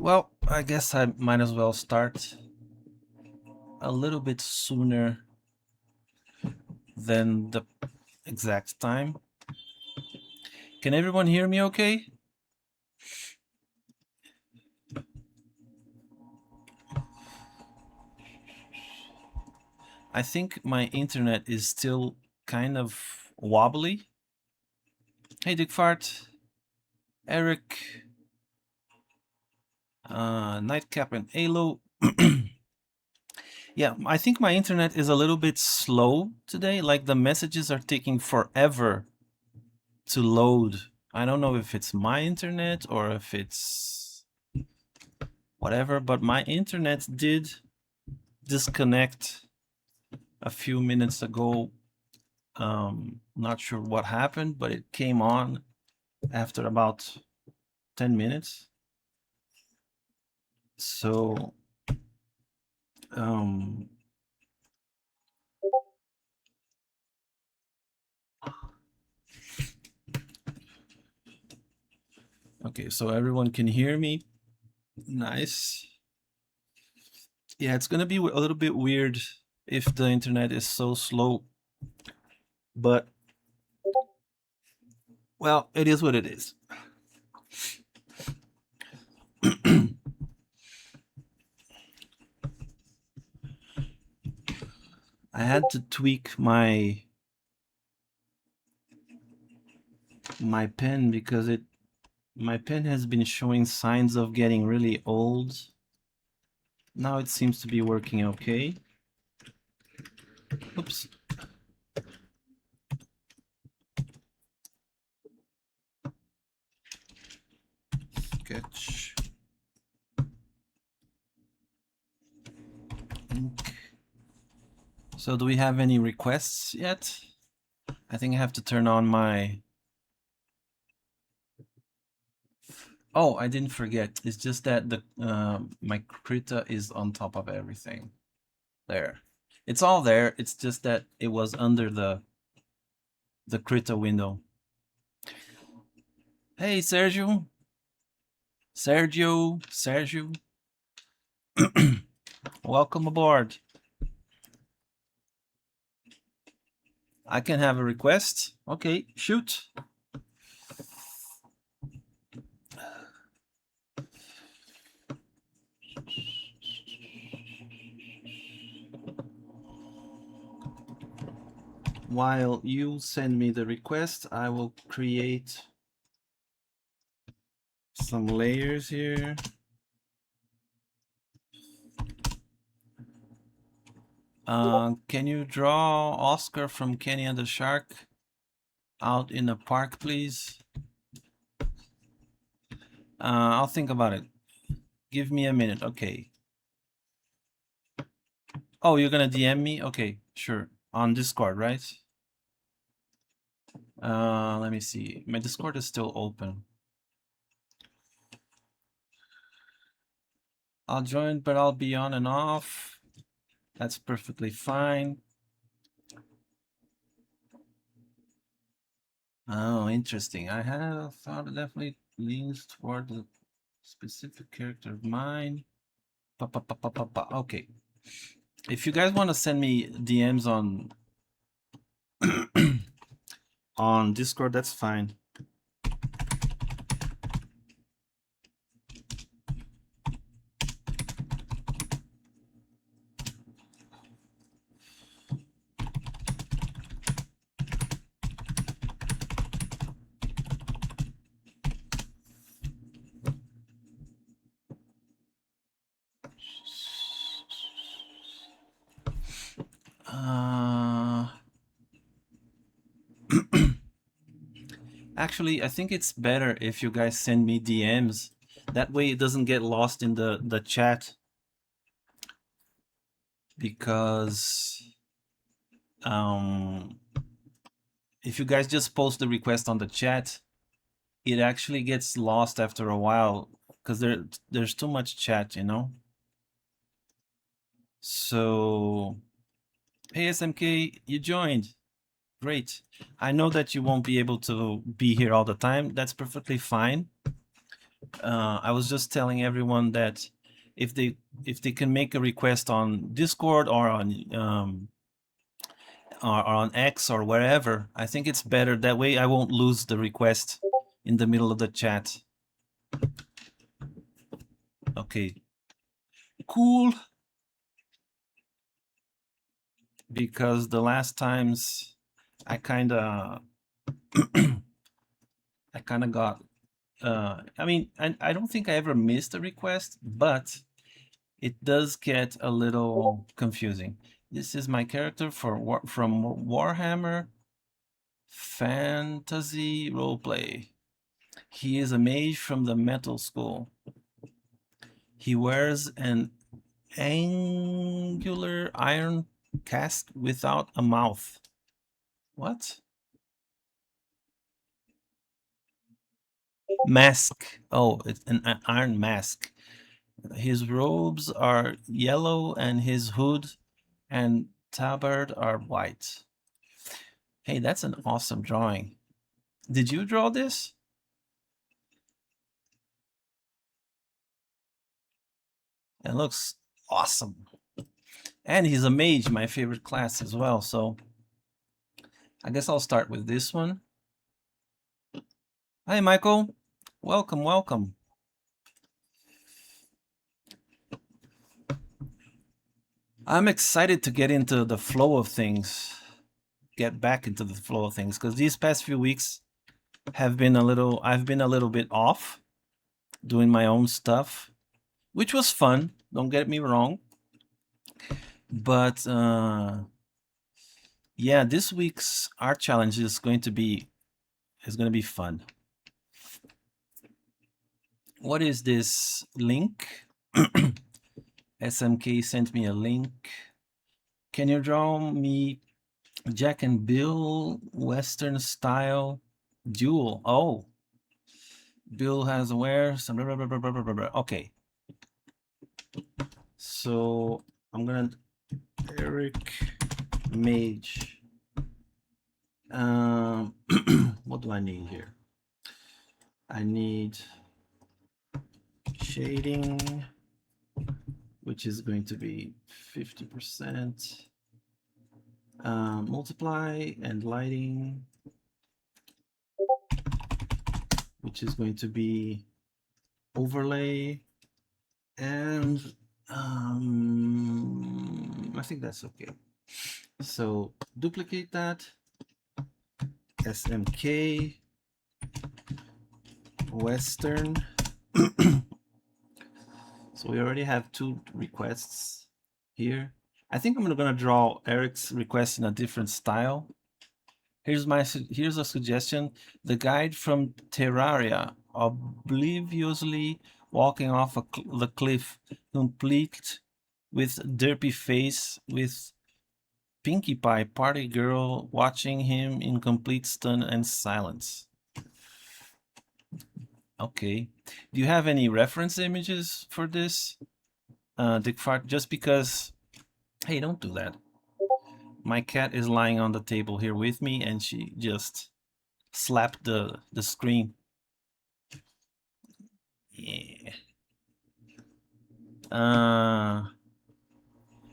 Well, I guess I might as well start a little bit sooner than the exact time. Can everyone hear me okay? I think my internet is still kind of wobbly. Hey, Dickfart, Eryk, Nightcap, and Alo. Yeah, I think my internet is a little bit slow today. Like the messages are taking forever to load. I don't know if it's my internet or if it's whatever, but my internet did disconnect a few minutes ago. Not sure what happened, but it came on after about 10 minutes. So, um, okay, so everyone can hear me. Nice. Yeah, it's gonna be a little bit weird if the internet is so slow, but well, it is what it is. I had to tweak my pen because my pen has been showing signs of getting really old. Now it seems to be working okay. Oops. Sketch. Ink. So do we have any requests yet? I think I have to turn on my... Oh, I didn't forget. It's just that the my Krita is on top of everything. There. It's all there. It's just that it was under the Krita window. Hey, Sergio. Sergio. Welcome aboard. I can have a request. Okay, shoot. While you send me the request, I will create some layers here. Can you draw Oscar from Kenny and the Shark out in the park, please? I'll think about it. Give me a minute. Okay. Oh, you're gonna DM me? Okay, sure. On Discord, right? Let me see. My Discord is still open. I'll join, but I'll be on and off. That's perfectly fine. Oh, interesting. I have thought it definitely leans toward the specific character of mine. Okay. If you guys want to send me DMs on on Discord, that's fine. Actually, I think it's better if you guys send me DMs. That way it doesn't get lost in the chat. Because if you guys just post the request on the chat, it actually gets lost after a while because there's too much chat, you know? So, hey SMK, you joined. Great. I know that you won't be able to be here all the time. That's perfectly fine. I was just telling everyone that if they if they can make a request on Discord or on X or wherever, I think it's better that way. I won't lose the request in the middle of the chat. Okay, cool. Because the last times I kind of I kind of got I mean I don't think I ever missed a request, but it does get a little confusing. This is my character from Warhammer Fantasy Roleplay. He is a mage from the Metal School. He wears an angular iron casque without a mouth. What? Mask. Oh, it's an iron mask. His robes are yellow and his hood and tabard are white. Hey, that's an awesome drawing. Did you draw this? It looks awesome. And he's a mage, my favorite class as well. So I guess I'll start with this one. Hi, Michael. Welcome, welcome. I'm excited to get into the flow of things, get back into the flow of things, because these past few weeks I've been a little bit off doing my own stuff, which was fun. Don't get me wrong. But yeah, this week's art challenge is going to be fun. What is this link? SMK sent me a link. Can you draw me Jack and Bill Western style duel? Oh, Bill has where some okay. So I'm gonna Eryk Mage. What do I need here? I need shading, which is going to be 50%. Multiply and lighting, which is going to be overlay, and I think that's okay. So duplicate that, SMK, Western. So we already have 2 requests here. I think I'm gonna draw Eric's request in a different style. Here's a suggestion. The guide from Terraria, obliviously walking off the cliff, complete with derpy face, with Pinkie Pie party girl watching him in complete stun and silence. Okay. Do you have any reference images for this? Dick Fart, just because... Hey, don't do that. My cat is lying on the table here with me and she just slapped the screen. Yeah.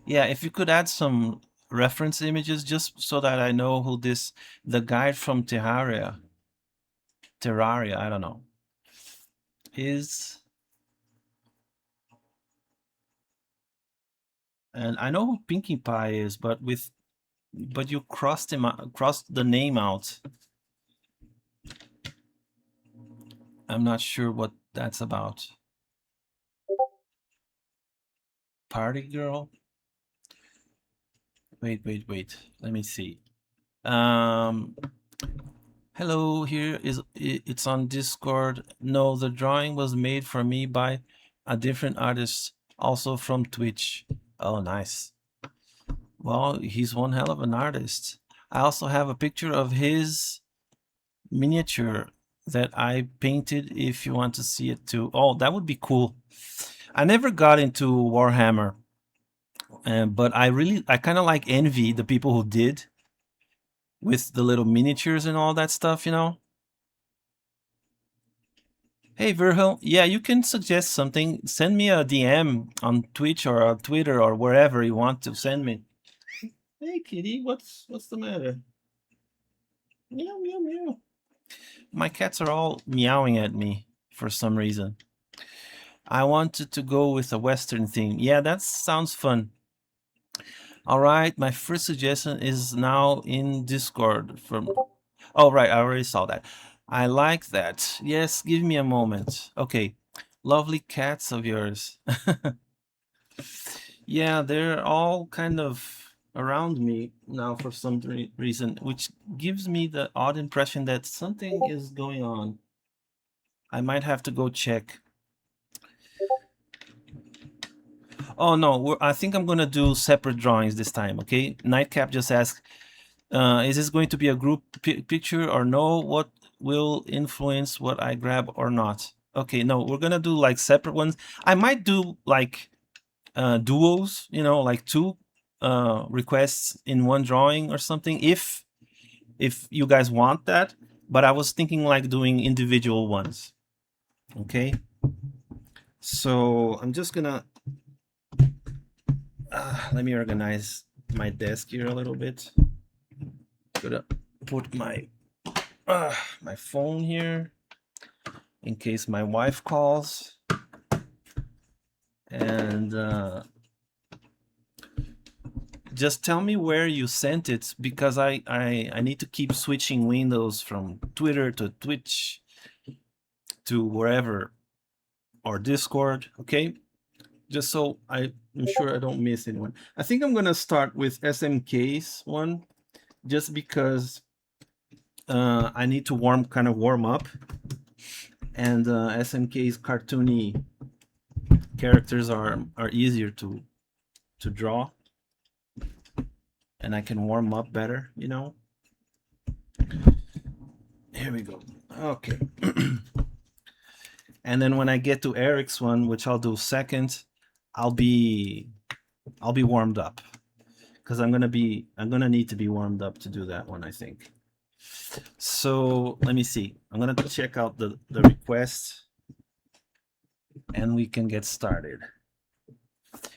Yeah, if you could add some reference images just so that I know who the guy from Terraria, I don't know, is. And I know who Pinkie Pie is, but you crossed the name out. I'm not sure what that's about. Party girl? Wait. Let me see. Hello, it's on Discord. No, the drawing was made for me by a different artist, also from Twitch. Oh, nice. Well, he's one hell of an artist. I also have a picture of his miniature that I painted if you want to see it too. Oh, that would be cool. I never got into Warhammer, but I kind of like envy the people who did with the little miniatures and all that stuff, you know? Hey Virgil, yeah, you can suggest something. Send me a DM on Twitch or Twitter or wherever you want to send me. Hey kitty, what's the matter? Meow meow meow. My cats are all meowing at me for some reason. I wanted to go with a Western theme. Yeah, that sounds fun. All right, my first suggestion is now in Discord from. Oh, right, I already saw that. I like that. Yes, give me a moment. Okay, lovely cats of yours. Yeah, they're all kind of around me now for some reason, which gives me the odd impression that something is going on. I might have to go check. Oh no, I think I'm gonna do separate drawings this time. Okay, Nightcap just asked, is this going to be a group picture or no? What will influence what I grab or not? Okay, no, we're gonna do like separate ones. I might do like duos, you know, like two requests in one drawing or something, if you guys want that. But I was thinking like doing individual ones. Okay, so I'm just gonna let me organize my desk here a little bit. Gonna put my phone here in case my wife calls, and just tell me where you sent it, because I need to keep switching windows from Twitter to Twitch to wherever, or Discord. Okay, just so I'm sure I don't miss anyone. I think I'm gonna start with SMK's one, just because I need to kind of warm up, and SMK's cartoony characters are easier to draw, and I can warm up better, you know. Here we go. Okay. And then when I get to Eric's one, which I'll do second, I'll be warmed up, because I'm gonna need to be warmed up to do that one, I think. So let me see. I'm gonna check out the request, and we can get started.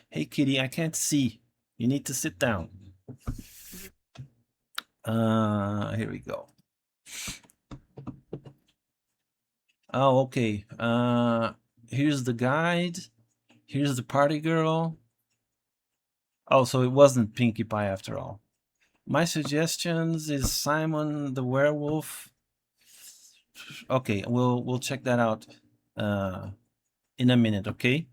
Hey kitty, I can't see. You need to sit down. Here we go. Oh, okay. Here's the guide. Here's the party girl. Oh, so it wasn't Pinkie Pie after all. My suggestions is Simon the Werewolf. Okay, we'll check that out in a minute, okay?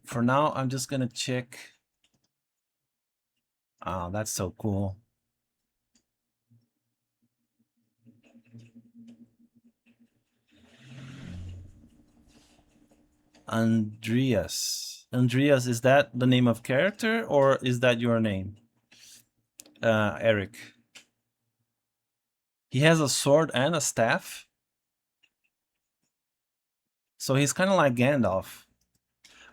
For now, I'm just gonna check. Oh, that's so cool. Andreas. Andreas, is that the name of character or is that your name? Eryk. He has a sword and a staff. So he's kind of like Gandalf.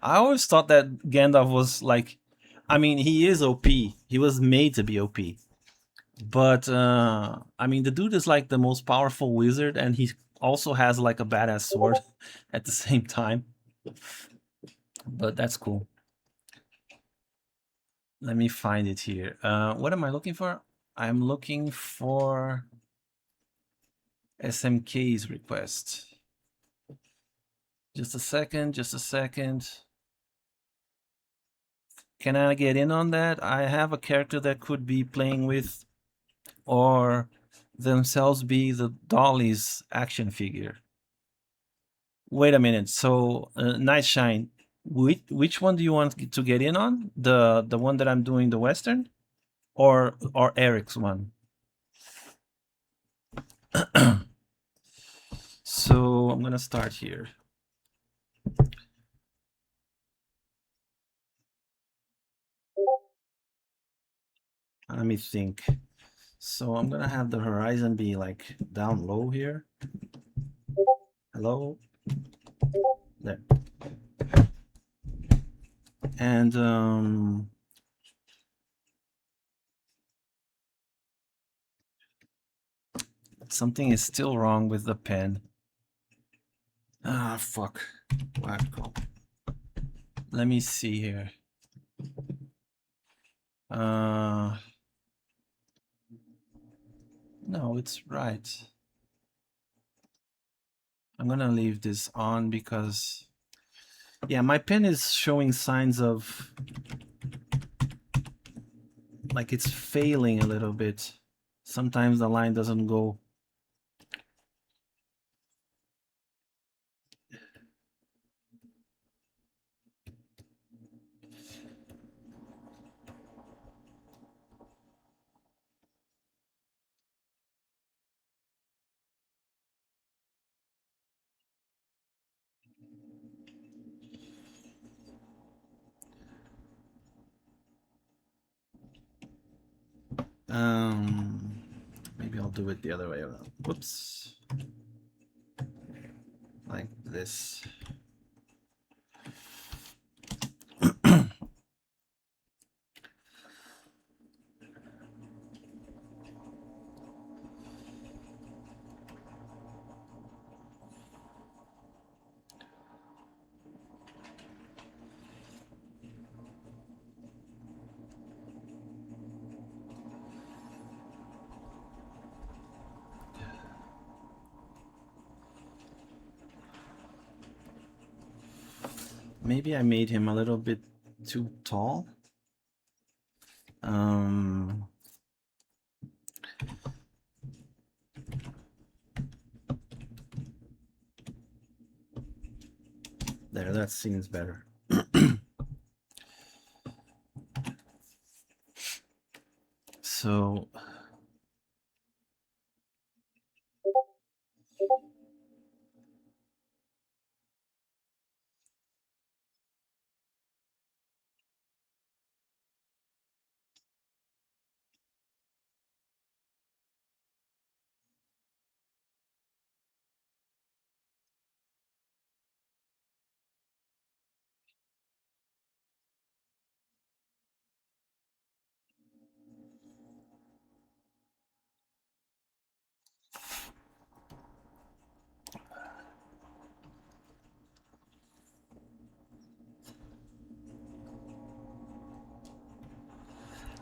I always thought that Gandalf was like, I mean, he is OP. He was made to be OP. But I mean, the dude is like the most powerful wizard, and he also has like a badass sword at the same time. But that's cool. Let me find it here. What am I looking for? I'm looking for SMK's request. Just a second, just a second. Can I get in on that? I have a character that could be playing with, or themselves be the Dolly's action figure. Wait a minute. So, Nightshine, which one do you want to get in on? The one that I'm doing the Western, or Eric's one? So I'm gonna start here. Let me think. So I'm gonna have the horizon be like down low here. Hello, there, and something is still wrong with the pen. Ah, fuck. Wacko. Let me see here. No, it's right. I'm gonna leave this on because, yeah, my pen is showing signs of like it's failing a little bit. Sometimes the line doesn't go. Maybe I'll do it the other way around. Whoops. Like this. Maybe I made him a little bit too tall. There, that seems better. So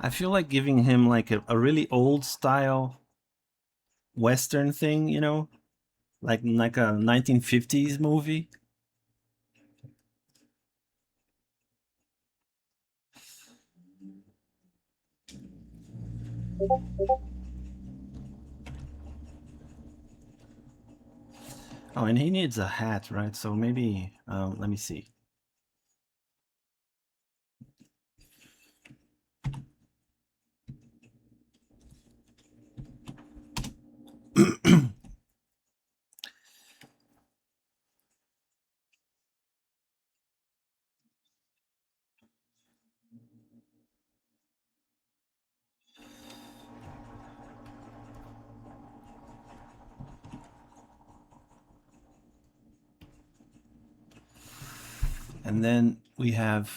I feel like giving him like a really old style Western thing, you know, like a 1950s movie. Oh, and he needs a hat, right? So maybe, let me see. And then we have,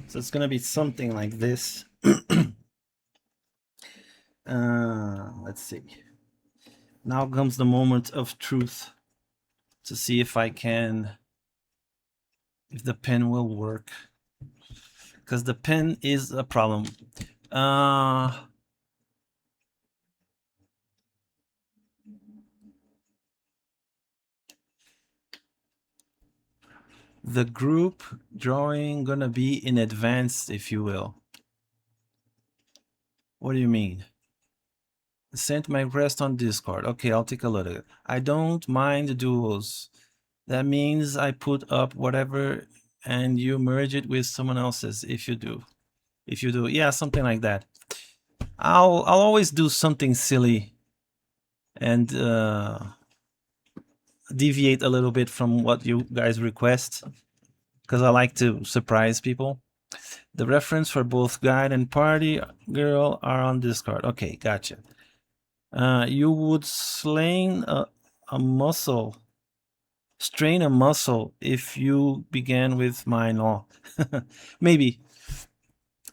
so it's gonna be something like this. Let's see. Now comes the moment of truth to see if I can, if the pen will work. Because the pen is a problem. The group drawing gonna be in advance, if you will. What do you mean? Sent my request on Discord. Okay, I'll take a look at it. I don't mind duos. That means I put up whatever and you merge it with someone else's if you do. If you do, yeah, something like that. I'll always do something silly and deviate a little bit from what you guys request because I like to surprise people. The reference for both guide and party girl are on Discord. Okay, gotcha. You would strain a muscle if you began with mine. Oh, maybe.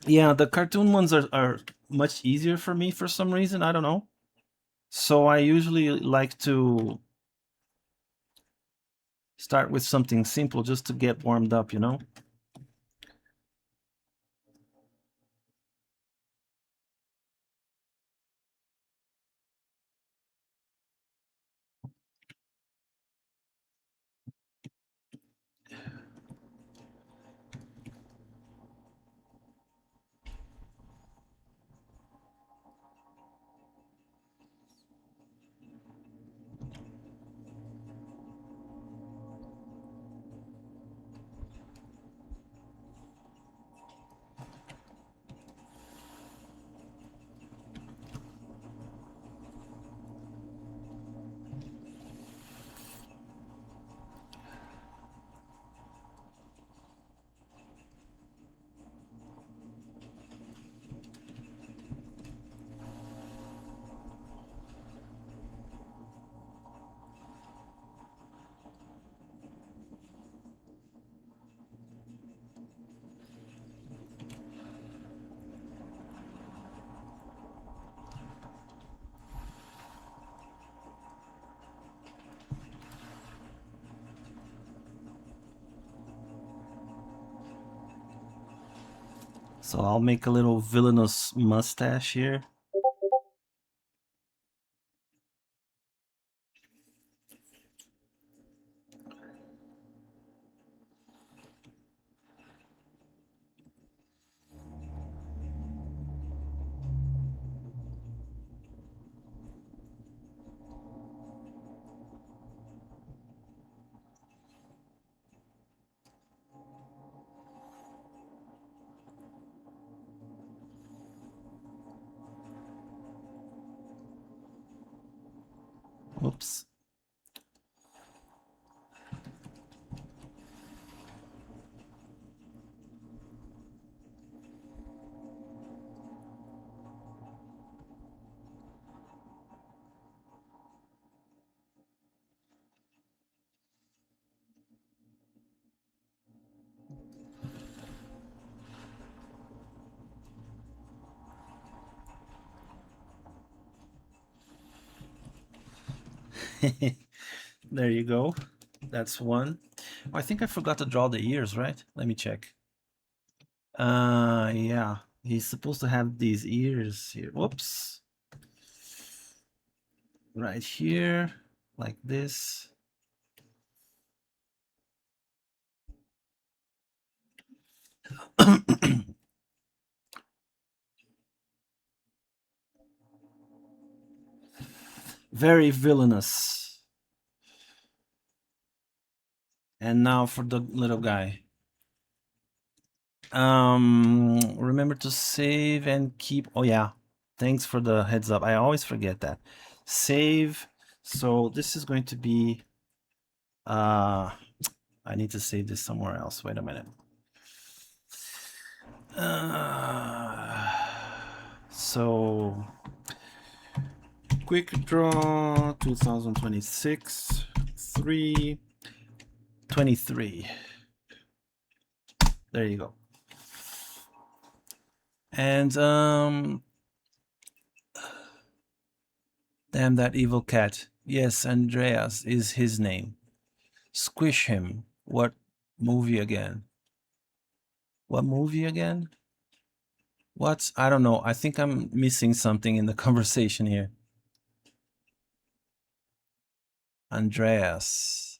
Yeah, the cartoon ones are much easier for me for some reason. I don't know. So I usually like to start with something simple just to get warmed up, you know? So I'll make a little villainous mustache here. Oops. There you go. That's one. Oh, I think I forgot to draw the ears, right? Let me check. Yeah. He's supposed to have these ears here. Whoops. Right here, like this. Very villainous. And now for the little guy. Remember to save and keep. Oh yeah, thanks for the heads up. I always forget that. Save. So this is going to be. I need to save this somewhere else. Wait a minute. So quick draw 2026 323. There you go. And Damn that evil cat. Yes, Andreas is his name. Squish him. What movie again? What movie again? What? I don't know. I think I'm missing something in the conversation here. Andreas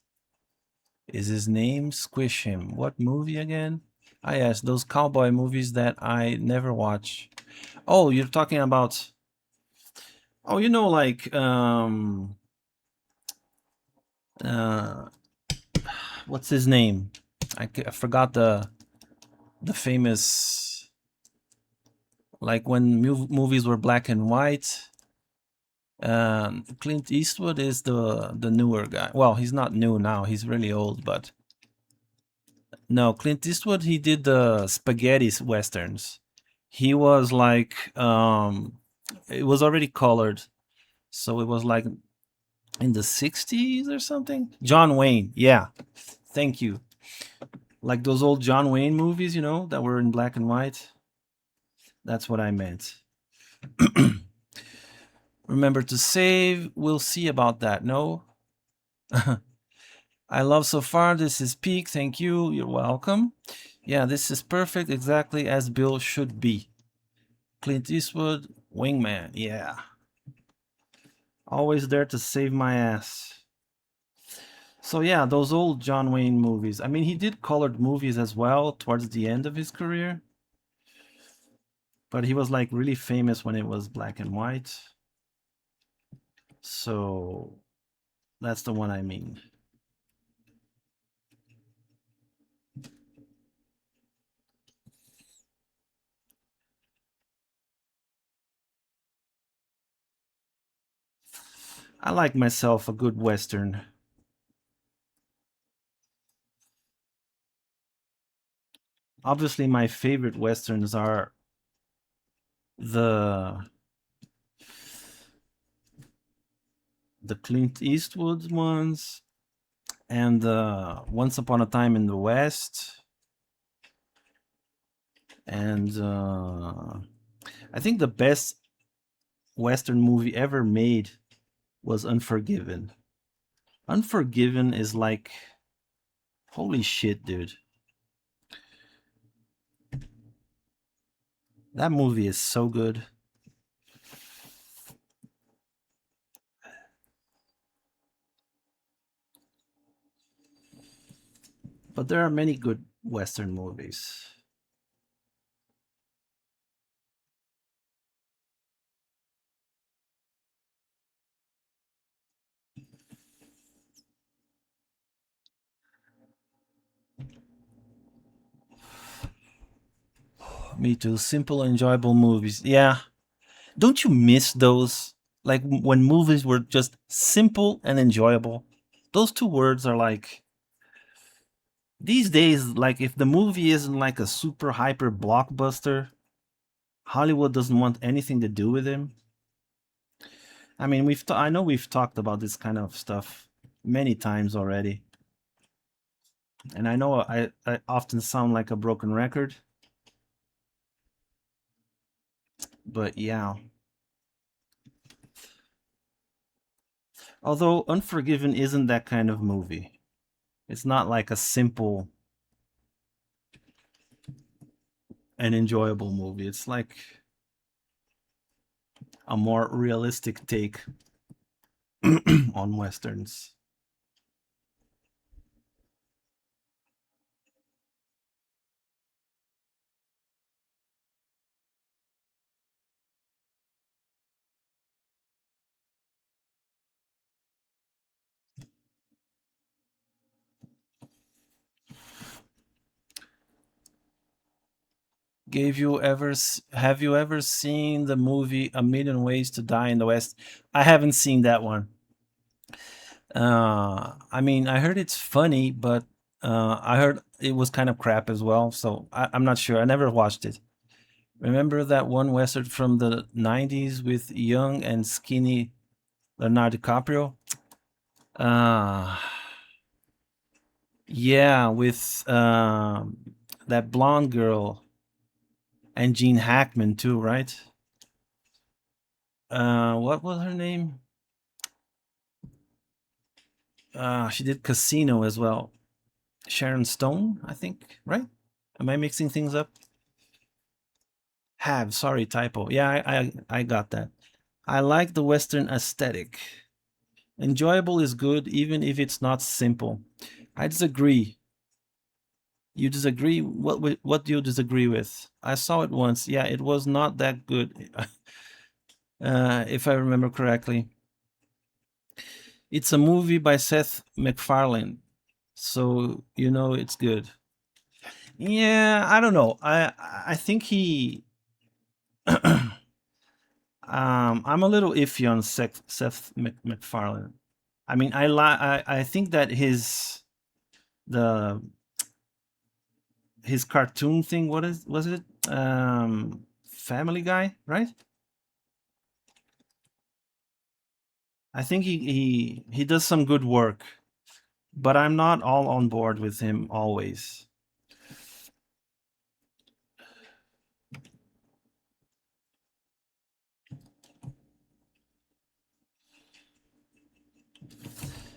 is his name. Squish him. What movie again? Ah, yes, those cowboy movies that I never watch. Oh, you're talking about. Oh, like uh, what's his name? I forgot the famous, like when movies were black and white. Clint Eastwood is the newer guy. Well, he's not new now. He's really old, but no, Clint Eastwood, he did the spaghetti westerns. He was like it was already colored. So it was like in the 60s or something. John Wayne. Yeah. Thank you. Like those old John Wayne movies, that were in black and white. That's what I meant. Remember to save. We'll see about that. No? I love so far. This is peak. Thank you. You're welcome. Yeah, this is perfect. Exactly as Bill should be. Clint Eastwood, wingman. Yeah. Always there to save my ass. So yeah, those old John Wayne movies. I mean, he did colored movies as well towards the end of his career, but he was like really famous when it was black and white. So that's the one I mean. I like myself a good western. Obviously, my favorite westerns are the the Clint Eastwood ones and Once Upon a Time in the West, and I think the best western movie ever made was Unforgiven. Unforgiven is like, holy shit, dude. That movie is so good. But there are many good western movies. Me too. Simple, enjoyable movies. Yeah. Don't you miss those? Like when movies were just simple and enjoyable. Those two words are like, these days, like if the movie isn't like a super hyper blockbuster, Hollywood doesn't want anything to do with him. I mean, I know we've talked about this kind of stuff many times already. And I know I often sound like a broken record, but yeah. Although Unforgiven isn't that kind of movie. It's not like a simple and enjoyable movie. It's like a more realistic take on westerns. Have you ever seen the movie A Million Ways to Die in the West? I haven't seen that one. I mean, I heard it's funny, but I heard it was kind of crap as well. So I'm not sure. I never watched it. Remember that one western from the '90s with young and skinny Leonardo DiCaprio? Uh, yeah, with that blonde girl and Gene Hackman too, right? What was her name? She did Casino as well. Sharon Stone, I think, right? Am I mixing things up? Have, sorry, typo. Yeah, I got that. I like the Western aesthetic. Enjoyable is good, even if it's not simple. I disagree. You disagree? What do you disagree with? I saw it once. Yeah, it was not that good, if I remember correctly. It's a movie by Seth MacFarlane, so you know it's good. Yeah, I don't know. I think he. I'm a little iffy on Seth MacFarlane. I mean, I think that the his cartoon thing. What is was it? Family Guy, right? I think he does some good work, but I'm not all on board with him always.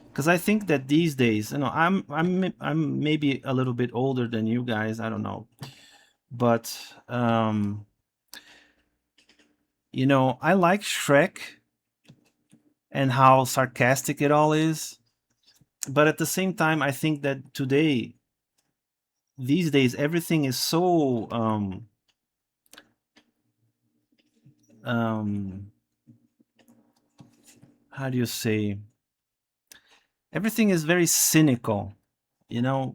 Because I think that these days, I'm maybe a little bit older than you guys. I don't know, but I like Shrek and how sarcastic it all is. But at the same time, I think that these days, everything is so um, how do you say? Everything is very cynical, you know,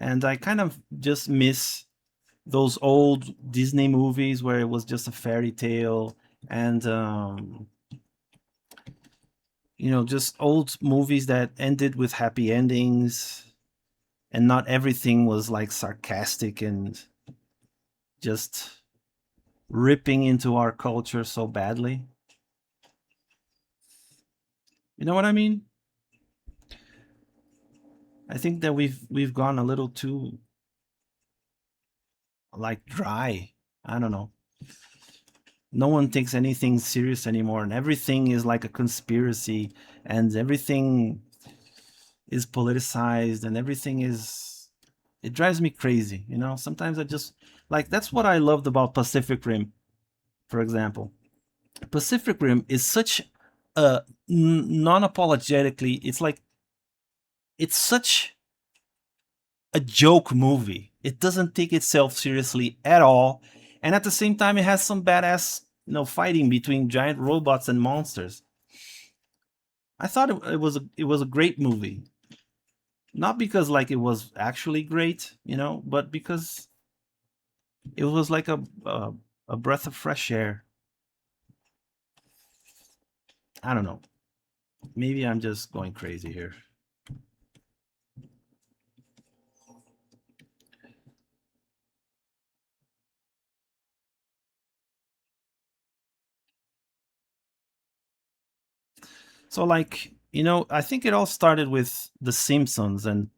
and I kind of just miss those old Disney movies where it was just a fairy tale and just old movies that ended with happy endings and not everything was like sarcastic and just ripping into our culture so badly. You know what I mean? I think that we've gone a little too like dry. I don't know. No one takes anything serious anymore and everything is like a conspiracy and everything is politicized and everything is it drives me crazy, sometimes I just like that's what I loved about Pacific Rim, for example. Pacific Rim is such a non-apologetically, it's like it's such a joke movie. It doesn't take itself seriously at all, and at the same time it has some badass fighting between giant robots and monsters. I thought it was a great movie, not because like it was actually great, but because it was like a breath of fresh air. I don't know. Maybe I'm just going crazy here. So like, I think it all started with The Simpsons and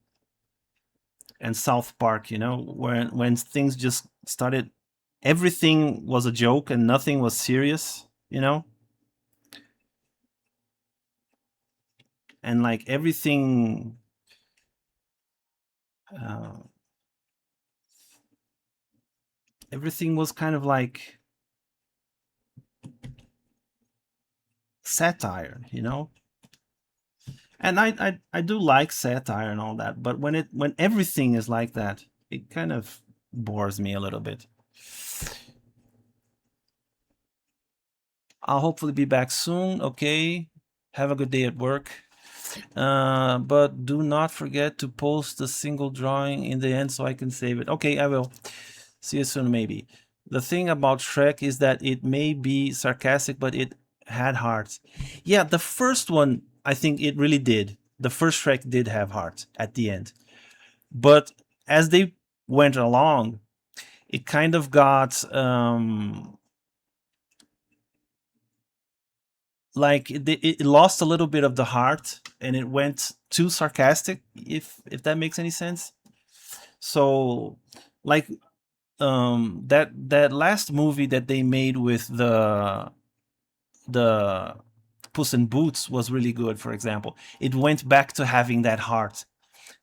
South Park, when things just started, everything was a joke and nothing was serious, and like uh, everything was kind of like satire, and I do like satire and all that, but when everything is like that, it kind of bores me a little bit. I'll hopefully be back soon. Okay, have a good day at work. But do not forget to post the single drawing in the end so I can save it. Okay, I will. See you soon, maybe. The thing about Shrek is that it may be sarcastic, but it had hearts. Yeah, the first one, I think it really did. The first Shrek did have hearts at the end. But as they went along, it kind of got like it lost a little bit of the heart and it went too sarcastic, if that makes any sense. So like that last movie that they made with the Puss in Boots was really good, for example. It went back to having that heart.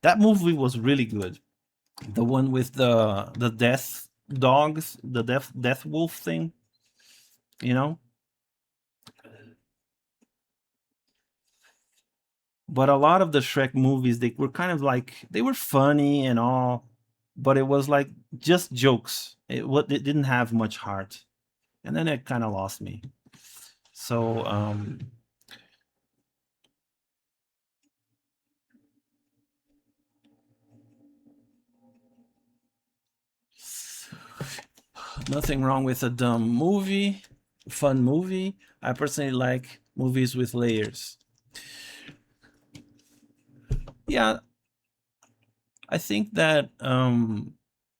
That movie was really good. The one with the death dogs, the death wolf thing, you know. But a lot of the Shrek movies, they were kind of like they were funny and all, but it was like just jokes. It didn't have much heart, and then it kind of lost me. So nothing wrong with a dumb movie, fun movie. I personally like movies with layers. Yeah, I think that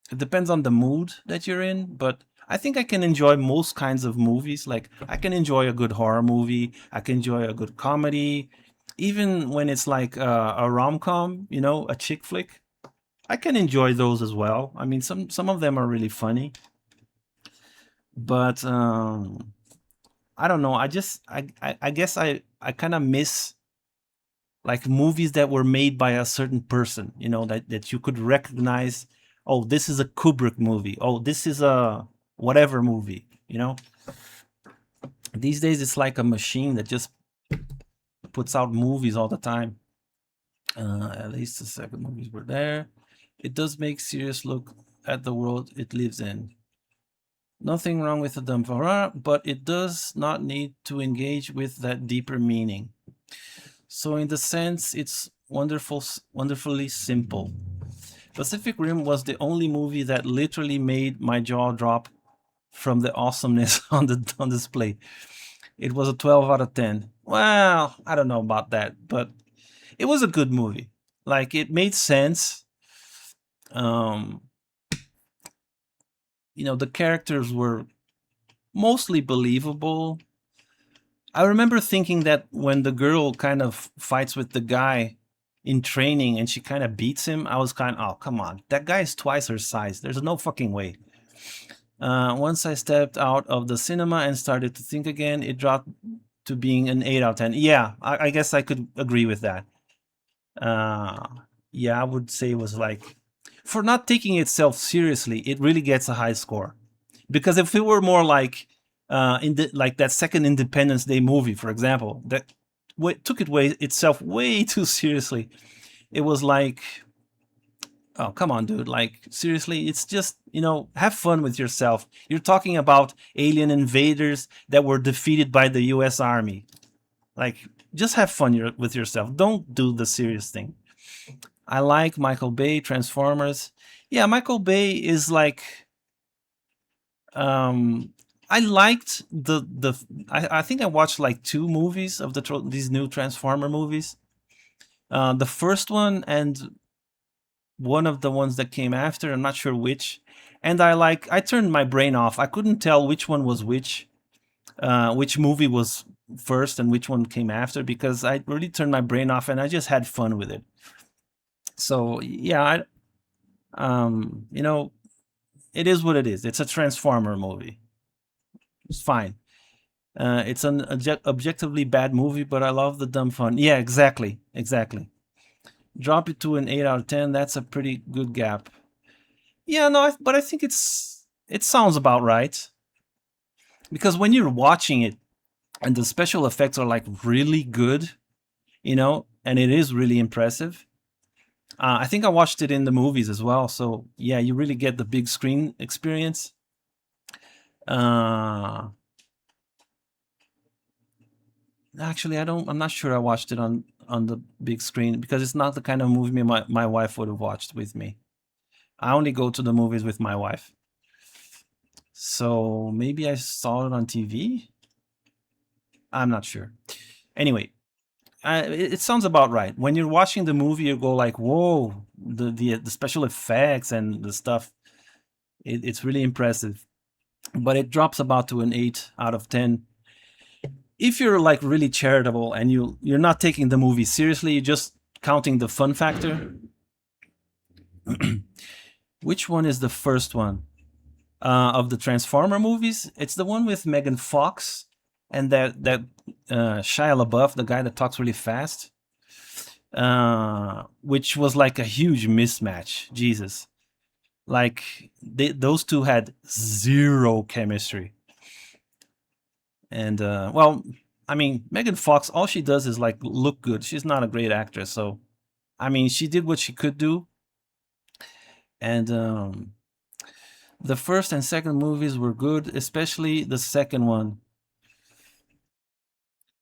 it depends on the mood that you're in, but I think I can enjoy most kinds of movies. Like I can enjoy a good horror movie, I can enjoy a good comedy, even when it's like a rom com, you know, a chick flick. I can enjoy those as well. I mean, some of them are really funny, but I don't know. I guess I kind of miss like movies that were made by a certain person, you know, that you could recognize. Oh, this is a Kubrick movie. Oh, this is a whatever movie, you know. These days it's like a machine that just puts out movies all the time. At least the second movies were there. It does make serious look at the world it lives in. Nothing wrong with the Damvara, but it does not need to engage with that deeper meaning. So in the sense, it's wonderfully simple. Pacific Rim was the only movie that literally made my jaw drop from the awesomeness on display. It was a 12 out of 10. Well, I don't know about that, but it was a good movie. Like it made sense. Um, you know, the characters were mostly believable. I remember thinking that when the girl kind of fights with the guy in training and she kind of beats him, I was kind of, oh, come on. That guy is twice her size. There's no fucking way. Once I stepped out of the cinema and started to think again, it dropped to being an 8 out of 10. Yeah, I guess I could agree with that. Uh, yeah, I would say it was like, for not taking itself seriously, it really gets a high score. Because if it were more like like that second Independence Day movie, for example, that took itself way too seriously, it was like, oh, come on, dude. Like, seriously, it's just, you know, have fun with yourself. You're talking about alien invaders that were defeated by the US Army. Like, just have fun with yourself. Don't do the serious thing. I like Michael Bay, Transformers. Yeah, Michael Bay is like, um, I liked I think I watched like two movies of these new Transformer movies. The first one and one of the ones that came after. I'm not sure which. And I turned my brain off. I couldn't tell which one was which movie was first and which one came after because I really turned my brain off and I just had fun with it. So yeah, you know, it is what it is. It's a Transformer movie. It's fine. It's an objectively bad movie, but I love the dumb fun. Yeah, exactly, exactly. Drop it to an 8 out of 10. That's a pretty good gap. Yeah, no, but I think it sounds about right because when you're watching it and the special effects are like really good, you know, and it is really impressive. I think I watched it in the movies as well, so yeah, you really get the big screen experience. Uh, Actually, I'm not sure I watched it on the big screen because it's not the kind of movie my wife would have watched with me. I only go to the movies with my wife. So maybe I saw it on TV. I'm not sure. Anyway, it sounds about right. When you're watching the movie, you go like, "Whoa!" The special effects and the stuff. It's really impressive. But it drops about to an 8 out of 10. If you're like really charitable and you're not taking the movie seriously, you're just counting the fun factor. Which one is the first one of the Transformer movies? It's the one with Megan Fox and that Shia LaBeouf, the guy that talks really fast, which was like a huge mismatch. Jesus, like those two had zero chemistry. And well, I mean, Megan Fox, all she does is like look good. She's not a great actress, so I mean, she did what she could do. And the first and second movies were good, especially the second one.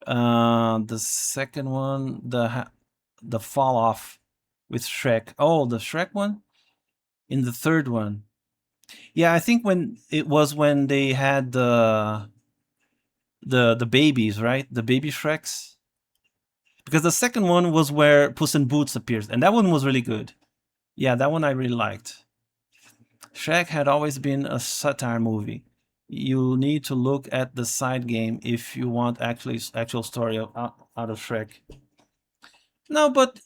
The second one, the fall off with Shrek. Oh, the Shrek one in the third one. Yeah, I think when they had the babies, right? The baby Shreks. Because the second one was where Puss in Boots appears, and that one was really good. Yeah, that one I really liked. Shrek had always been a satire movie. You need to look at the side game if you want actual story out of Shrek. No, but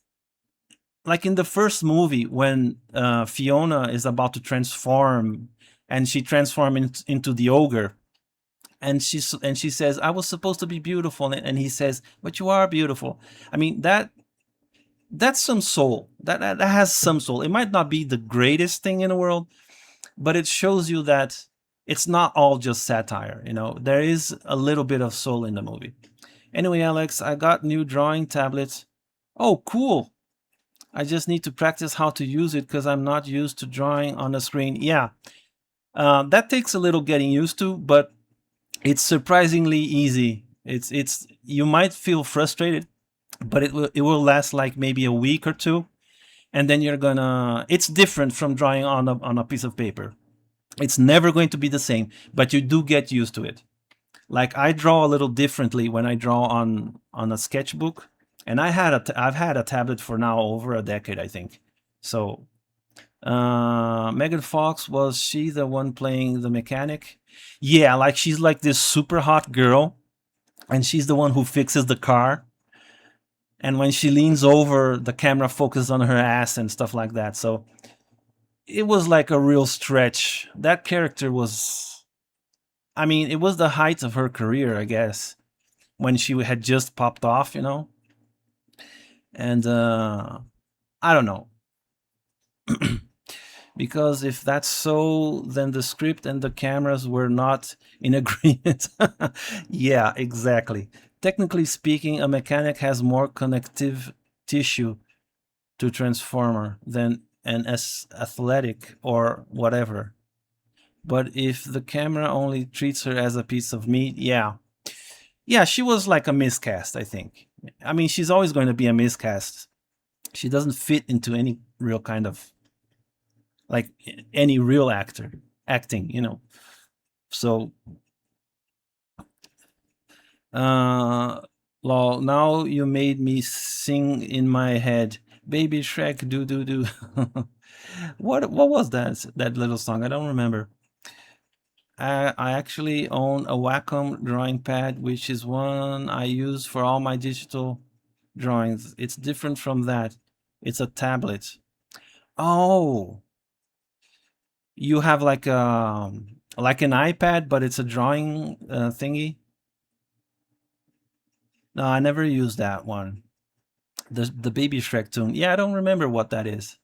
like in the first movie when Fiona is about to transform and she transforms into the ogre, and she says, "I was supposed to be beautiful," and he says, "But you are beautiful." I mean that's some soul. That has some soul. It might not be the greatest thing in the world, but it shows you that it's not all just satire. You know, there is a little bit of soul in the movie. Anyway, Alex, I got new drawing tablets. Oh, cool. I just need to practice how to use it because I'm not used to drawing on the screen. Yeah, that takes a little getting used to, but it's surprisingly easy. It's you might feel frustrated, but it will last like maybe a week or two, and then you're gonna. It's different from drawing on a piece of paper. It's never going to be the same, but you do get used to it. Like I draw a little differently when I draw on a sketchbook, and I've had a tablet for now over a decade, I think. So Megan Fox, was she the one playing the mechanic? Yeah, like she's like this super hot girl, and she's the one who fixes the car. And when she leans over, the camera focuses on her ass and stuff like that. So it was like a real stretch. That character was, I mean, it was the height of her career, I guess, when she had just popped off, you know? And I don't know. Because if that's so, then the script and the cameras were not in agreement. Yeah, exactly. Technically speaking, a mechanic has more connective tissue to transformer than an athletic or whatever. But if the camera only treats her as a piece of meat, yeah. Yeah, she was like a miscast, I think. I mean, she's always going to be a miscast. She doesn't fit into any real kind of like any real actor acting, you know. So uh lol, now you made me sing in my head. Baby Shrek do do do. What was that little song? I don't remember. I actually own a Wacom drawing pad, which is one I use for all my digital drawings. It's different from that. It's a tablet. Oh, you have like an iPad, but it's a drawing thingy. No, I never used that one. The Baby Shrek tune. Yeah, I don't remember what that is.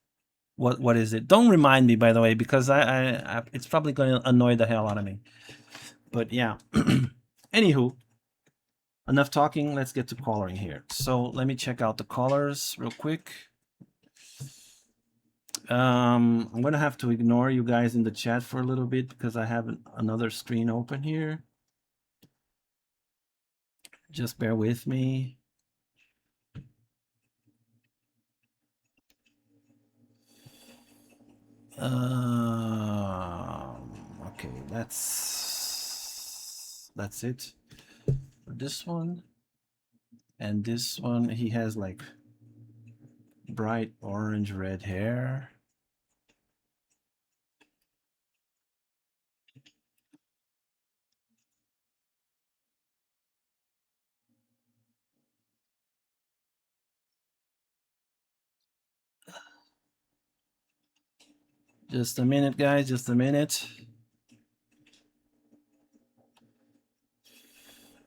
What is it? Don't remind me, by the way, because I it's probably going to annoy the hell out of me. But yeah. Anywho, enough talking. Let's get to coloring here. So let me check out the colors real quick. I'm gonna have to ignore you guys in the chat for a little bit because I have another screen open here. Just bear with me. Okay, that's it for this one. And this one, he has like bright orange red hair. Just a minute, guys, just a minute.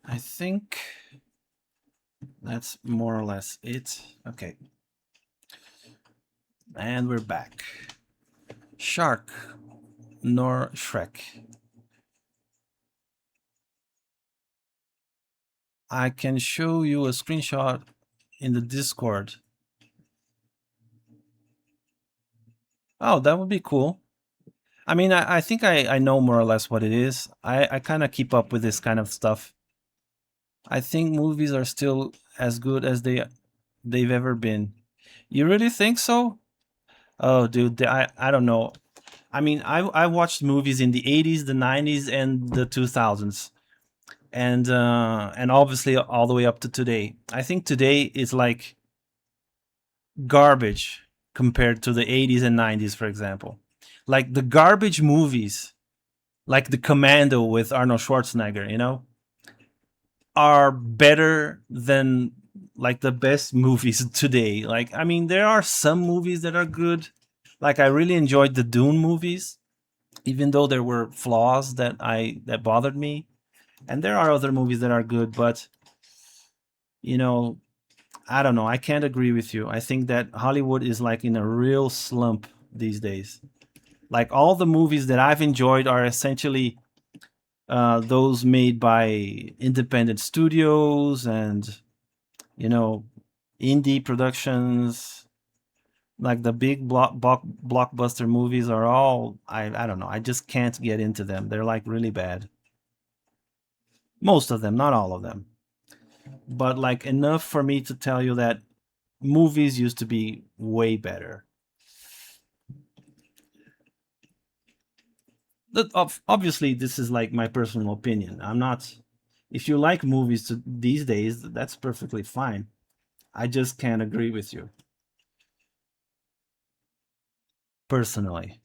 I think that's more or less it. Okay, and we're back. Shark nor Shrek. I can show you a screenshot in the Discord. Oh, that would be cool. I mean, I think I know more or less what it is. I kind of keep up with this kind of stuff. I think movies are still as good as they've ever been. You really think so? Oh, dude, I don't know. I mean, I watched movies in the 80s, the 90s, and the 2000s, and obviously all the way up to today. I think today is like garbage compared to the 80s and 90s, for example. Like the garbage movies, like the Commando with Arnold Schwarzenegger, are better than like the best movies today. Like, I mean, there are some movies that are good. Like, I really enjoyed the Dune movies, even though there were flaws that bothered me. And there are other movies that are good, but you know, I don't know. I can't agree with you. I think that Hollywood is like in a real slump these days. Like all the movies that I've enjoyed are essentially those made by independent studios and you know indie productions. Like the big blockbuster movies are all I don't know. I just can't get into them. They're like really bad. Most of them, not all of them, but like enough for me to tell you that movies used to be way better. Obviously, this is like my personal opinion. I'm not. If you like movies these days, that's perfectly fine. I just can't agree with you personally.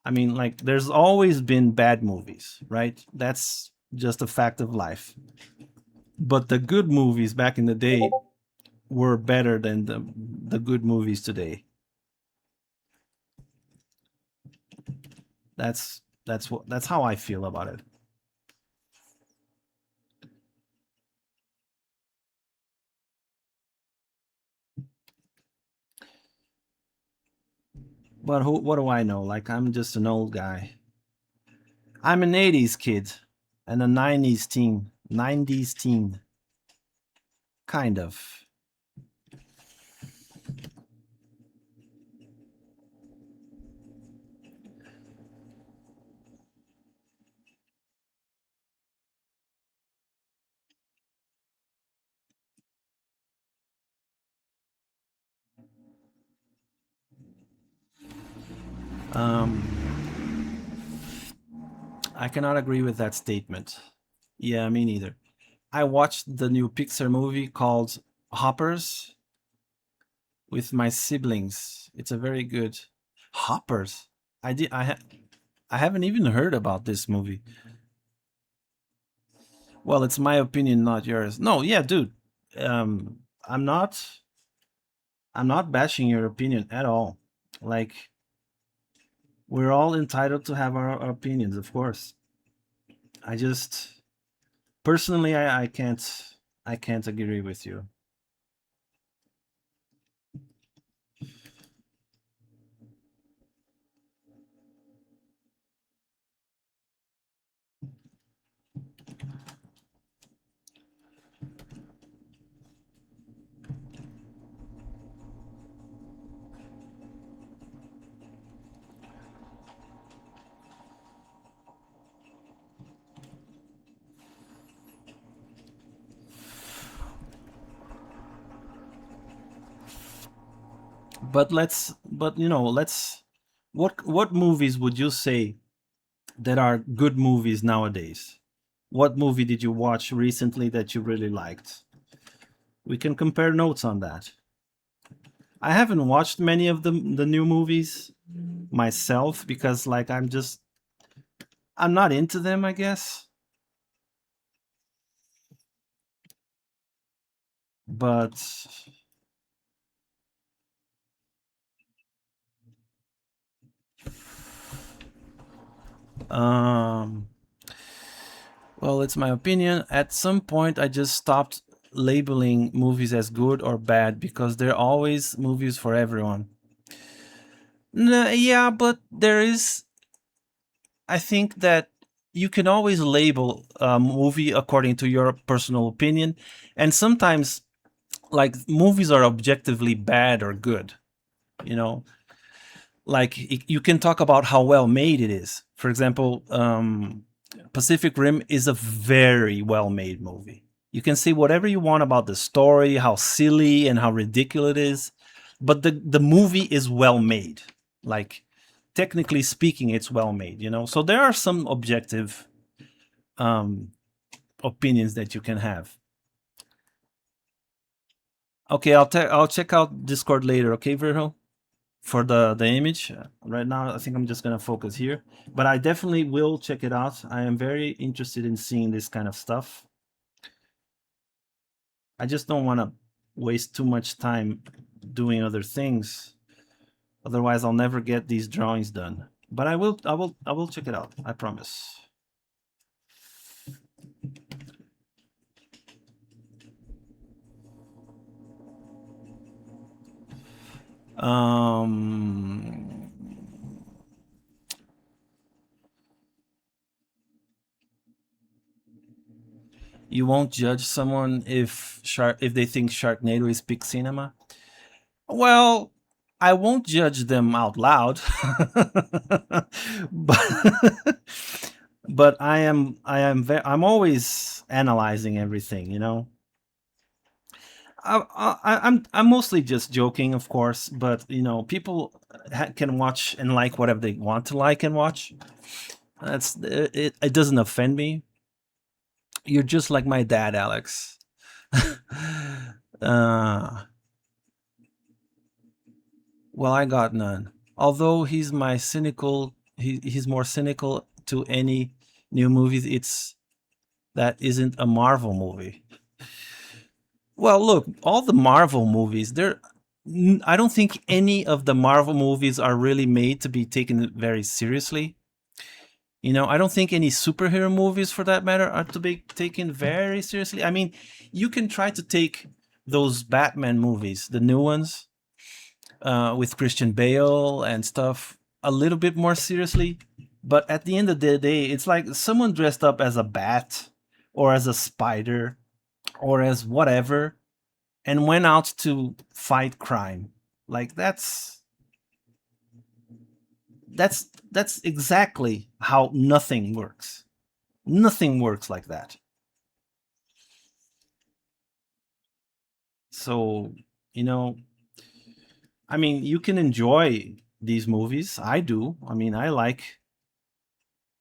I mean, like, there's always been bad movies, right? That's just a fact of life. But the good movies back in the day were better than the good movies today. That's how I feel about it. But what do I know? Like, I'm just an old guy. I'm an 80s kid and a 90s teen. 90s teen, kind of. Um, I cannot agree with that statement. Yeah, me neither. I watched the new Pixar movie called Hoppers with my siblings. It's a very good Hoppers. I haven't even heard about this movie. Well, it's my opinion, not yours. No, yeah, dude. Um, I'm not. I'm not bashing your opinion at all. Like, we're all entitled to have our opinions, of course. I just personally, I can't agree with you. But let's. What movies would you say that are good movies nowadays? What movie did you watch recently that you really liked? We can compare notes on that. I haven't watched many of the new movies myself because like I'm not into them, I guess. But Um, well, it's my opinion. At some point, I just stopped labeling movies as good or bad because they're always movies for everyone. Yeah, but there is. I think that you can always label a movie according to your personal opinion, and sometimes, like, movies are objectively bad or good. You know, like you can talk about how well made it is. For example, Pacific Rim is a very well made movie. You can say whatever you want about the story, how silly and how ridiculous it is, but the movie is well made. Like, technically speaking, it's well made. So there are some objective um, opinions that you can have. Okay, I'll check out Discord later. Okay, Virgil, for the image. Right now, I think I'm just gonna focus here, but I definitely will check it out. I am very interested in seeing this kind of stuff. I just don't want to waste too much time doing other things. Otherwise, I'll never get these drawings done. But I will check it out. I promise. Um, you won't judge someone if they think Sharknado is peak cinema. Well, I won't judge them out loud, but I'm always analyzing everything. I'm mostly just joking, of course, but people can watch and like whatever they want to like and watch. It doesn't offend me. You're just like my dad, Alex. uh, well, I got none. Although he's more cynical to any new movies. It's that isn't a Marvel movie. Well, look, all the Marvel movies, I don't think any of the Marvel movies are really made to be taken very seriously. I don't think any superhero movies, for that matter, are to be taken very seriously. I mean, you can try to take those Batman movies, the new ones, with Christian Bale and stuff, a little bit more seriously. But at the end of the day, it's like someone dressed up as a bat or as a spider or as whatever and went out to fight crime. Like that's exactly how nothing works. Nothing works like that. So, you know, I mean, you can enjoy these movies. I do. I mean, I like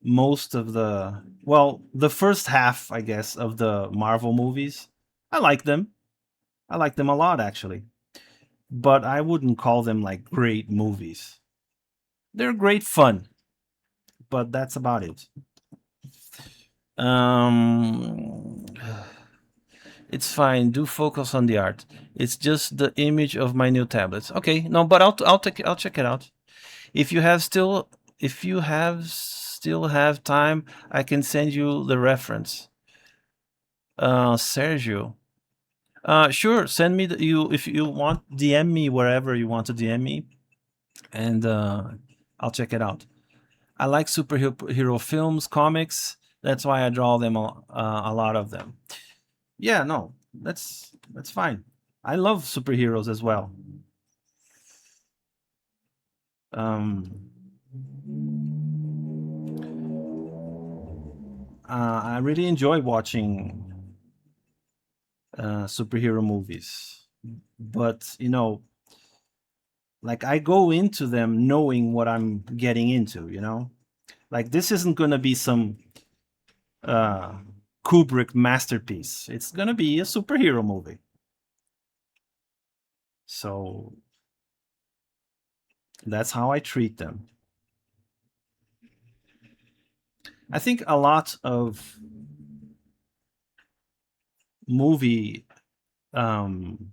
most of the first half, I guess, of the Marvel movies. I like them. I like them a lot, actually. But I wouldn't call them like great movies. They're great fun, but that's about it. Um, it's fine. Do focus on the art. It's just the image of my new tablets. Okay, no, but I'll check it out. If you have still if you have still have time, I can send you the reference. Sergio. Sure. Send me you if you want. DM me wherever you want to DM me, and I'll check it out. I like superhero films, comics. That's why I draw them a lot of them. Yeah, no, that's fine. I love superheroes as well. Um, I really enjoy watching superhero movies, but like I go into them knowing what I'm getting into. Like this isn't gonna be some uh, Kubrick masterpiece. It's gonna be a superhero movie. So that's how I treat them. I think a lot of movie, um,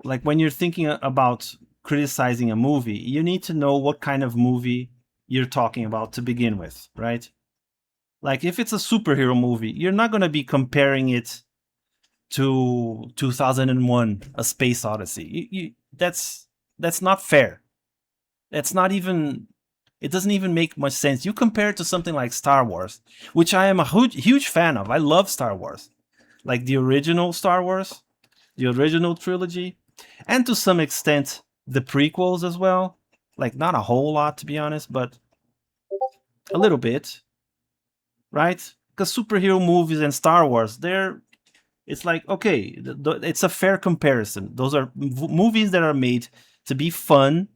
like when you're thinking about criticizing a movie, you need to know what kind of movie you're talking about to begin with, right? Like if it's a superhero movie, you're not going to be comparing it to 2001 A Space Odyssey. That's not fair. That's not even it doesn't even make much sense. You compare it to something like Star Wars, which I am a huge fan of. I love Star Wars. Like the original Star Wars, the original trilogy, and to some extent the prequels as well. Like not a whole lot to be honest, but a little bit, right? Because superhero movies and Star Wars, it's like okay, it's a fair comparison. Those are movies that are made to be fun,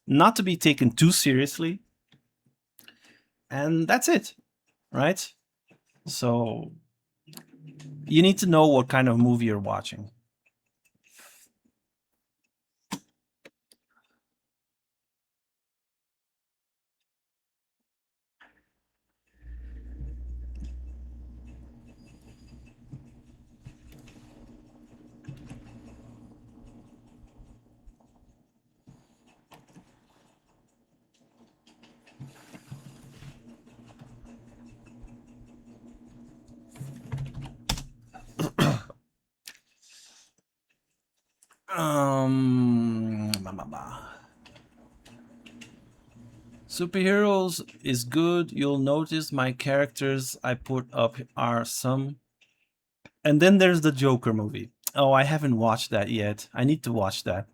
not to be taken too seriously, and that's it, right? So you need to know what kind of movie you're watching. Blah, blah. Superheroes is good. You'll notice my characters I put up are some. And then there's the Joker movie. Oh, I haven't watched that yet. I need to watch that.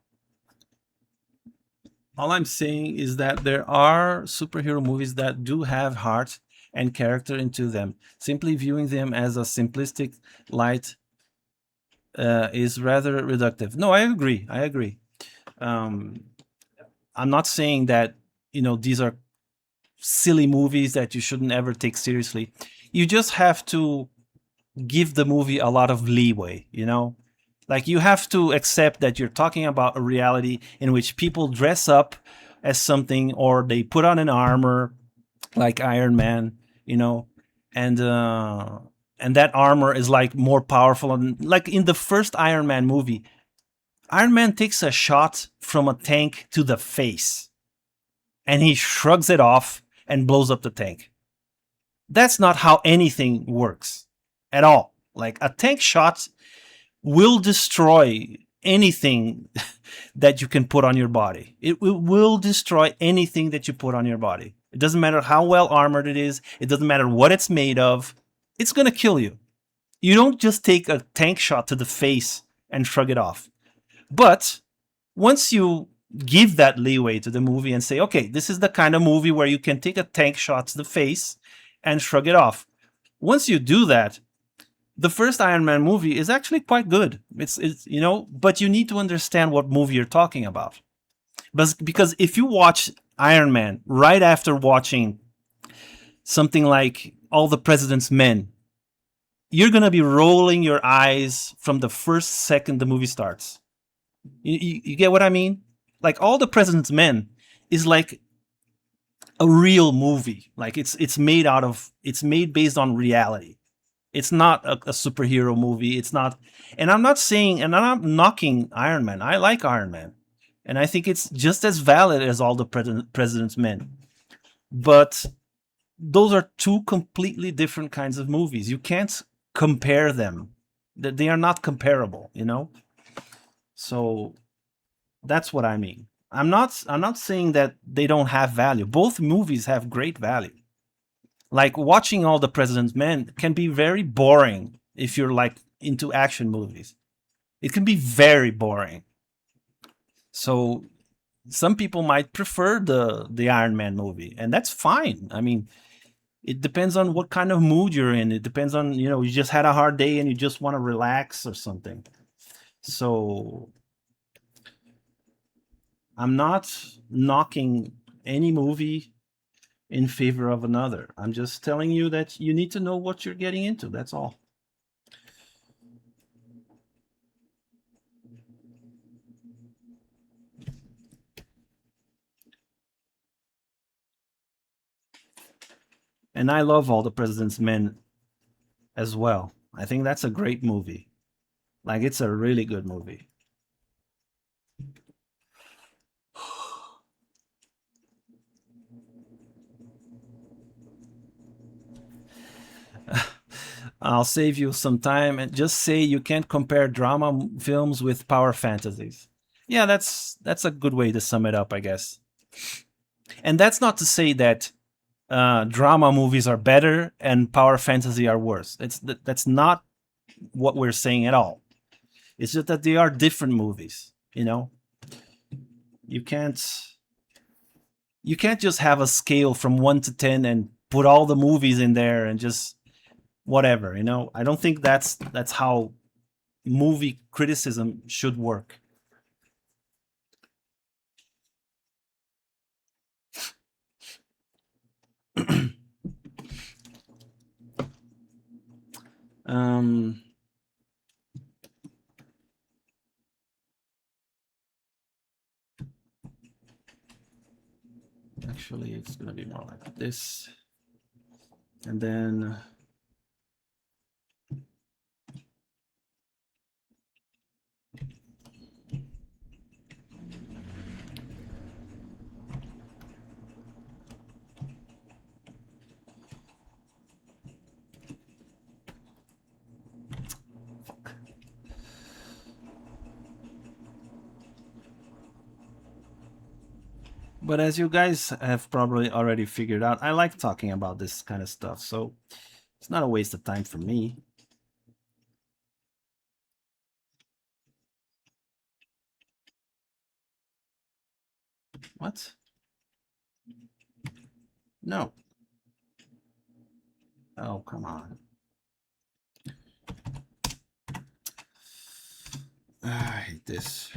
All I'm saying is that there are superhero movies that do have heart and character into them. Simply viewing them as a simplistic light is rather reductive. No, I agree. I agree. Um, I'm not saying that these are silly movies that you shouldn't ever take seriously. You just have to give the movie a lot of leeway, Like you have to accept that you're talking about a reality in which people dress up as something or they put on an armor like Iron Man, you know, and uh and that armor is like more powerful and like in the first Iron Man movie, Iron Man takes a shot from a tank to the face and he shrugs it off and blows up the tank. That's not how anything works at all. Like a tank shot will destroy anything that you can put on your body. It will destroy anything that you put on your body. It doesn't matter how well armored it is, it doesn't matter what it's made of, it's going to kill you. You don't just take a tank shot to the face and shrug it off. But once you give that leeway to the movie and say, okay, this is the kind of movie where you can take a tank shot to the face and shrug it off. Once you do that, the first Iron Man movie is actually quite good. But you need to understand what movie you're talking about. But because if you watch Iron Man right after watching something like All the President's Men, you're gonna be rolling your eyes from the first second the movie starts. You get what I mean? Like All the President's Men is like a real movie. Like it's made based on reality. It's not a superhero movie. It's not, and I'm not saying, and I'm not knocking Iron Man. I like Iron Man, and I think it's just as valid as All the President's Men. But those are two completely different kinds of movies. You can't compare them. They are not comparable. So that's what I mean. I'm not saying that they don't have value. Both movies have great value. Like watching All the President's Men can be very boring if you're like into action movies. It can be very boring. So some people might prefer the Iron Man movie, and that's fine. I mean, it depends on what kind of mood you're in. It depends on, you just had a hard day and you just want to relax or something. So I'm not knocking any movie in favor of another. I'm just telling you that you need to know what you're getting into. That's all. And I love All the President's Men as well. I think that's a great movie. Like it's a really good movie. I'll save you some time and just say you can't compare drama films with power fantasies. Yeah, that's a good way to sum it up, I guess. And that's not to say that drama movies are better and power fantasy are worse. That's not what we're saying at all. It's just that they are different movies. You know, you can't you can't just have a scale from 1 to 10 and put all the movies in there and just whatever. You know, I don't think that's how movie criticism should work. um, Actually, it's gonna be more like this, and then but as you guys have probably already figured out, I like talking about this kind of stuff, so it's not a waste of time for me. What? No. Oh, come on. I hate this.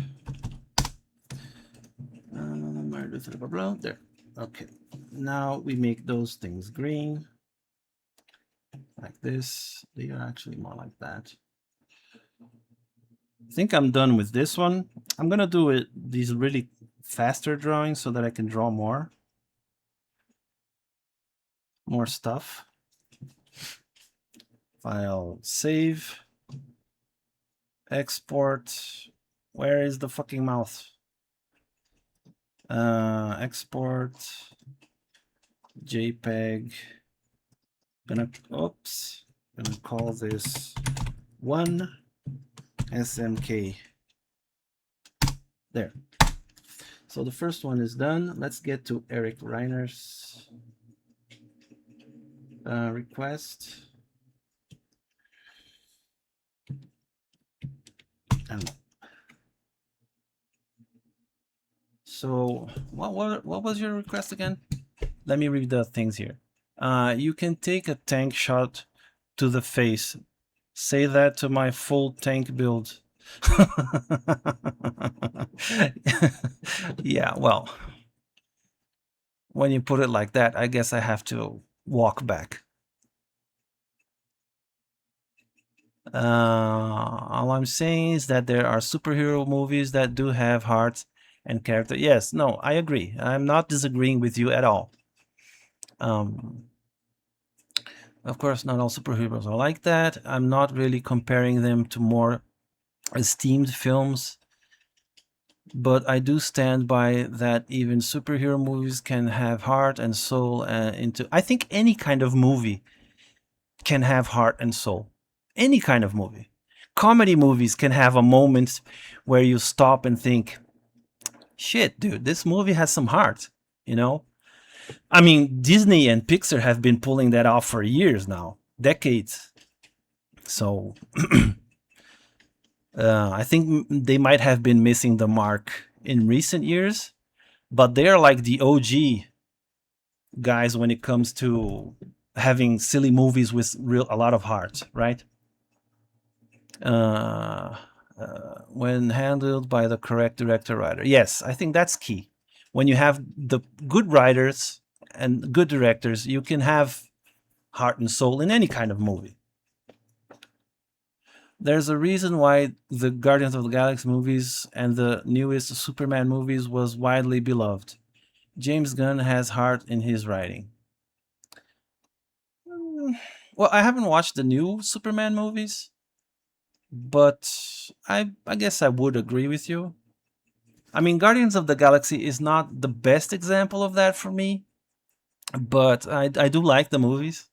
There. Okay. Now we make those things green. Like this. They are actually more like that. I think I'm done with this one. I'm gonna do it these really faster drawings so that I can draw more stuff. File, save, export. Where is the fucking mouth? Export, JPEG. Gonna call this one SMK. There. So the first one is done. Let's get to Eryk Rejner's request. And so what was your request again? Let me read the things here. You can take a tank shot to the face. Say that to my full tank build. Yeah, well, when you put it like that, I guess I have to walk back. All I'm saying is that there are superhero movies that do have hearts and character. Yes, no, I agree. I'm not disagreeing with you at all. Um, of course, not all superheroes are like that. I'm not really comparing them to more esteemed films, but I do stand by that even superhero movies can have heart and soul. I think any kind of movie can have heart and soul. Any kind of movie. Comedy movies can have a moment where you stop and think, shit, dude, this movie has some heart, you know? I mean, Disney and Pixar have been pulling that off for years now, decades. So I think they might have been missing the mark in recent years, but they're like the OG guys when it comes to having silly movies with a lot of heart, right? Uh, when handled by the correct director writer. Yes, I think that's key. When you have the good writers and good directors, you can have heart and soul in any kind of movie. There's a reason why the Guardians of the Galaxy movies and the newest Superman movies was widely beloved. James Gunn has heart in his writing. Well, I haven't watched the new Superman movies, but I guess I would agree with you. I mean, Guardians of the Galaxy is not the best example of that for me, but I do like the movies.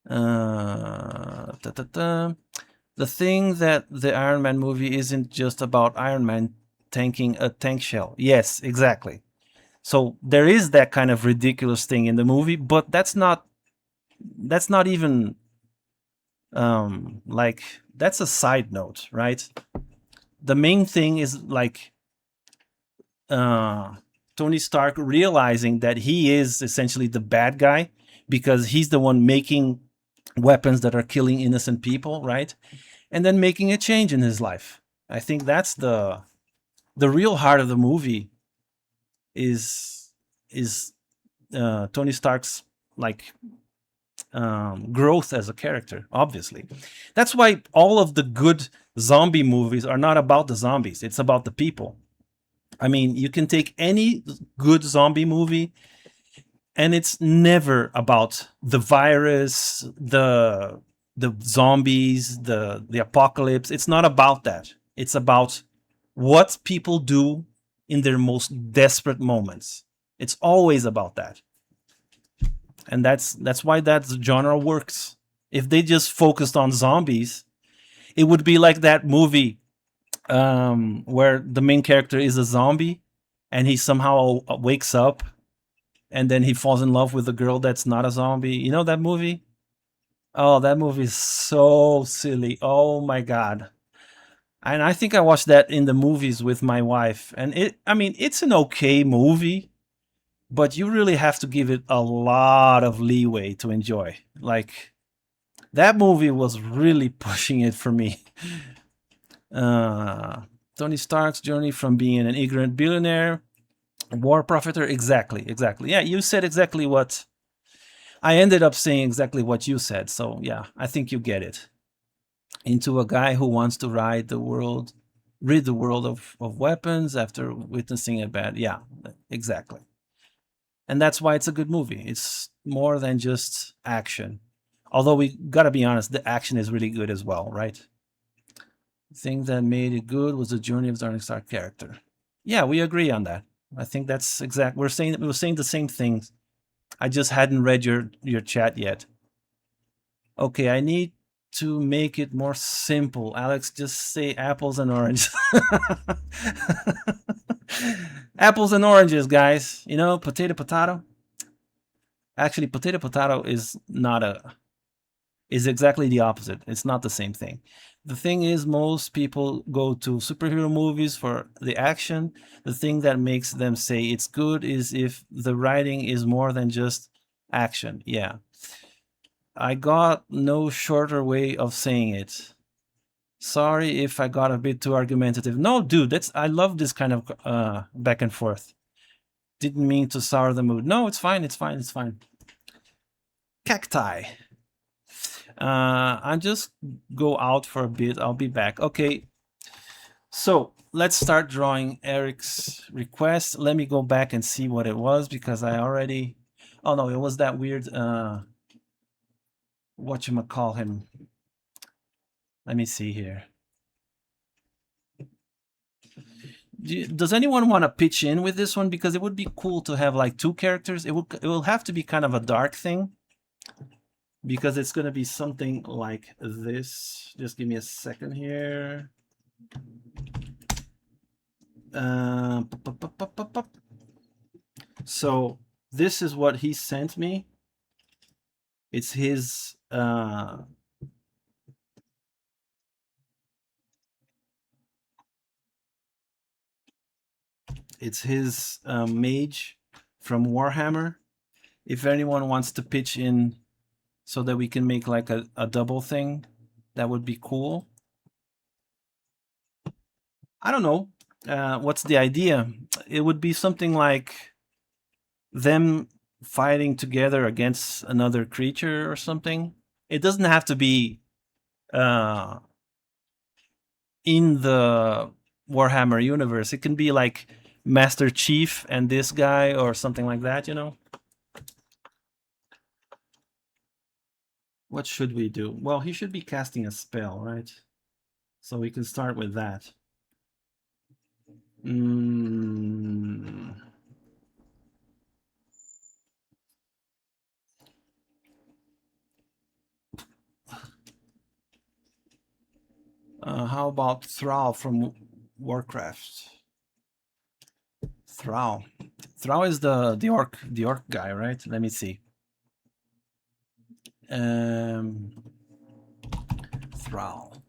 Ta, ta, ta. The thing that the Iron Man movie isn't just about Iron Man tanking a tank shell. Yes, exactly. So there is that kind of ridiculous thing in the movie, but that's not even like that's a side note, right? The main thing is like uh Tony Stark realizing that he is essentially the bad guy because he's the one making weapons that are killing innocent people, right? And then making a change in his life. I think that's the real heart of the movie is Tony Stark's like growth as a character. Obviously, that's why all of the good zombie movies are not about the zombies. It's about the people. I mean, you can take any good zombie movie, and it's never about the virus, the zombies, the apocalypse. It's not about that. It's about what people do in their most desperate moments. It's always about that. And that's why that genre works. If they just focused on zombies, it would be like that movie where the main character is a zombie and he somehow wakes up and then he falls in love with a girl that's not a zombie. You know that movie? Oh, that movie is so silly. Oh my god. And I think I watched that in the movies with my wife. And I mean, it's an okay movie, but you really have to give it a lot of leeway to enjoy. Like, that movie was really pushing it for me. Uh, Tony Stark's journey from being an ignorant billionaire, war profiteer. Exactly, exactly. Yeah, you said exactly what I ended up saying exactly what you said. So yeah, I think you get it. Into a guy who wants to rid the world of weapons after witnessing a bad. Yeah, exactly. And that's why it's a good movie. It's more than just action. Although we gotta be honest, the action is really good as well, right? The thing that made it good was the journey of the Tony Stark character. Yeah, we agree on that. I think that's exact. We were saying the same things. I just hadn't read your chat yet. Okay, I need to make it more simple. Alex, just say apples and oranges. Apples and oranges, guys. You know, potato, potato. Actually, potato, potato is not a is exactly the opposite. It's not the same thing. The thing is, most people go to superhero movies for the action. The thing that makes them say it's good is if the writing is more than just action. Yeah. I got no shorter way of saying it. Sorry if I got a bit too argumentative. No, dude, that's I love this kind of back and forth. Didn't mean to sour the mood. No, it's fine. It's fine. It's fine. Cacti. I just go out for a bit. I'll be back. Okay. So let's start drawing Eryk's request. Let me go back and see what it was because I already. Oh no, it was that weird. What you call him? Let me see here. Does anyone want to pitch in with this one? Because it would be cool to have like two characters. It will have to be kind of a dark thing because it's going to be something like this. Just give me a second here. Pop, pop, pop, pop, pop. So this is what he sent me. It's his mage from Warhammer. If anyone wants to pitch in so that we can make like a double thing, that would be cool. I don't know. What's the idea? It would be something like them fighting together against another creature or something. It doesn't have to be uh, in the Warhammer universe. It can be like Master Chief and this guy or something like that, you know? What should we do? Well, he should be casting a spell, right? So we can start with that. Mm, How about Thrall from Warcraft? Thrall. Thrall is the orc guy, right? Let me see. Um, Thrall.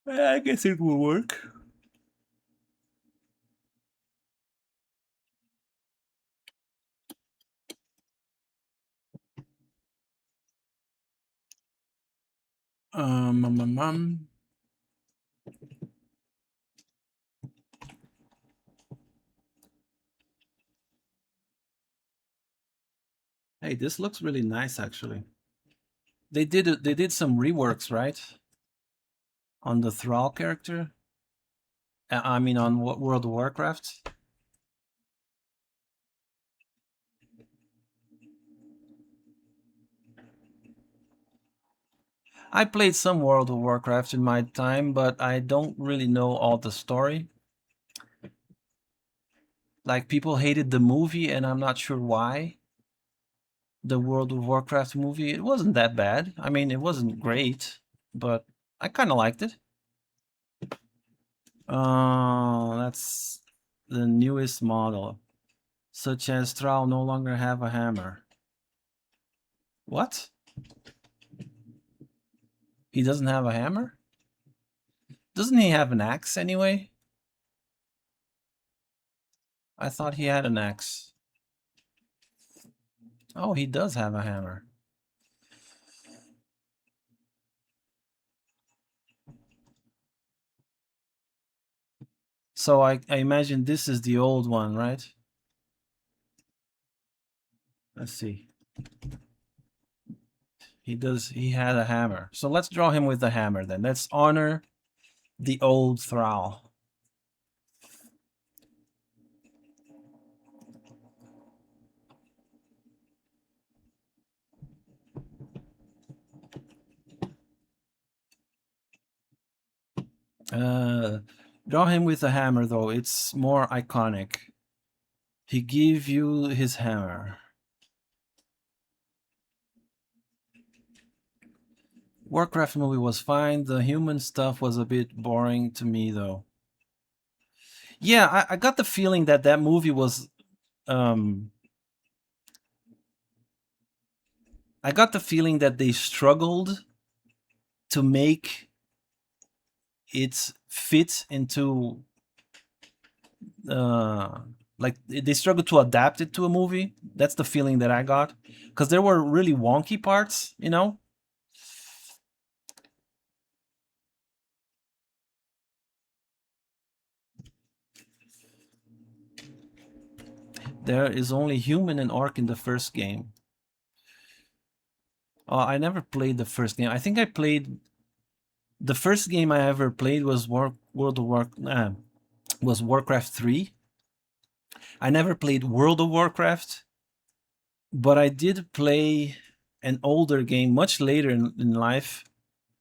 I guess it will work. Um, um, um, um. Hey, this looks really nice, actually. They did some reworks, right, on the Thrall character. I mean, on World of Warcraft. I played some World of Warcraft in my time, but I don't really know all the story. Like, people hated the movie, and I'm not sure why. The World of Warcraft movie, it wasn't that bad. I mean, it wasn't great, but I kind of liked it. That's the newest model, such as Thrall no longer have a hammer. What? He doesn't have a hammer? Doesn't he have an axe anyway? I thought he had an axe. Oh, he does have a hammer. So I imagine this is the old one, right? Let's see. He had a hammer. So let's draw him with the hammer then. Let's honor the old Thrall. Uh, Draw him with a hammer though. It's more iconic. He gave you his hammer. Warcraft movie was fine. The human stuff was a bit boring to me though. Yeah, I got the feeling that that movie was. Um, I got the feeling that they struggled to make it fit into uh like they struggled to adapt it to a movie. That's the feeling that I got, because there were really wonky parts, you know. There is only human and orc in the first game. I never played the first game. I think I played the first game I ever played was World of War was Warcraft 3. I never played World of Warcraft, but I did play an older game much later in life.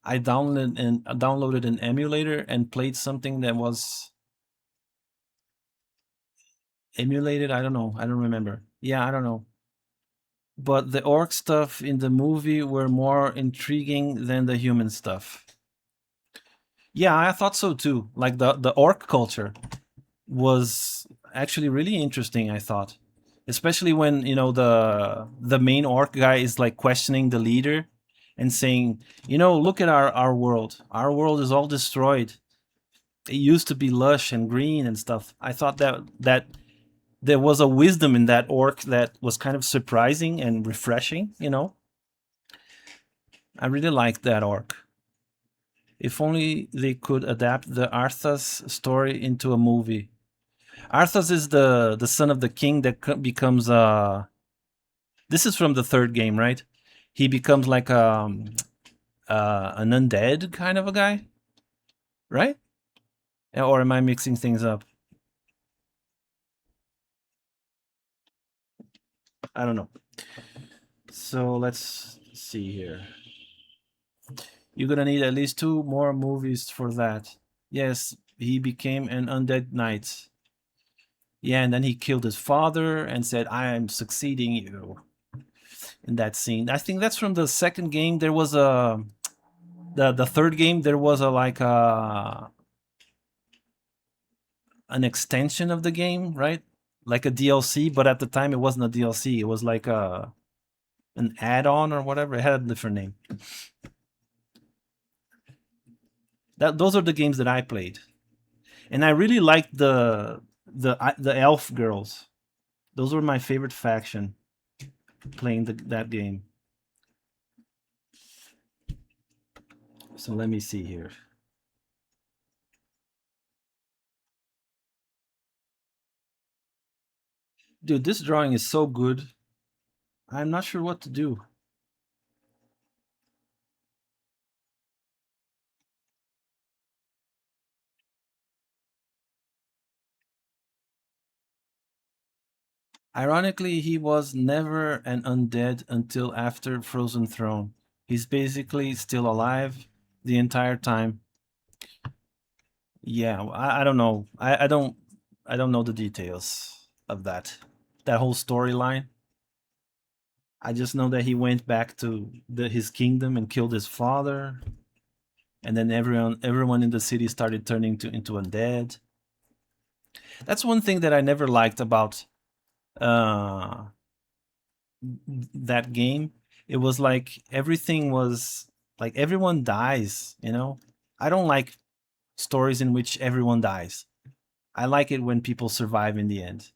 I downloaded an emulator and played something that was emulated. I don't know. I don't remember. Yeah, I don't know. But the orc stuff in the movie were more intriguing than the human stuff. Yeah, I thought so too. Like the orc culture was actually really interesting, I thought. Especially when, the main orc guy is like questioning the leader and saying, look at our world. Our world is all destroyed. It used to be lush and green and stuff. I thought that there was a wisdom in that orc that was kind of surprising and refreshing. I really liked that orc. If only they could adapt the Arthas story into a movie. Arthas is the son of the king that becomes this is from the third game, right? He becomes like an undead kind of a guy, right? Or am I mixing things up? I don't know. So let's see here. You're gonna need at least two more movies for that. Yes, he became an undead knight. Yeah, and then he killed his father and said, "I am succeeding you." in that scene. I think that's from the second game. There was a the third game. There was a like a an extension of the game, right? Like a DLC, but at the time it wasn't a DLC. It was like a an add-on or whatever. It had a different name. That those are the games that I played, and I really liked the elf girls. Those were my favorite faction playing that game. So let me see here. Dude, this drawing is so good. I'm not sure what to do. Ironically, he was never an undead until after Frozen Throne. He's basically still alive the entire time. Yeah, I don't know. I don't know the details of that whole storyline. I just know that he went back to his kingdom and killed his father, and then everyone in the city started turning into undead. That's one thing that I never liked about uh, that game. It was like everything was like everyone dies. You know, I don't like stories in which everyone dies. I like it when people survive in the end.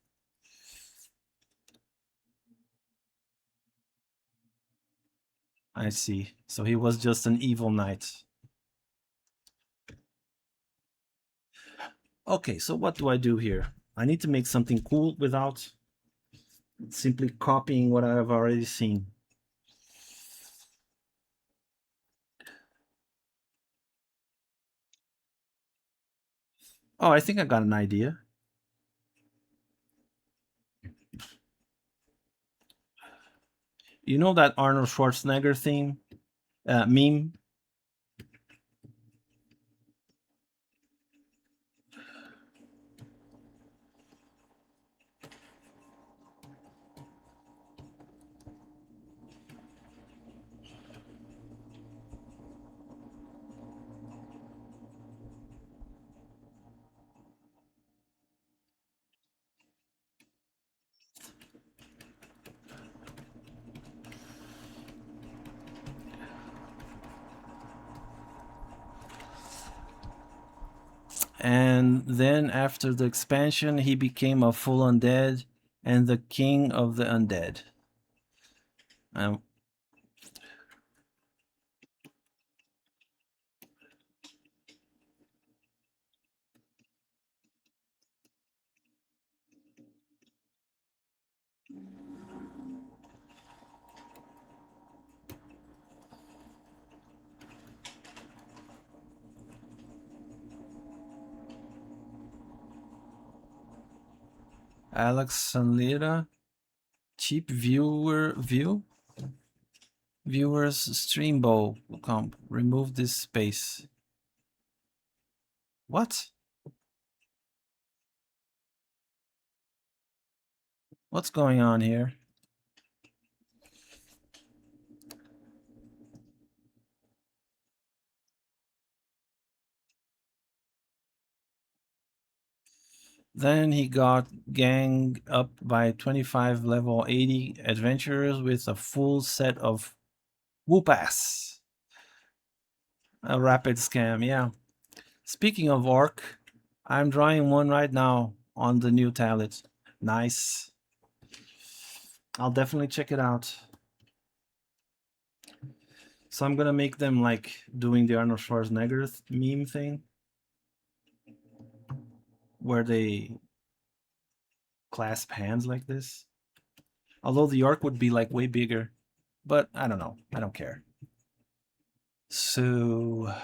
I see. So he was just an evil knight. Okay, so what do I do here? I need to make something cool without simply copying what I've already seen. Oh, I think I got an idea. You know that Arnold Schwarzenegger theme meme? And then after the expansion, he became a full undead and the king of the undead. Um, Alex Sanlira, cheap viewers stream bow comp. Remove this space. What? What's going on here? Then he got gang up by 25 level 80 adventurers with a full set of whoop-ass. A rapid scam, yeah. Speaking of orc, I'm drawing one right now on the new tablet. Nice. I'll definitely check it out. So I'm gonna make them like doing the Arnold Schwarzenegger meme thing, where they clasp hands like this. Although the orc would be like way bigger, but I don't know. I don't care. So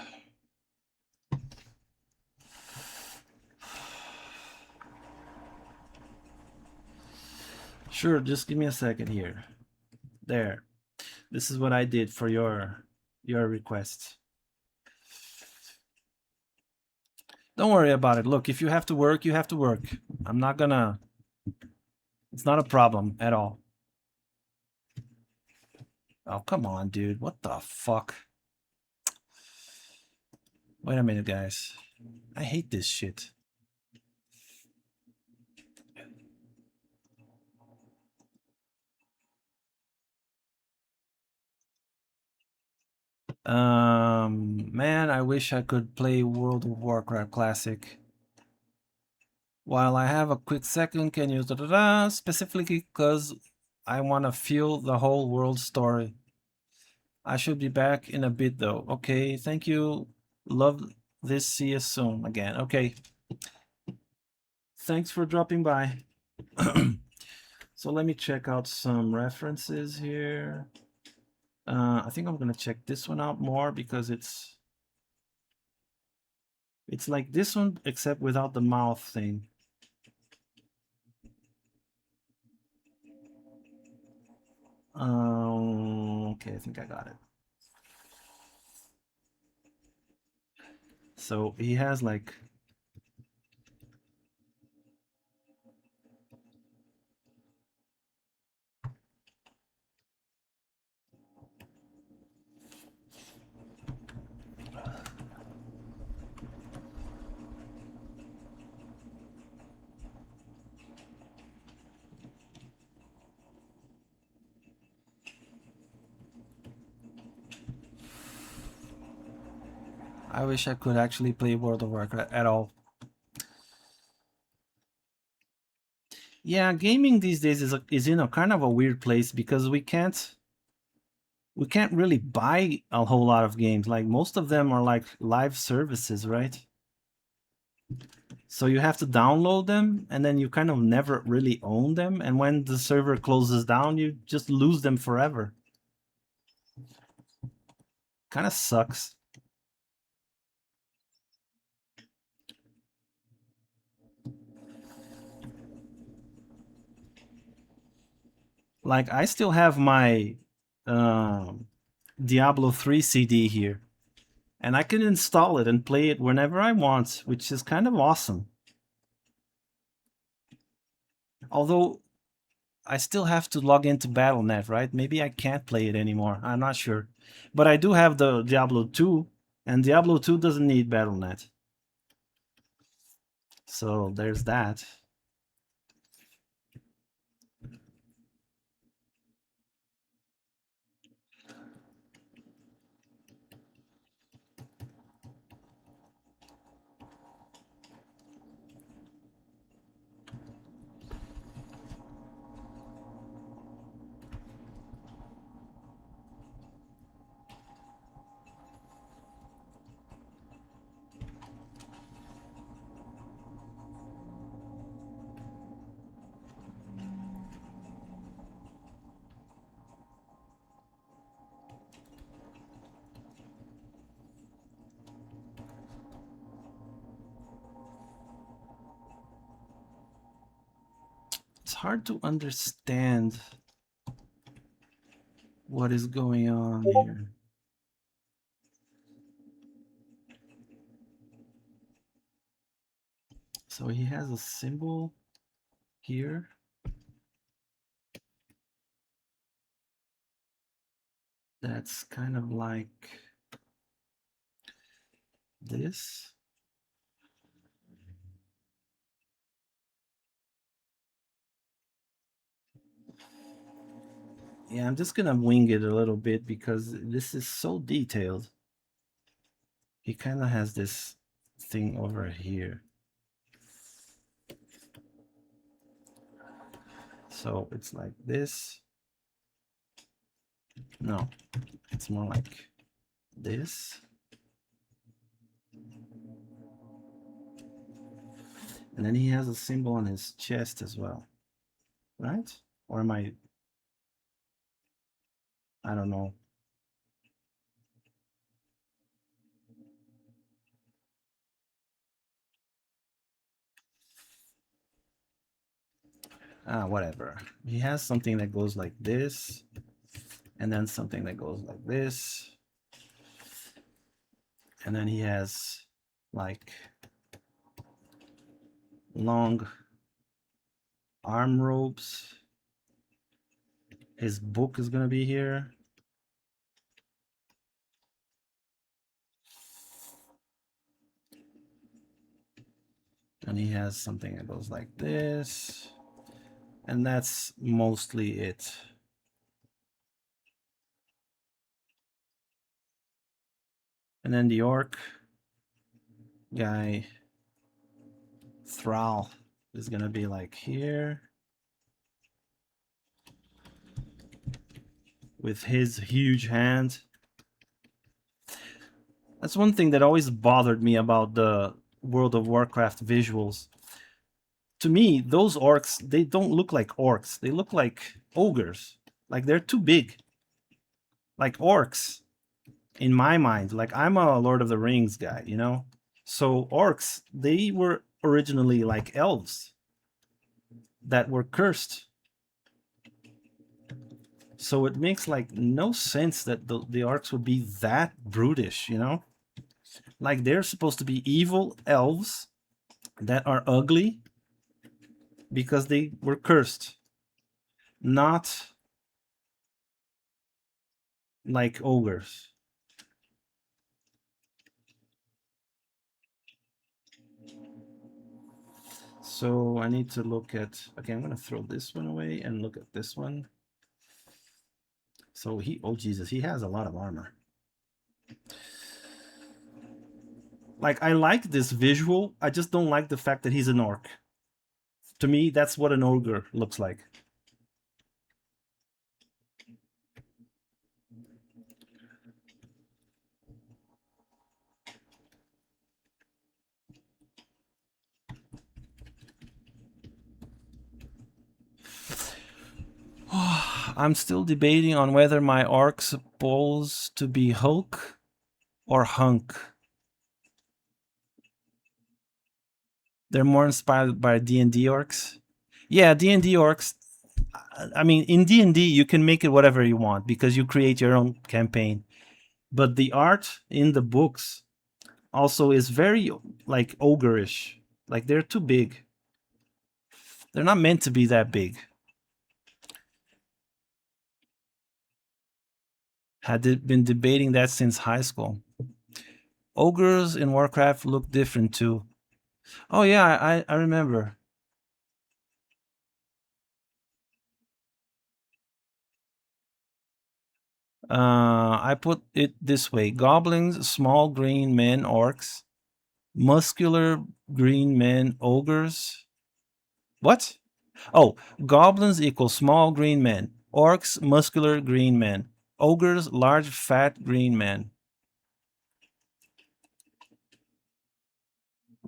sure, just give me a second here. There. This is what I did for your request. Don't worry about it. Look, if you have to work, you have to work. I'm not gonna. It's not a problem at all. Oh, come on, dude. What the fuck? Wait a minute, guys. I hate this shit. Man, I wish I could play World of Warcraft Classic. While I have a quick second, can you specifically because I want to feel the whole world story. I should be back in a bit though. Okay, thank you. Love this. See you soon again. Okay, thanks for dropping by. So let me check out some references here. I think I'm gonna check this one out more because it's like this one except without the mouth thing. Okay, I think I got it. So he has like I wish I could actually play World of Warcraft at all. Yeah, gaming these days is in a kind of a weird place because we can't really buy a whole lot of games. Like most of them are like live services, right? So you have to download them and then you kind of never really own them. And when the server closes down, you just lose them forever. Kind of sucks. Like I still have my um, Diablo 3 CD here, and I can install it and play it whenever I want, which is kind of awesome. Although I still have to log into Battle.net, right? Maybe I can't play it anymore. I'm not sure. But I do have the Diablo 2, and Diablo 2 doesn't need Battle.net. So there's that. It's hard to understand what is going on here. So he has a symbol here. That's kind of like this. Yeah, I'm just gonna wing it a little bit because this is so detailed. He kind of has this thing over here. So it's like this. No, it's more like this. And then he has a symbol on his chest as well, right? Or am I don't know. Whatever. He has something that goes like this, and then something that goes like this. And then he has like long arm ropes. His book is gonna be here. And he has something that goes like this. And that's mostly it. And then the orc guy, Thrall, is gonna be like here with his huge hand. That's one thing that always bothered me about the World of Warcraft visuals. To me, those orcs, they don't look like orcs. They look like ogres. Like they're too big. Like orcs, in my mind. Like I'm a Lord of the Rings guy, you know? So orcs, they were originally like elves that were cursed. So it makes like no sense that the orcs would be that brutish, you know? Like they're supposed to be evil elves that are ugly because they were cursed, not like ogres. So I need to look at, okay, I'm gonna throw this one away and look at this one. So he, oh Jesus, he has a lot of armor. Like I like this visual, I just don't like the fact that he's an orc. To me, that's what an ogre looks like. I'm still debating on whether my orc's supposed to be Hulk or Hunk. They're more inspired by D&D orcs. Yeah, D&D orcs. I mean, in D&D, you can make it whatever you want because you create your own campaign. But the art in the books also is very like ogreish. Like they're too big. They're not meant to be that big. Had been debating that since high school. Ogres in Warcraft look different too. Oh yeah, I remember. I put it this way: goblins, small green men, orcs, muscular green men, ogres. What? Oh, goblins equal small green men, orcs, muscular green men, ogres, large fat green men.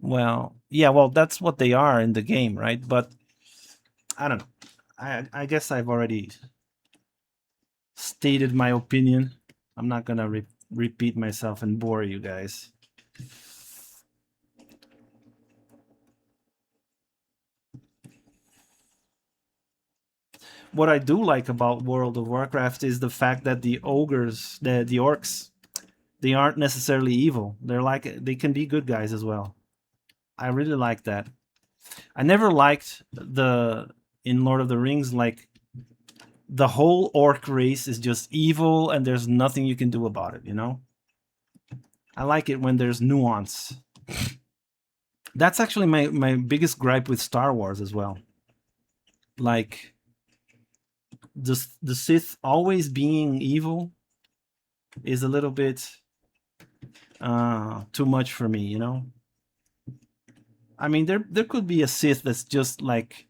Well, yeah, well, that's what they are in the game, right? But I don't know. I guess I've already stated my opinion. I'm not gonna repeat myself and bore you guys. What I do like about World of Warcraft is the fact that the ogres, the orcs, they aren't necessarily evil. They're like they can be good guys as well. I really like that. I never liked the in Lord of the Rings like the whole orc race is just evil and there's nothing you can do about it, you know? I like it when there's nuance. That's actually my biggest gripe with Star Wars as well. Like the Sith always being evil is a little bit too much for me, you know? I mean there could be a Sith that's just like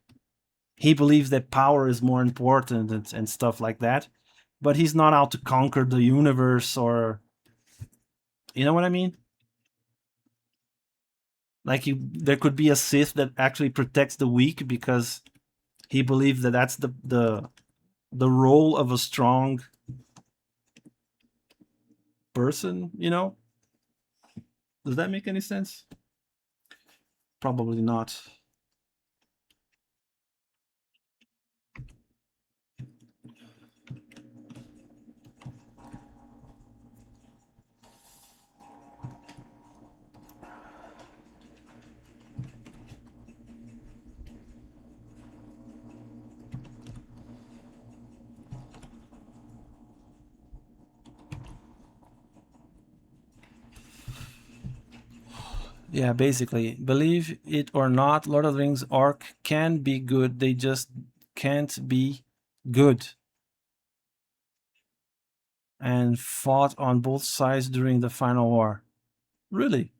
he believes that power is more important and stuff like that, but he's not out to conquer the universe or you know what I mean? Like there could be a Sith that actually protects the weak because he believes that that's the role of a strong person. You know, does that make any sense? Probably not. Yeah, basically, believe it or not, Lord of the Rings orc can be good. They just can't be good. And fought on both sides during the final war. Really?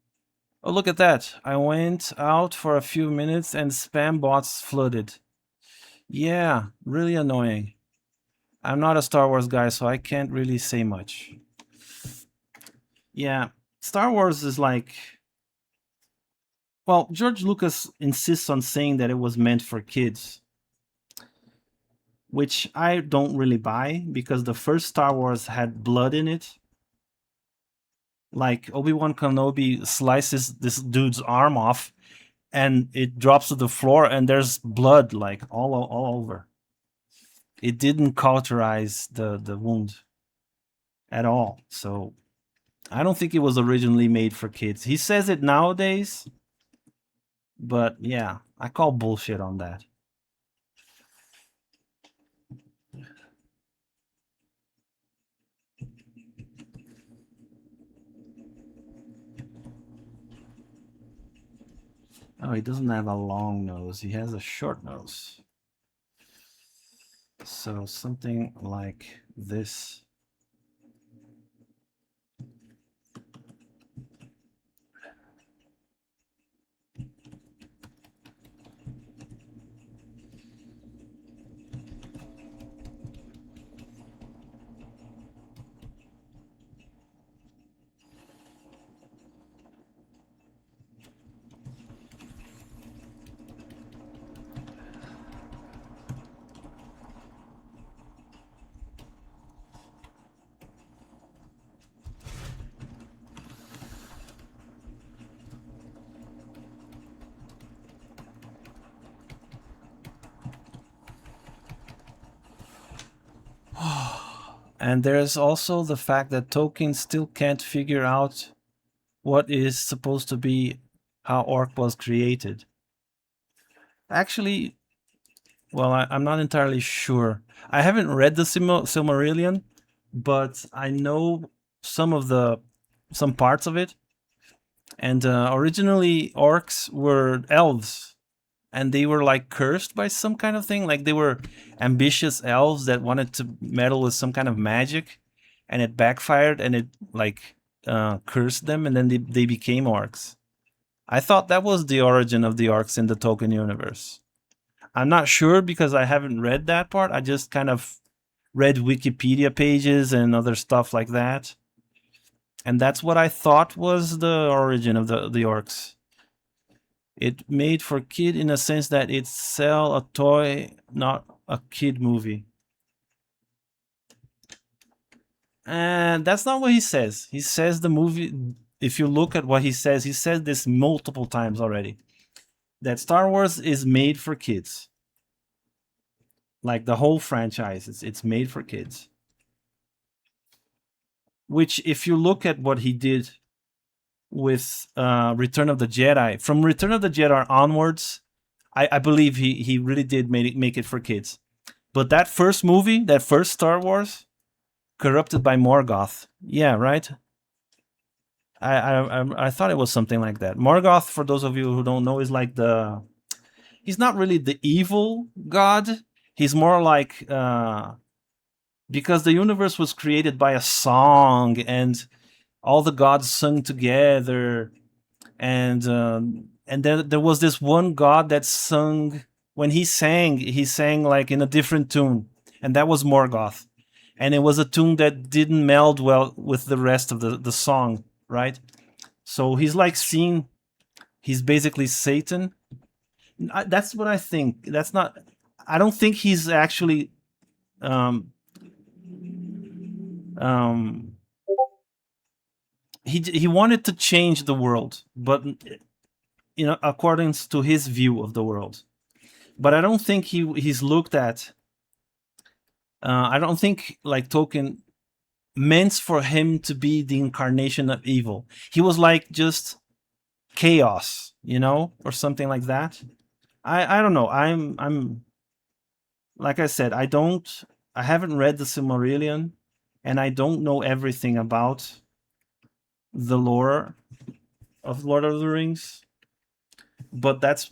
Oh, look at that. I went out for a few minutes and spam bots flooded. Yeah, really annoying. I'm not a Star Wars guy, so I can't really say much. Yeah, Star Wars is like. Well, George Lucas insists on saying that it was meant for kids, which I don't really buy because the first Star Wars had blood in it. Like Obi-Wan Kenobi slices this dude's arm off and it drops to the floor and there's blood like all over. It didn't cauterize the wound at all. So I don't think it was originally made for kids. He says it nowadays, but yeah, I call bullshit on that. Oh, he doesn't have a long nose. He has a short nose. So something like this. And there's also the fact that Tolkien still can't figure out what is supposed to be how Orc was created. Actually, well, I'm not entirely sure. I haven't read the Silmarillion, but I know some of the some parts of it. And originally, orcs were elves, and they were like cursed by some kind of thing. Like they were ambitious elves that wanted to meddle with some kind of magic, and it backfired, and it like cursed them, and then they became orcs. I thought that was the origin of the orcs in the Tolkien universe. I'm not sure because I haven't read that part. I just kind of read Wikipedia pages and other stuff like that. And that's what I thought was the origin of the orcs. It made for kid in a sense that it sell a toy, not a kid movie. And that's not what he says. He says the movie, if you look at what he says this multiple times already. That Star Wars is made for kids. Like the whole franchise, it's made for kids. Which, if you look at what he did with Return of the Jedi, from Return of the Jedi onwards, I believe he really did make it for kids. But that first movie, that first Star Wars, corrupted by Morgoth. Yeah, right. I thought it was something like that. Morgoth, for those of you who don't know, is like the he's not really the evil god. He's more like because the universe was created by a song and all the gods sung together, and then there was this one god that sung. When he sang like in a different tune, and that was Morgoth, and it was a tune that didn't meld well with the rest of the song, right? So he's like seen. He's basically Satan. That's what I think. That's not. I don't think he's actually um, um, he wanted to change the world, but according to his view of the world. But I don't think he's looked at. I don't think like Tolkien meant for him to be the incarnation of evil. He was like just chaos, or something like that. I don't know. I'm like I said, I haven't read the Silmarillion, and I don't know everything about the lore of Lord of the Rings, but that's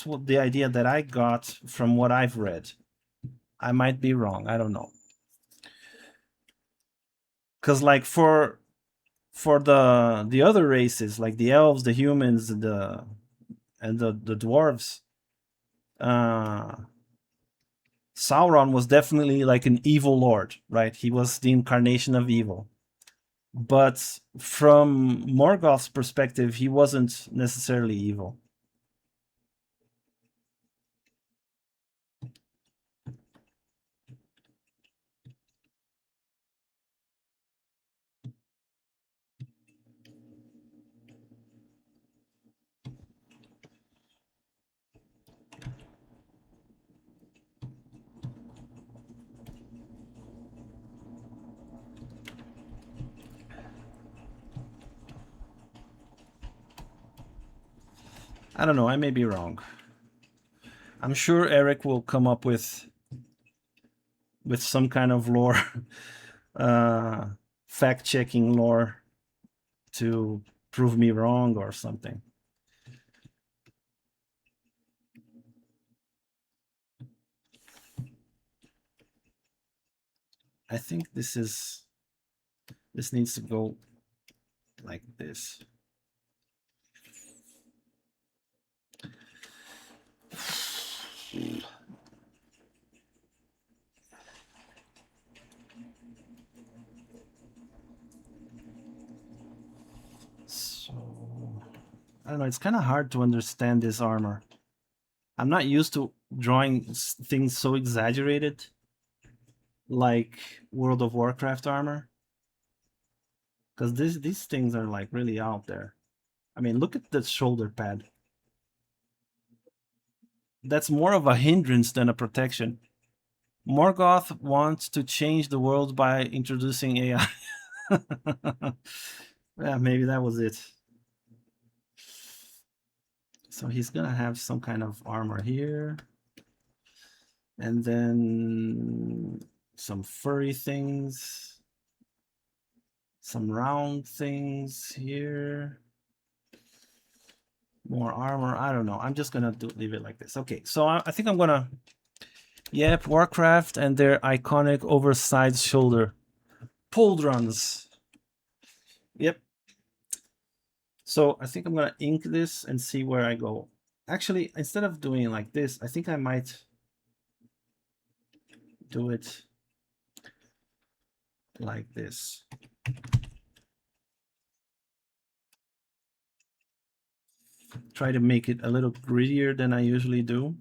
what the idea that I got from what I've read. I might be wrong. I don't know. Because like for the other races, like the elves, the humans, the dwarves, uh, Sauron was definitely like an evil lord, right? He was the incarnation of evil. But from Morgoth's perspective, he wasn't necessarily evil. I don't know. I may be wrong. I'm sure Eryk will come up with some kind of lore, uh, fact checking lore to prove me wrong or something. I think this needs to go like this. So I don't know. It's kind of hard to understand this armor. I'm not used to drawing things so exaggerated, like World of Warcraft armor, because these things are like really out there. I mean, look at the shoulder pad. That's more of a hindrance than a protection. Morgoth wants to change the world by introducing AI. Yeah, maybe that was it. So he's gonna have some kind of armor here, and then some furry things, some round things here, more armor. I don't know. I'm just gonna leave it like this. Okay, so I think I'm gonna. Yep, Warcraft and their iconic oversized shoulder pauldrons. Yep. So I think I'm gonna ink this and see where I go. Actually, instead of doing it like this, I think I might do it like this. Try to make it a little grittier than I usually do.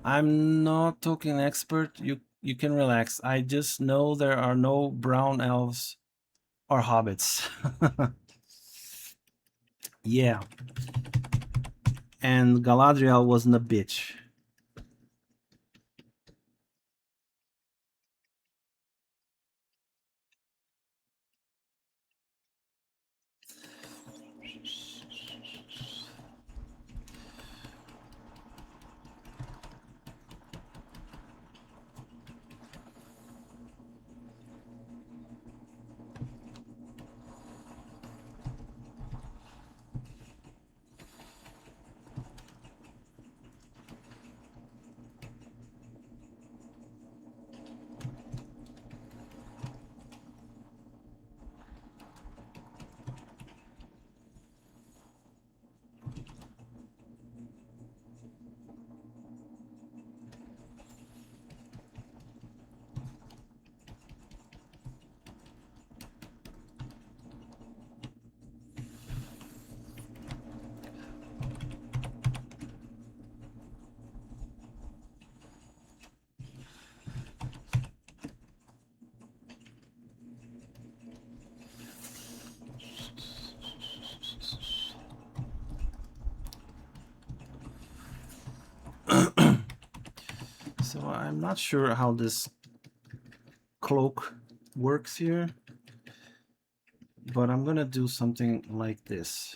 I'm not talking expert. You can relax. I just know there are no brown elves or hobbits. Yeah. And Galadriel wasn't a bitch. I'm not sure how this cloak works here, but I'm gonna do something like this.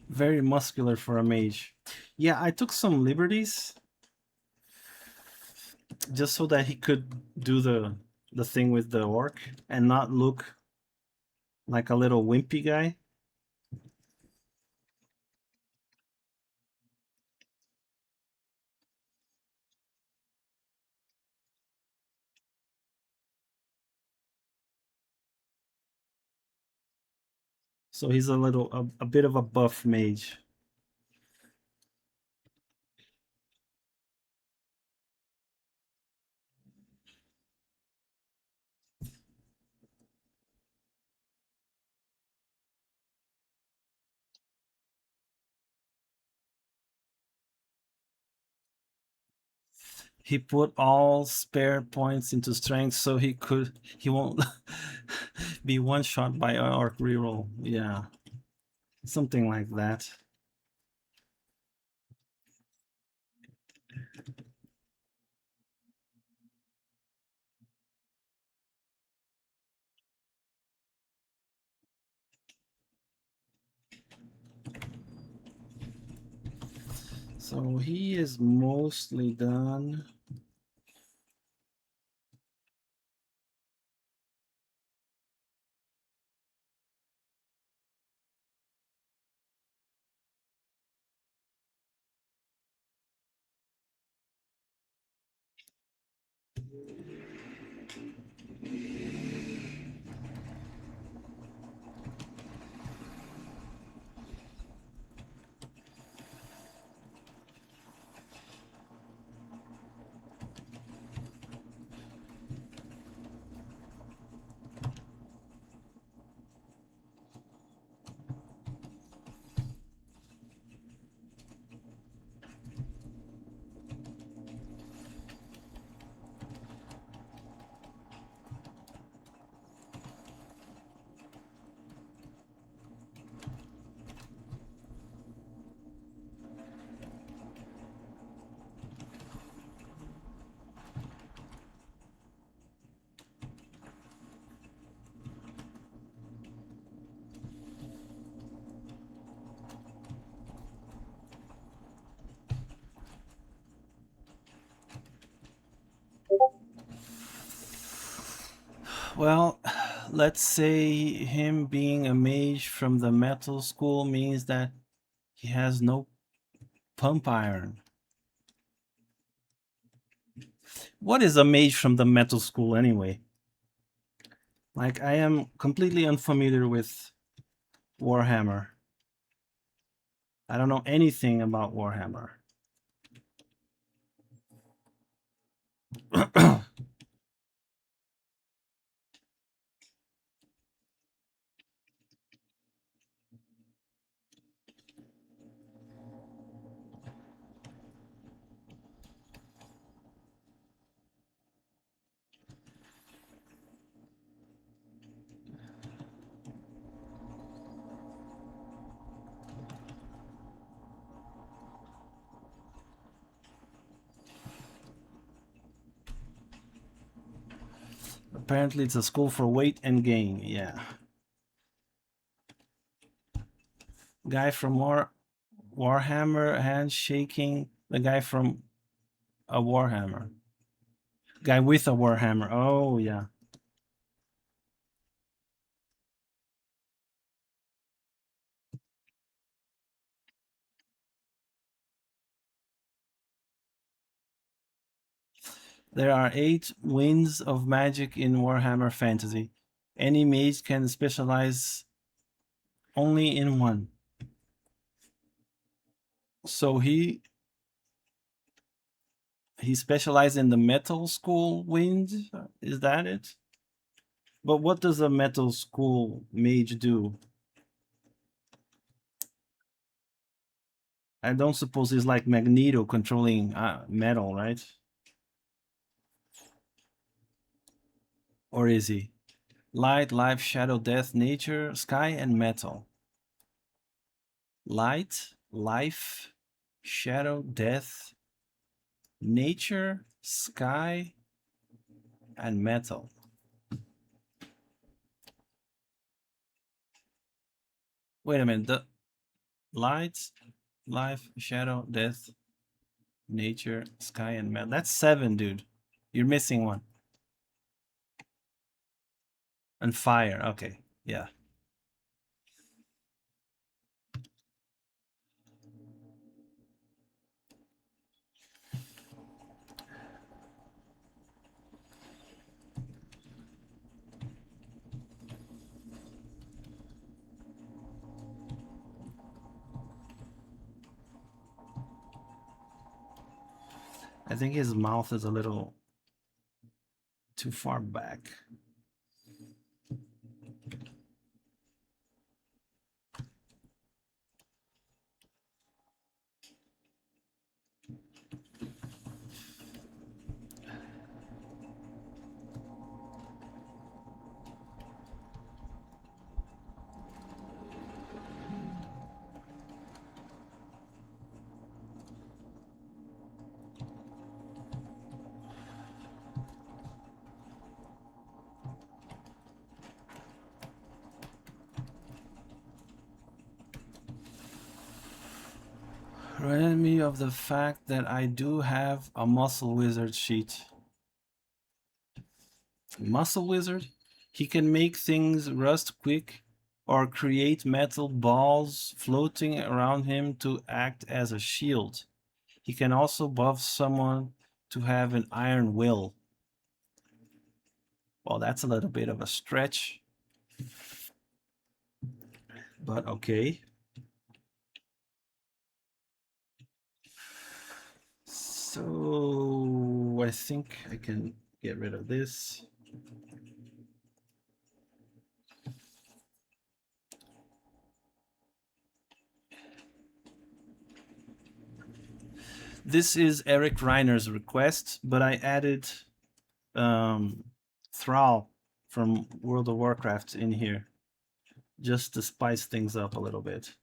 Very muscular for a mage. Yeah, I took some liberties just so that he could do the thing with the orc and not look like a little wimpy guy. So he's a bit of a buff mage. He put all spare points into strength so he won't be one shot by an orc reroll. Yeah, something like that. So he is mostly done. Well, let's say him being a mage from the metal school means that he has no pump iron. What is a mage from the metal school anyway? Like, I am completely unfamiliar with Warhammer. I don't know anything about Warhammer. Apparently, it's a school for weight and gain. Yeah. Guy from Warhammer handshaking the guy from a Warhammer. Guy with a Warhammer. Oh, yeah. There are 8 winds of magic in Warhammer Fantasy. Any mage can specialize only in one. So he specialized in the metal school wind. Is that it? But what does a metal school mage do? I don't suppose he's like Magneto controlling metal, right? Or is he? Light, life, shadow, death, nature, sky, and metal. Light, life, shadow, death, nature, sky, and metal. Wait a minute. The light, life, shadow, death, nature, sky, and metal. That's 7, dude. You're missing one. And fire. Okay. Yeah. I think his mouth is a little too far back. Remind me of the fact that I do have a muscle wizard sheet. Muscle wizard? He can make things rust quick or create metal balls floating around him to act as a shield. He can also buff someone to have an iron will. Well, that's a little bit of a stretch, but okay. So I think I can get rid of this. This is Eryk Reiner's request, but I added um, Thrall from World of Warcraft in here just to spice things up a little bit.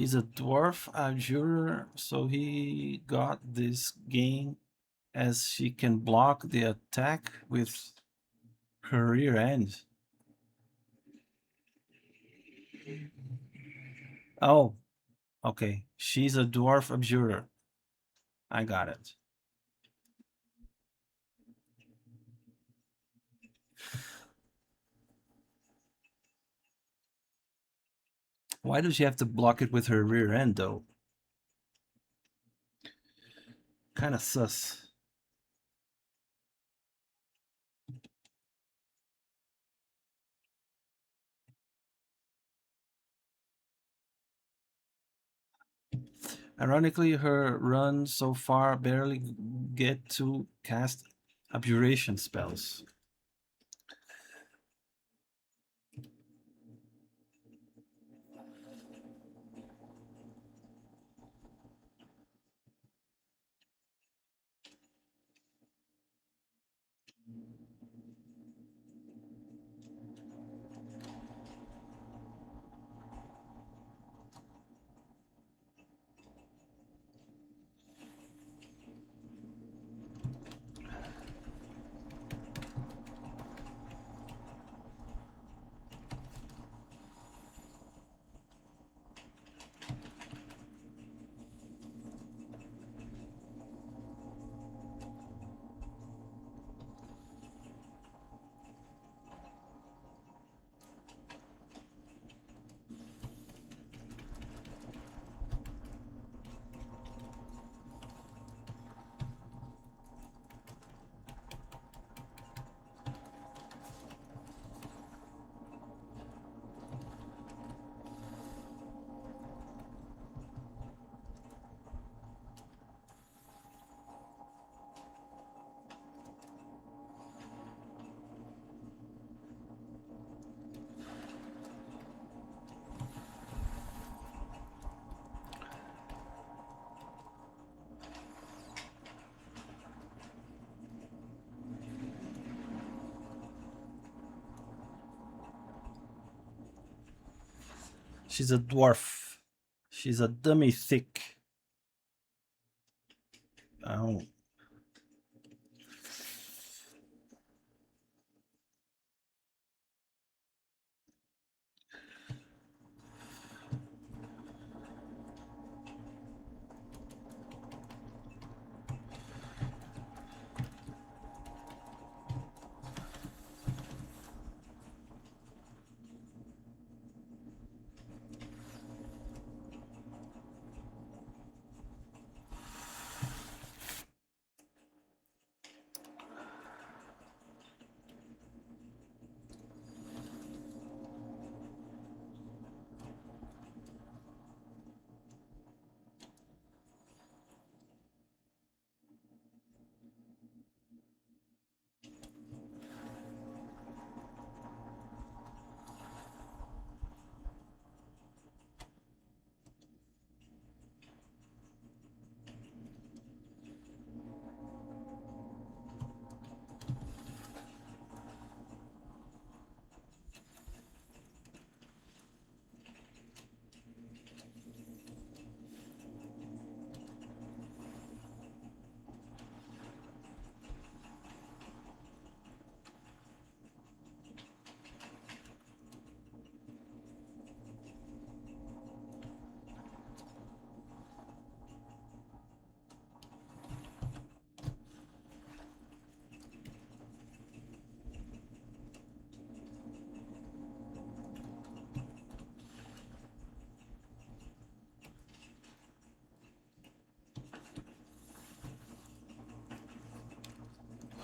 He's a dwarf abjurer, so he got this game as she can block the attack with her rear end. Oh, okay. She's a dwarf abjurer. I got it. Why does she have to block it with her rear end, though? Kind of sus. Ironically, her run so far barely get to cast abjuration spells. She's a dwarf. She's a dummy thick. Oh.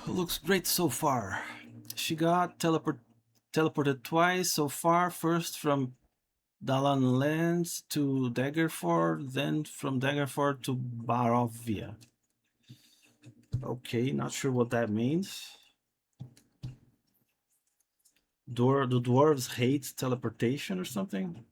Looks great so far. She got teleported twice so far. First from Dalan Lands to Daggerford, then from Daggerford to Barovia. Okay, not sure what that means. Do dwarves hate teleportation or something?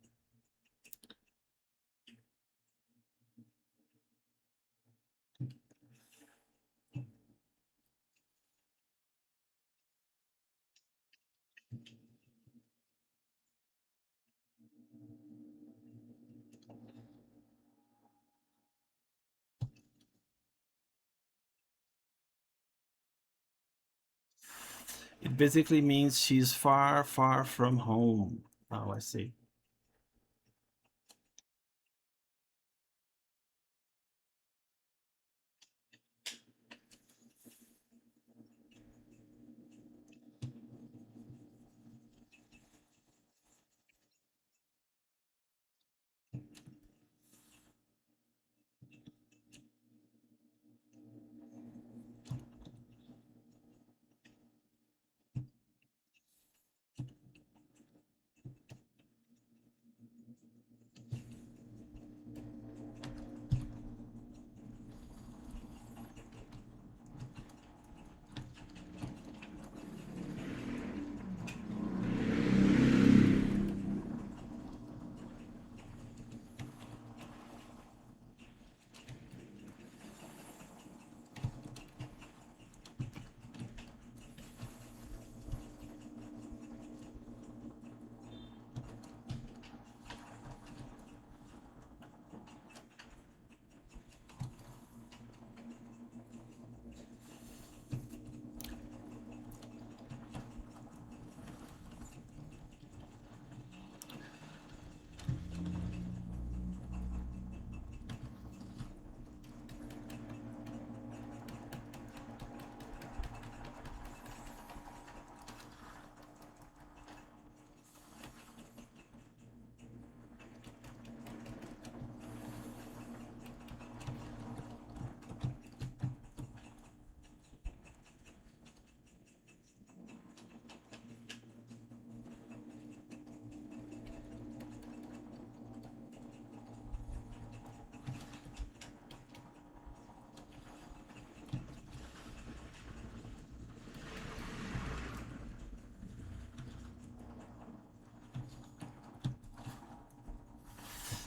It basically means she's far, far from home. Oh, I see.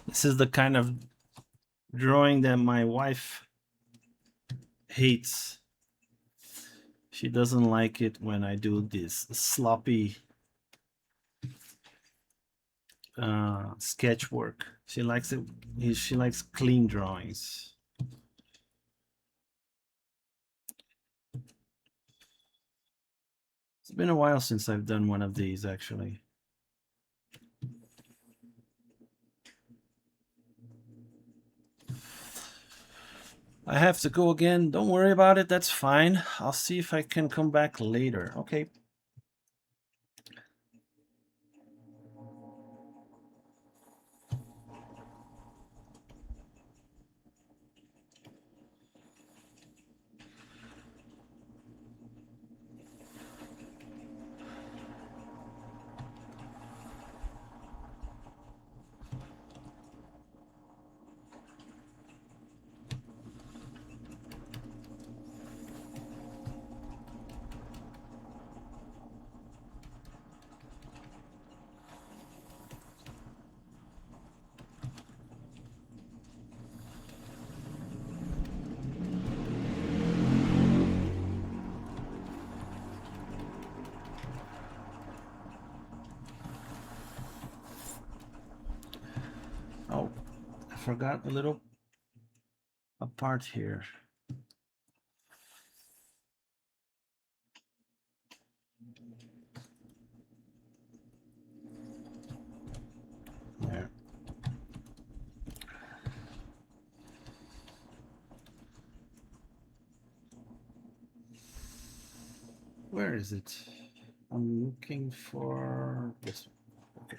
This is the kind of drawing that my wife hates. She doesn't like it when I do this sloppy sketch work. She likes it. She likes clean drawings. It's been a while since I've done one of these, actually. I have to go again. Don't worry about it. That's fine. I'll see if I can come back later. Okay. Oh, I forgot a little a part here. There. Where is it? I'm looking for this one. Okay.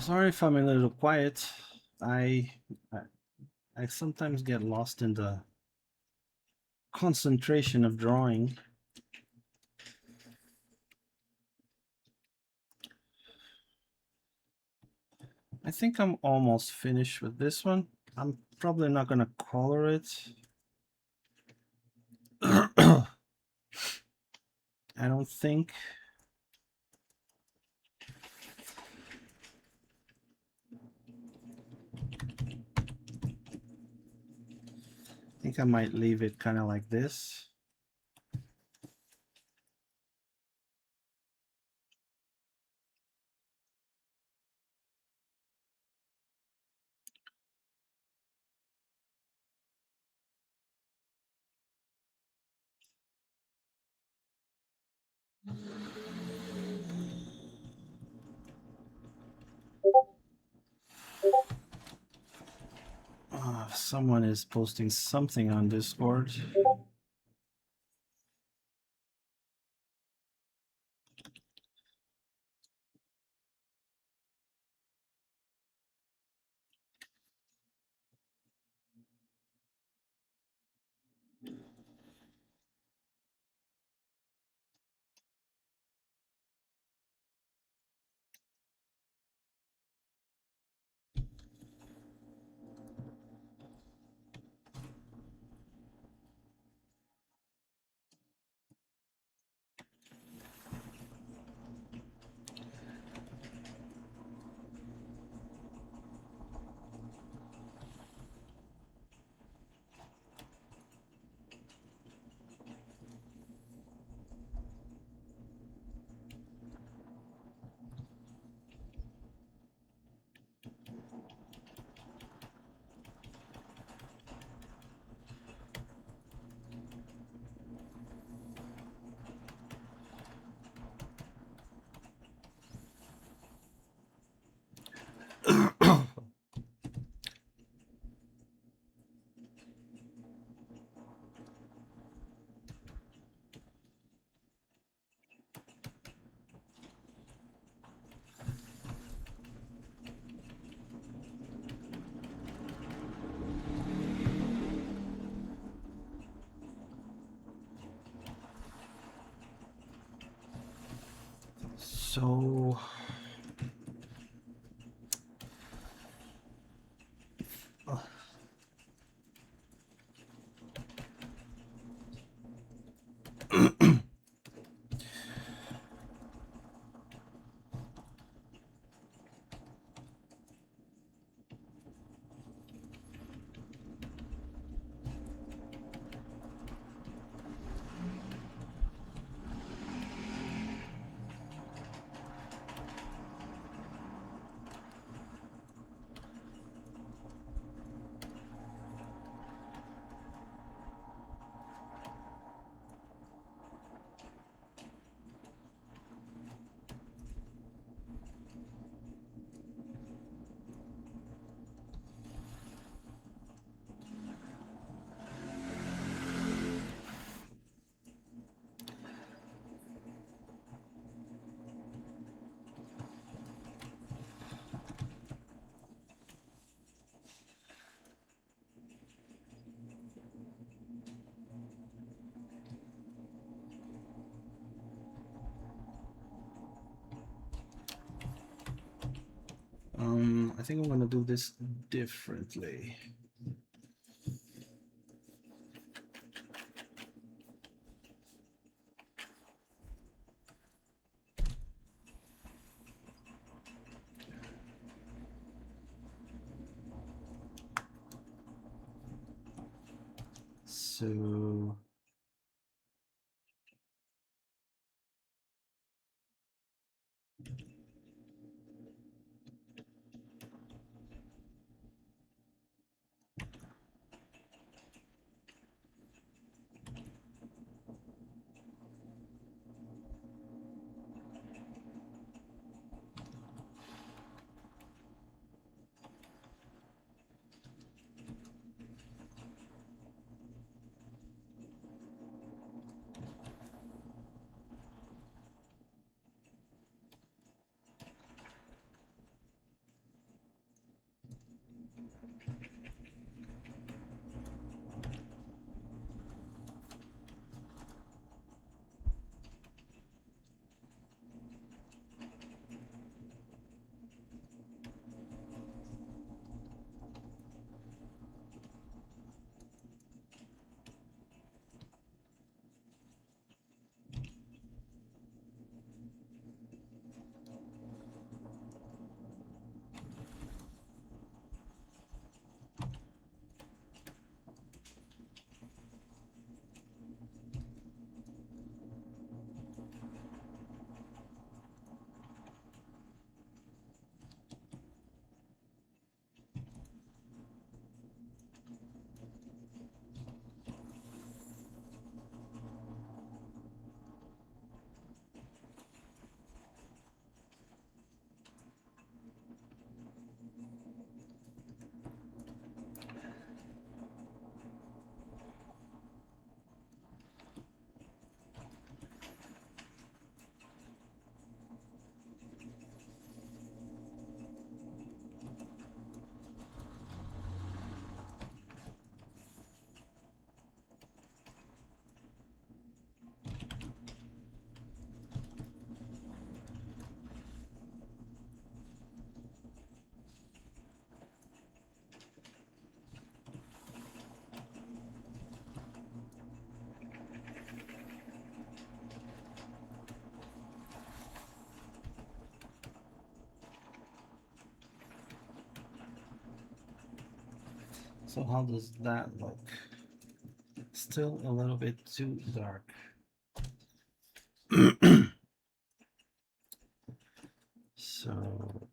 Sorry if I'm a little quiet. I I, I sometimes get lost in the concentration of drawing. I think I'm almost finished with this one. I'm probably not gonna color it. I don't think. I think I might leave it kind of like this. Someone is posting something on Discord. So I think I'm gonna do this differently. So So how does that look? Still a little bit too dark. So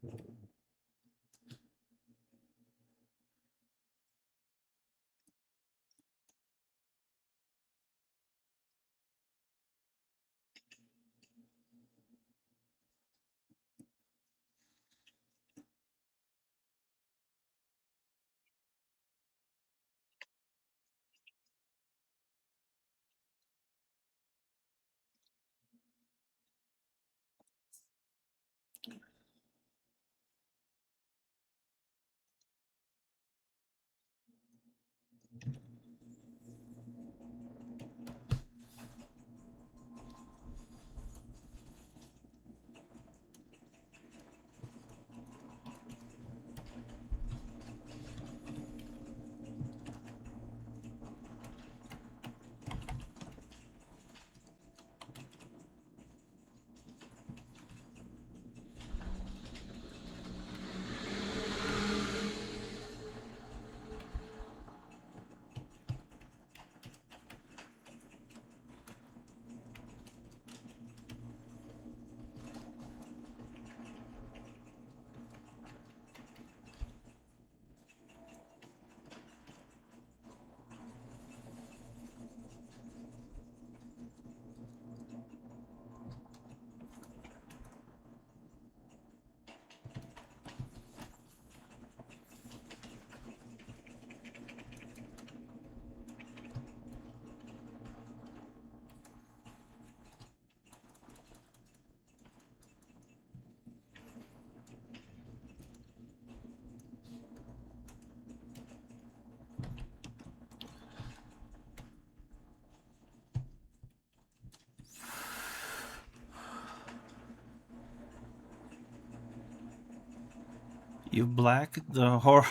you black the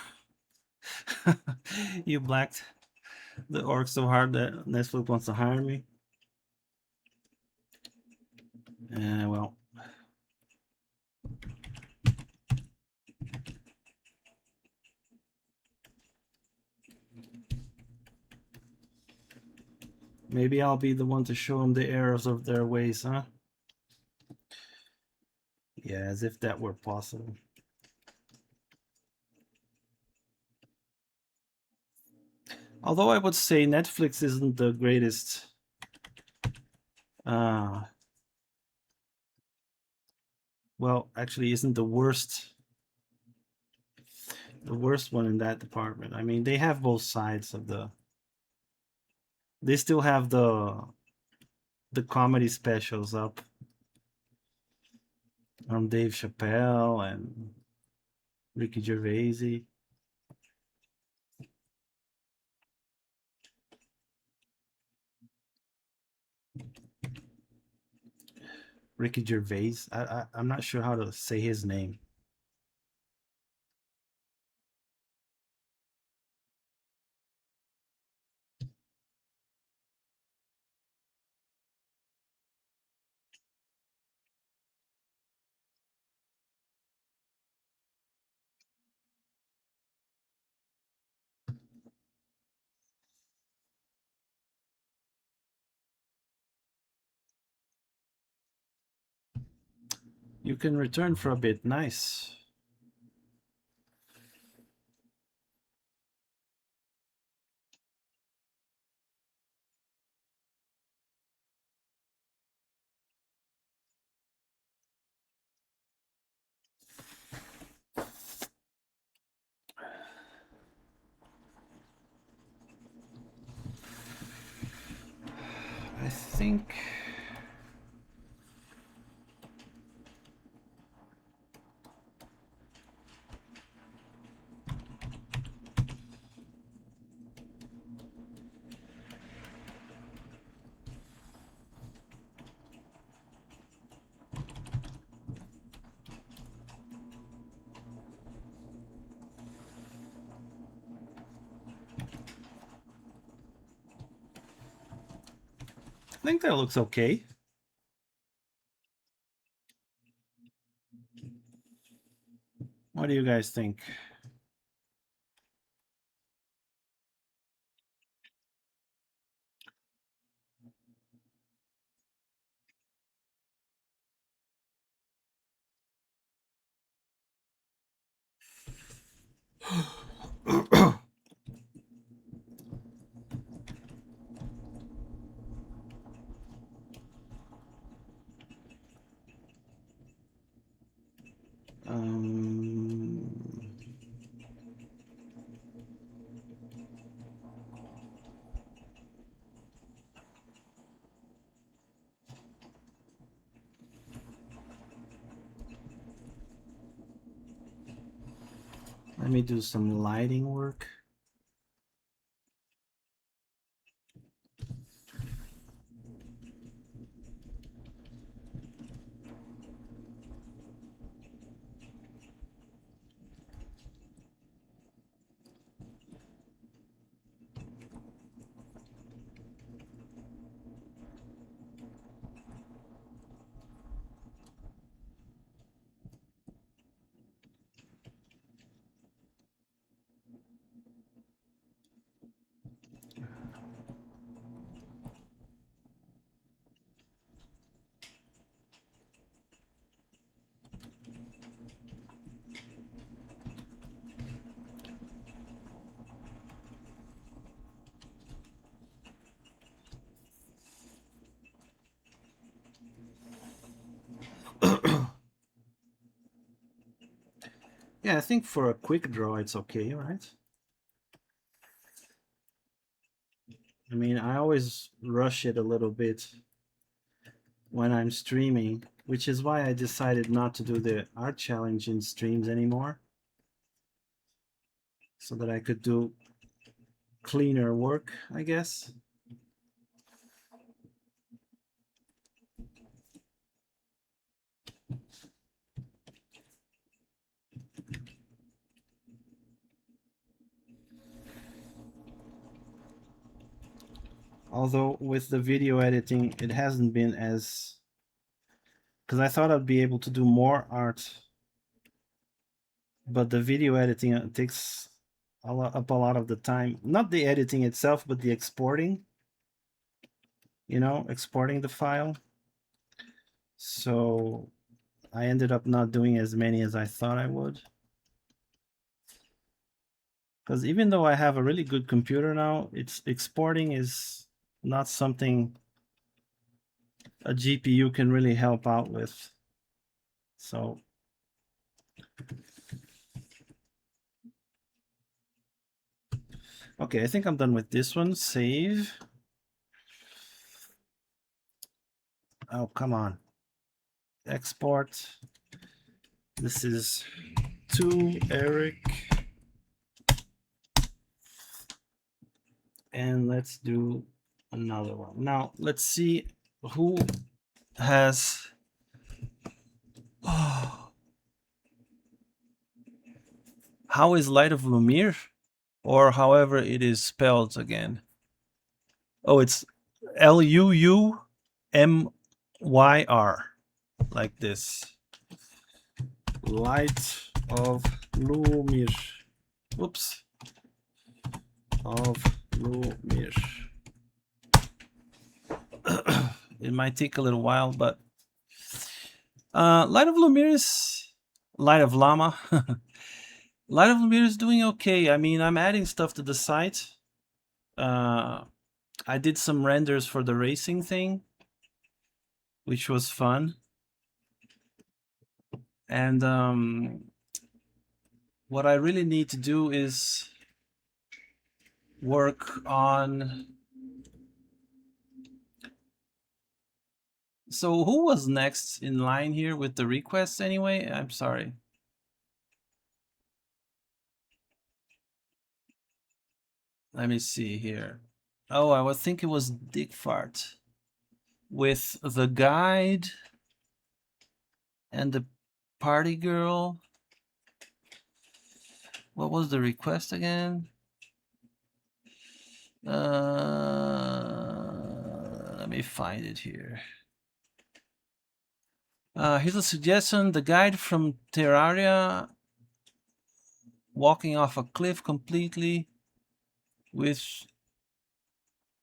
you blacked the orc so hard that Netflix wants to hire me. Well, maybe I'll be the one to show them the errors of their ways, huh? Yeah, as if that were possible. Although I would say Netflix isn't the greatest. Well, actually, isn't the worst. The worst one in that department. I mean, they have both sides of the. They still have the comedy specials up on Dave Chappelle and Ricky Gervais. Ricky Gervais. I'm not sure how to say his name. You can return for a bit. Nice. I think that looks okay. What do you guys think? um, Let me do some lighting work. Yeah, I think for a quick draw, it's okay, right? I mean, I always rush it a little bit when I'm streaming, which is why I decided not to do the art challenge in streams anymore, so that I could do cleaner work, I guess. Although with the video editing, it hasn't been as, because I thought I'd be able to do more art, but the video editing takes up a lot of the time. Not the editing itself, but the exporting. Exporting the file. So I ended up not doing as many as I thought I would. Because even though I have a really good computer now, it's exporting is not something a GPU can really help out with. So okay, I think I'm done with this one. Save. Oh, come on. Export. This is to Eryk. And let's do another one. Now, let's see who has How is Light of Lumir? Or however it is spelled again. Oh, it's Luumyr, like this. Light of Lumir. Whoops. Of Lumir. It might take a little while, but Light of Lumir is Light of Llama. Light of Lumir is doing okay. I mean, I'm adding stuff to the site. I did some renders for the racing thing, which was fun. And what I really need to do is work on. So who was next in line here with the requests anyway? I'm sorry. Let me see here. Oh, I would think it was Dickfart with the guide and the party girl. What was the request again? Let me find it here. Here's a suggestion: the guide from Terraria, walking off a cliff complete with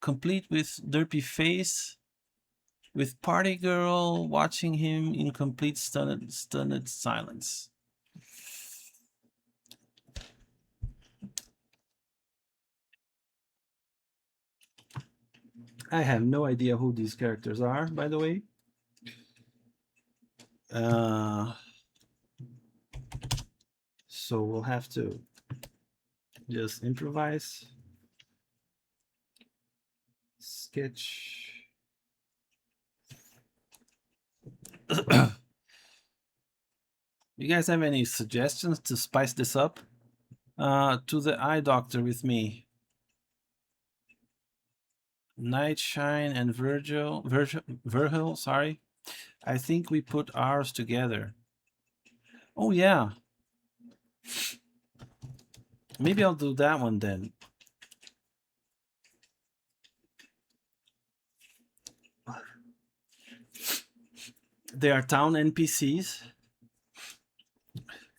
derpy face, with party girl watching him in complete stunned silence. I have no idea who these characters are, by the way. So we'll have to just improvise. Sketch. You guys have any suggestions to spice this up? To the eye doctor with me. Nightshine and Virgil, sorry. I think we put ours together. Oh yeah. Maybe I'll do that one then. They are town NPCs.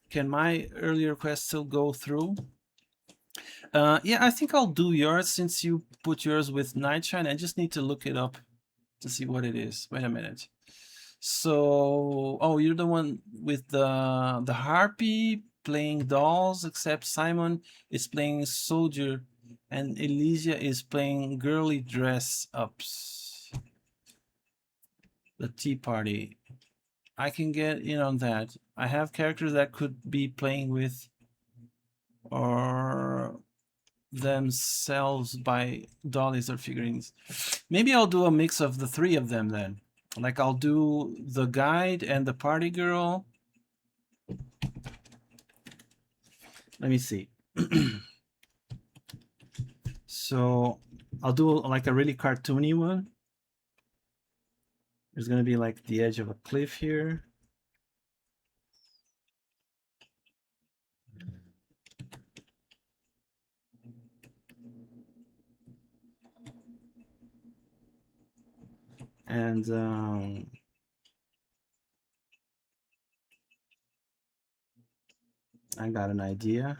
Can my earlier quest still go through? Yeah, I think I'll do yours since you put yours with Nightshine. I just need to look it up to see what it is. Wait a minute. So, oh, you're the one with the harpy playing dolls, except Simon is playing soldier and Elysia is playing girly dress ups. The tea party. I can get in on that. I have characters that could be playing with or themselves by dollies or figurines. Maybe I'll do a mix of the three of them then. Like I'll do the guide and the party girl. Let me see. So I'll do like a really cartoony one. There's gonna be like the edge of a cliff here. And I got an idea.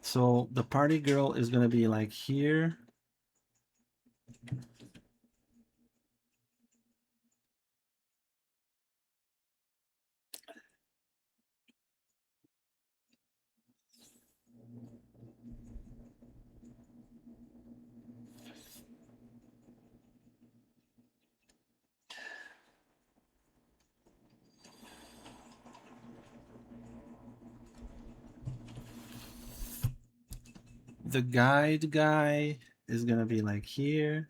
So the party girl is gonna be like here. The guide guy is gonna be like here.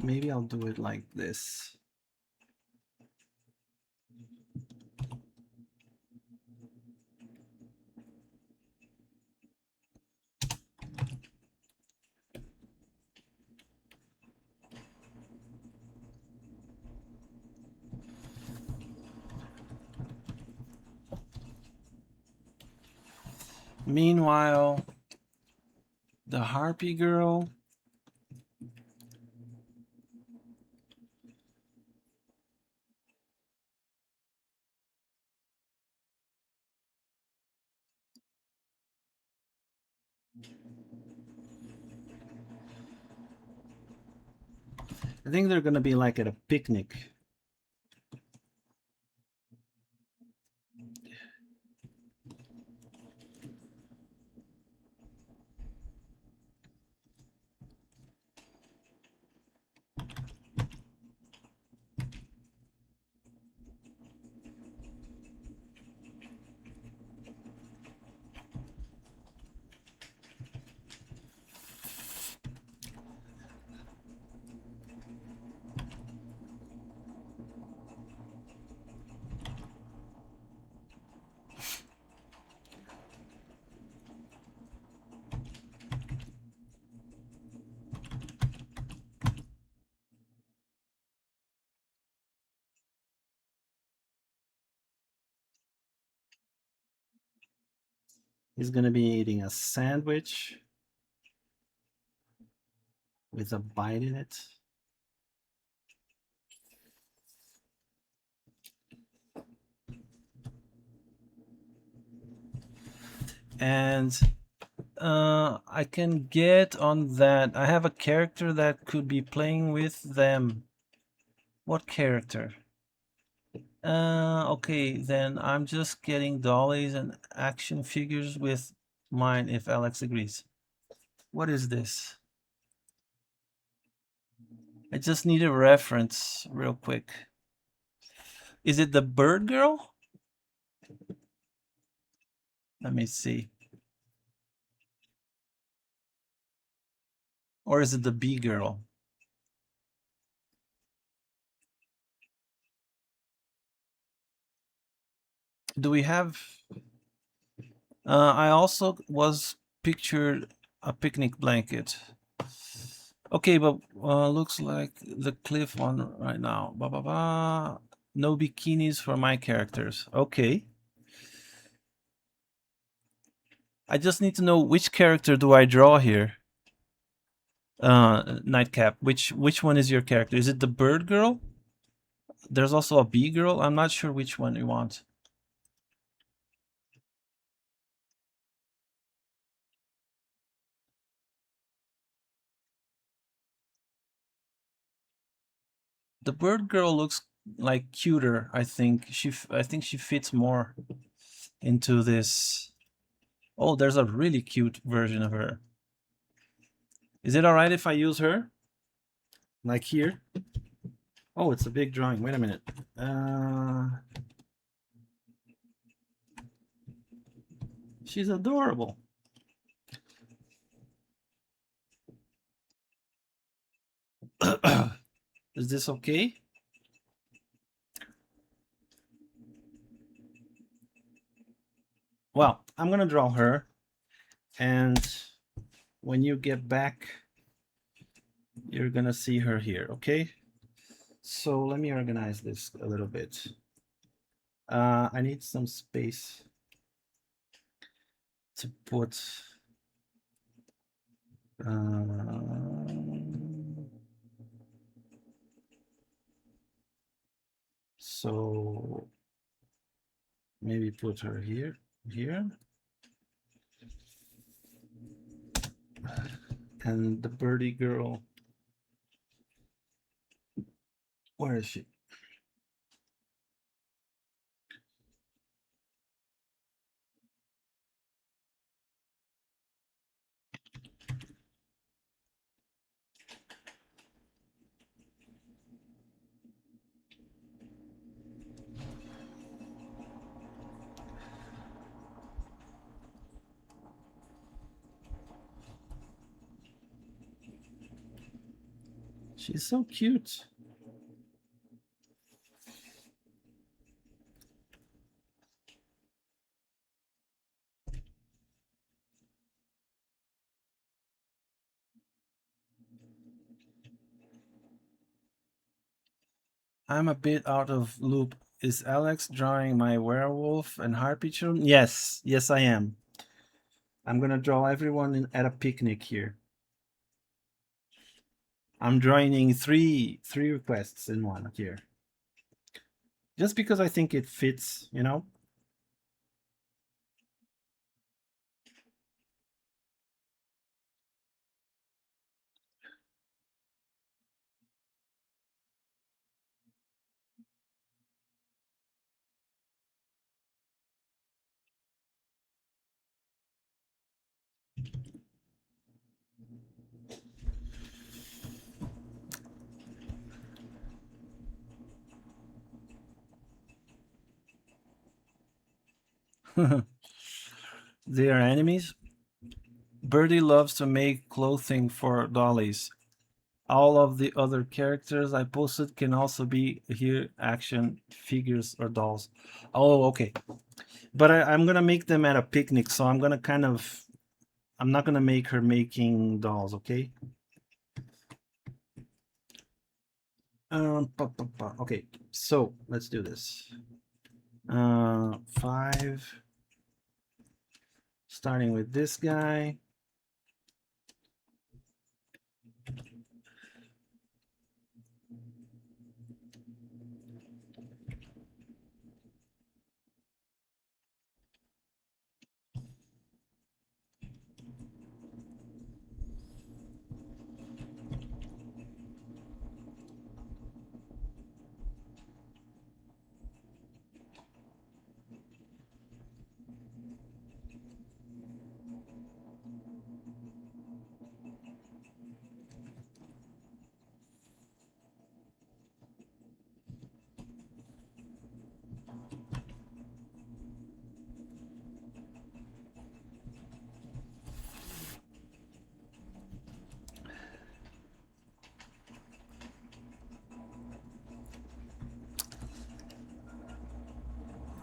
Maybe I'll do it like this. Meanwhile, the harpy girl I think they're gonna be like at a picnic. He's gonna be eating a sandwich with a bite in it. And I can get on that. I have a character that could be playing with them. What character? Okay, then I'm just getting dollies and action figures with mine if Alex agrees. What is this? I just need a reference real quick. Is it the bird girl? Let me see. Or is it the bee girl? Do we have... I also was pictured a picnic blanket. Okay, but looks like the cliff one right now. Ba ba ba. No bikinis for my characters. Okay. I just need to know which character do I draw here. Nightcap. Which one is your character? Is it the bird girl? There's also a bee girl. I'm not sure which one you want. The bird girl looks like cuter. I think she fits more into this. Oh, there's a really cute version of her. Is it all right if I use her? Like here? Oh, it's a big drawing. Wait a minute. She's adorable. Is this okay? Well, I'm gonna draw her, and when you get back, you're gonna see her here, okay? So let me organize this a little bit. I need some space to put so maybe put her here, and the birdie girl. Where is she? She's so cute. I'm a bit out of loop. Is Alex drawing my werewolf and harpy children? Yes, yes, I am. I'm gonna draw everyone at a picnic here. I'm joining three requests in one here, just because I think it fits. You know. They are enemies. Birdie loves to make clothing for dollies. All of the other characters I posted can also be here action figures or dolls. Oh, okay. But I'm gonna make them at a picnic, so I'm gonna kind of I'm not gonna make her making dolls, okay? Okay, so let's do this. 5, starting with this guy.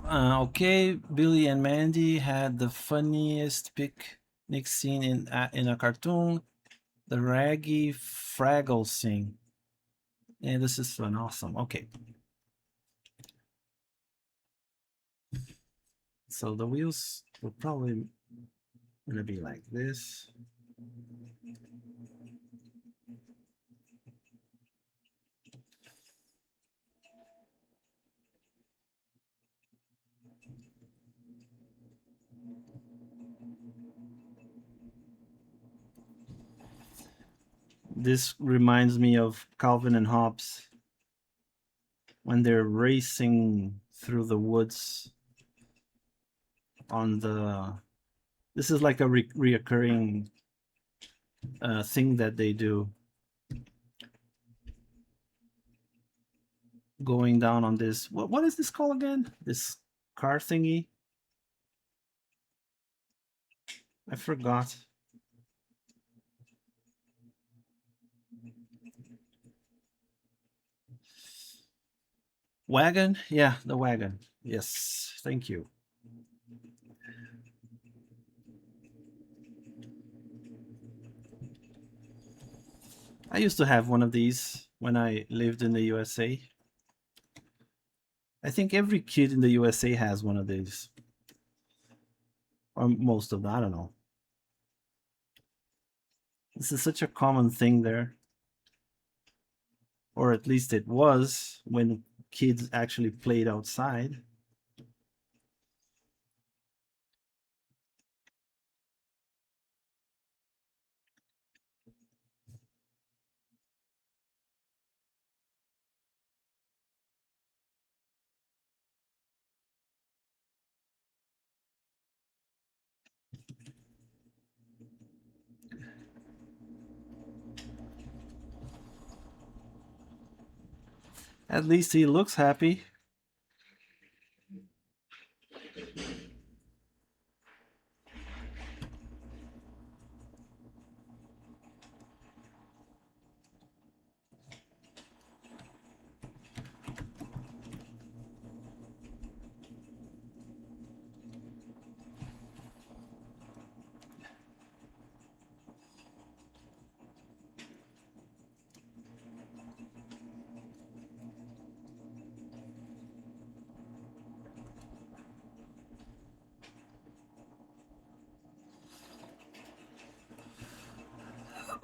Okay, Billy and Mandy had the funniest picnic scene in a cartoon. The Raggy Fraggle sing. And this is fun, awesome. Okay, so the wheels will probably gonna be like this. This reminds me of Calvin and Hobbes when they're racing through the woods on the. This is like a reoccurring thing that they do, going down on this. What is this called again? This car thingy? I forgot. Wagon? Yeah, the wagon. Yes, thank you. I used to have one of these when I lived in the USA. I think every kid in the USA has one of these, or most of them. I don't know. This is such a common thing there, or at least it was when kids actually played outside. At least he looks happy.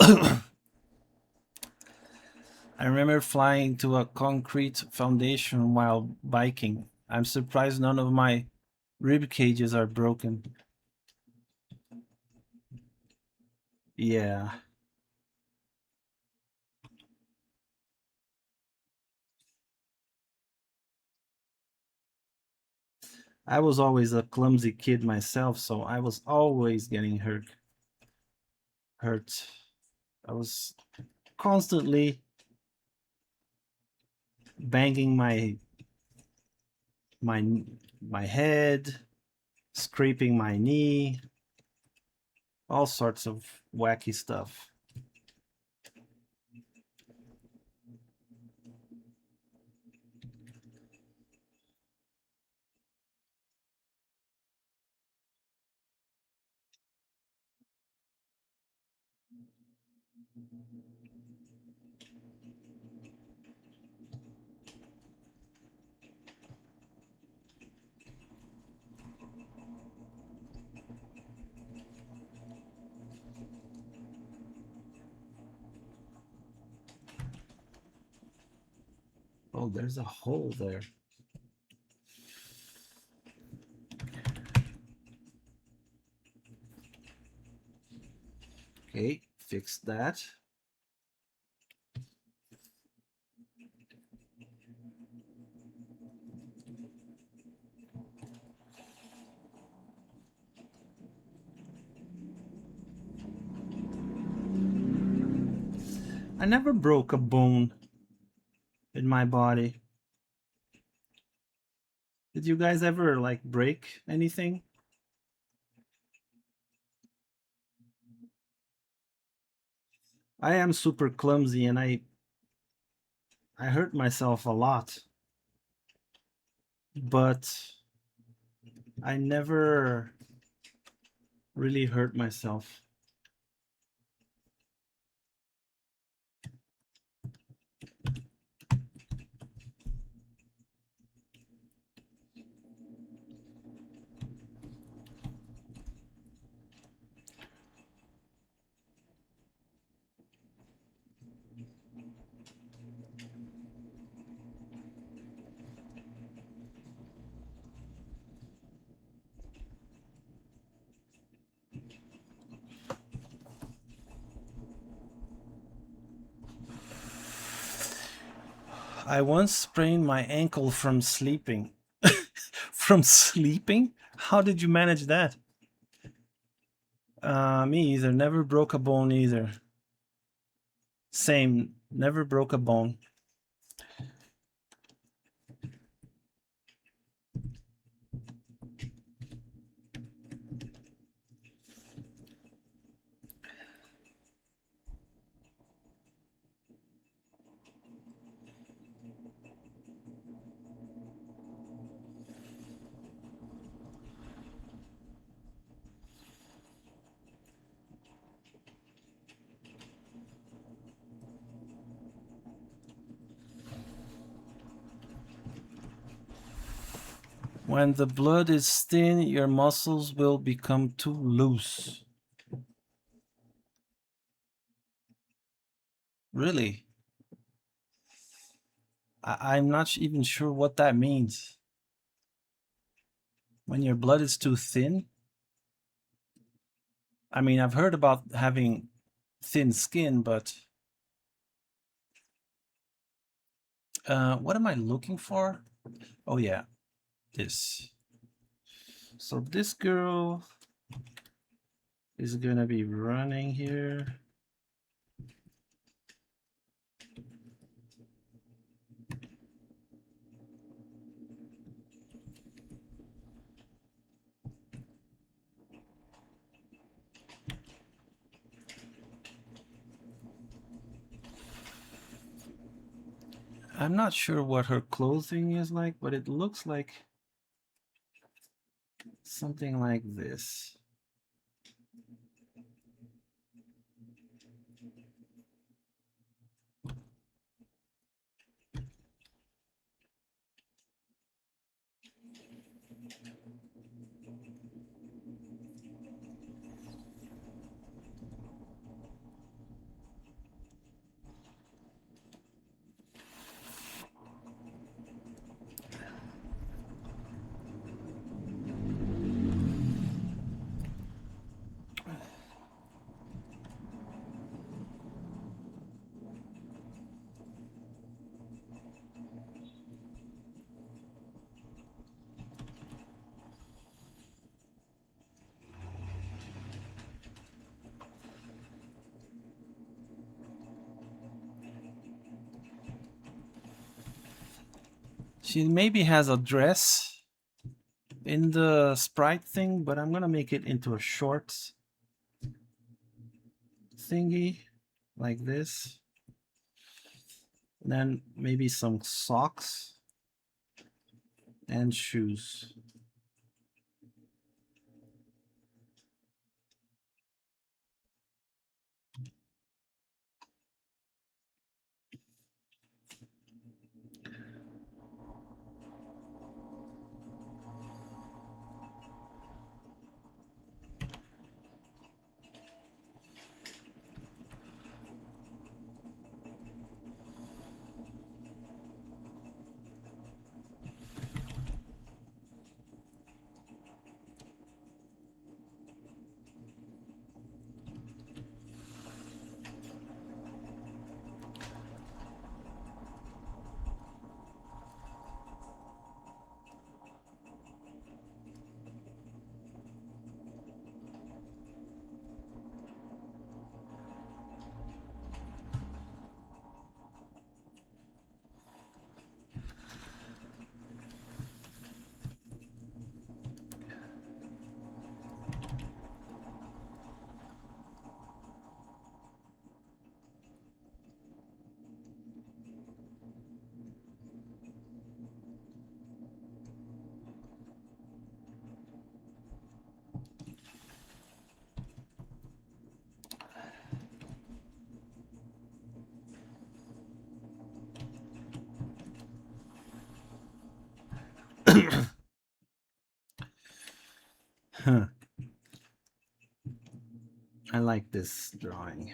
I remember flying to a concrete foundation while biking. I'm surprised none of my rib cages are broken. Yeah, I was always a clumsy kid myself, so I was always getting hurt. I was constantly banging my my head, scraping my knee, all sorts of wacky stuff. Oh, there's a hole there. Okay, fix that. I never broke a bone in my body. Did you guys ever like break anything? I am super clumsy and I hurt myself a lot, but I never really hurt myself. I once sprained my ankle from sleeping. From sleeping? How did you manage that? Me either. Never broke a bone either. Same. Never broke a bone. When the blood is thin, your muscles will become too loose. Really? I'm not even sure what that means. When your blood is too thin? I mean, I've heard about having thin skin, but what am I looking for? Oh, yeah, this. So this girl is gonna be running here. I'm not sure what her clothing is like, but it looks like something like this. She maybe has a dress in the sprite thing, but I'm gonna make it into a short thingy like this. And then maybe some socks and shoes. Huh. I like this drawing.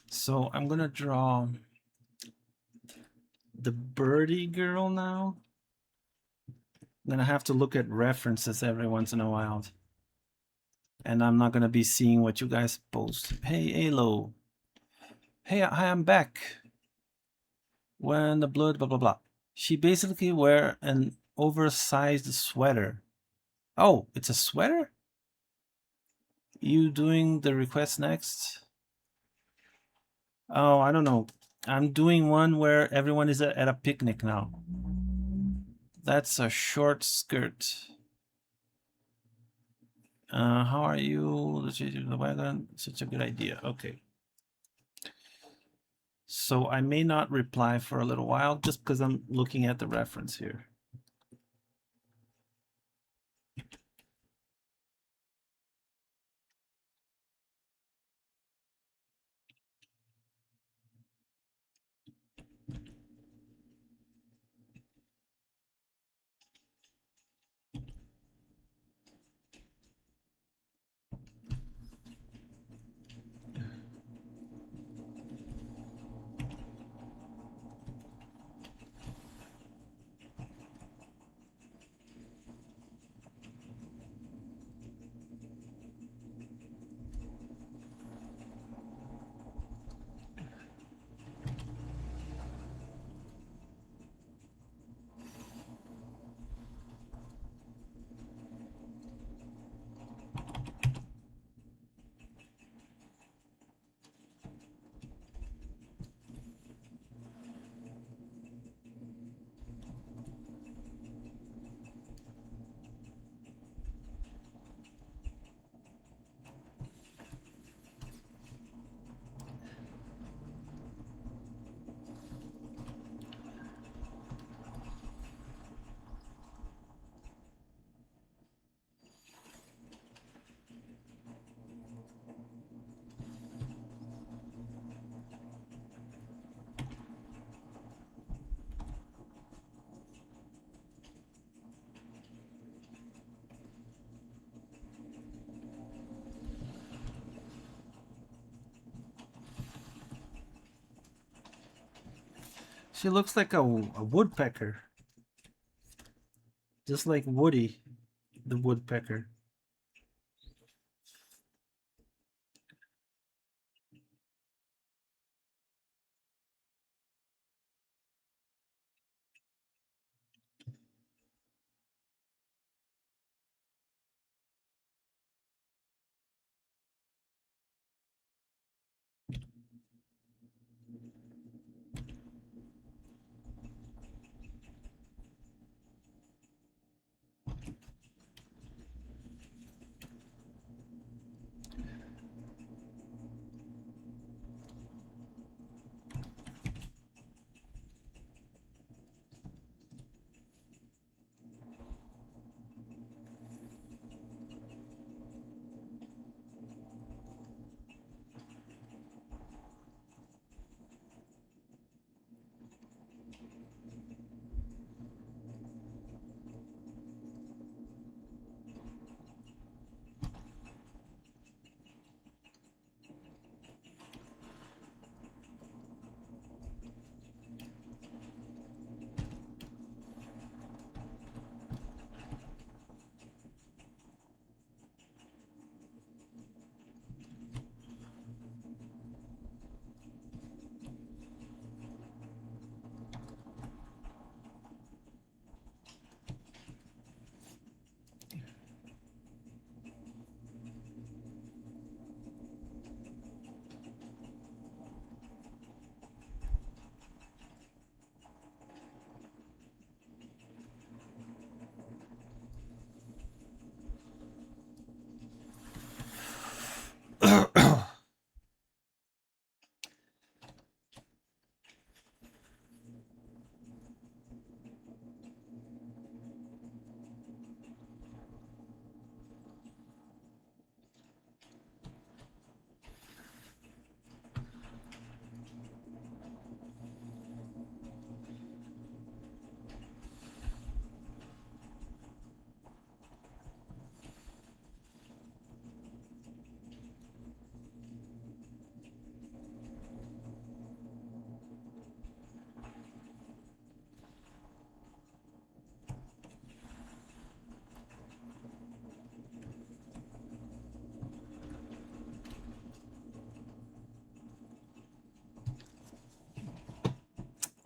So I'm gonna draw the birdie girl now. I'm gonna have to look at references every once in a while. And I'm not gonna be seeing what you guys post. Hey, Alo. Hey, hi, I'm back. When the blood, blah, blah, blah. She basically wear an oversized sweater. Oh, it's a sweater? You doing the request next? Oh, I don't know. I'm doing one where everyone is at a picnic now. That's a short skirt. How are you? The wagon. Such a good idea. Okay. So I may not reply for a little while just because I'm looking at the reference here. She looks like a woodpecker, just like Woody, the woodpecker.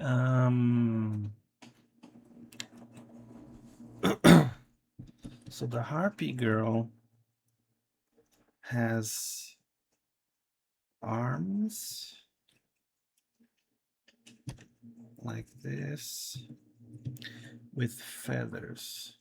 Um, so the harpy girl has arms like this with feathers.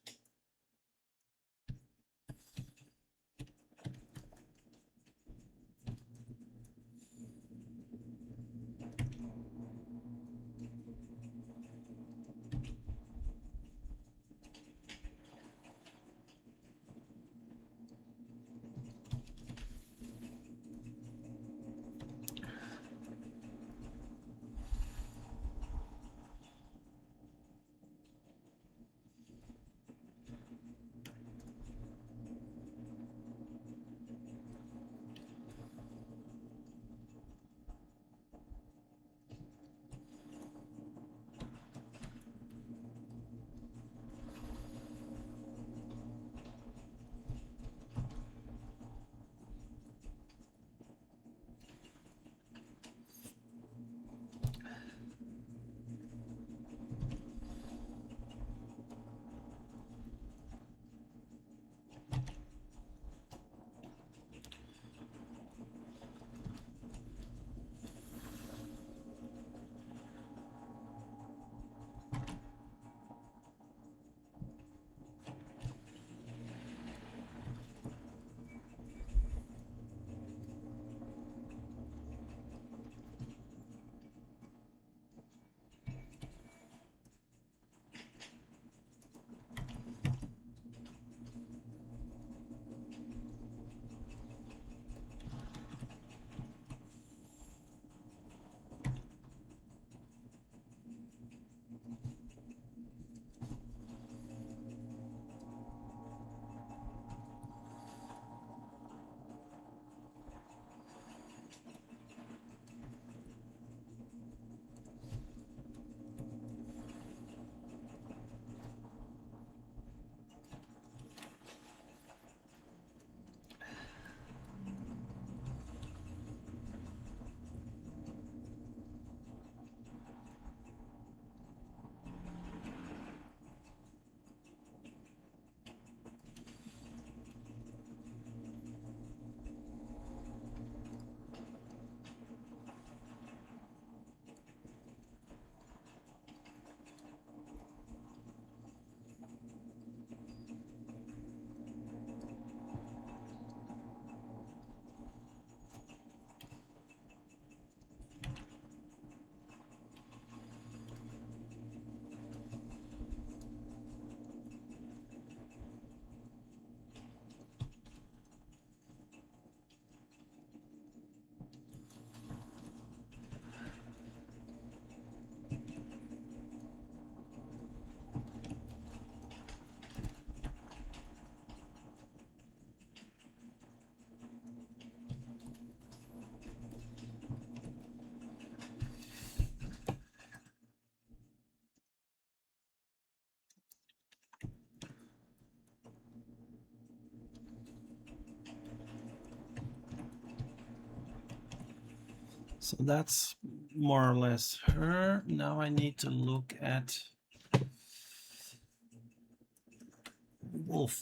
So that's more or less her. Now I need to look at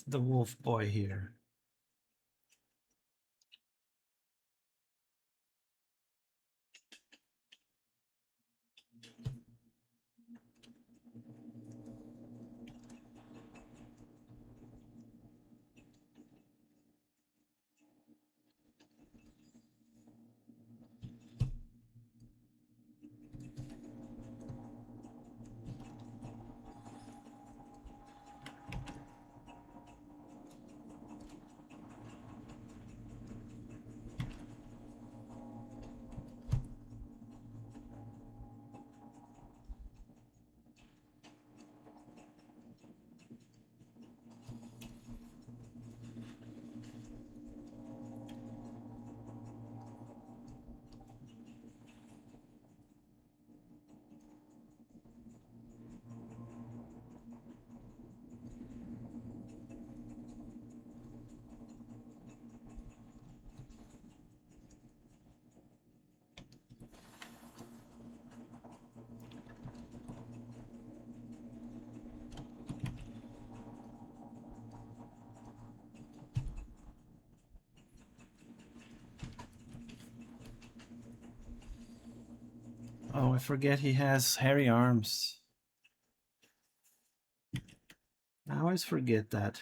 the wolf boy here. Oh, I forget he has hairy arms. I always forget that.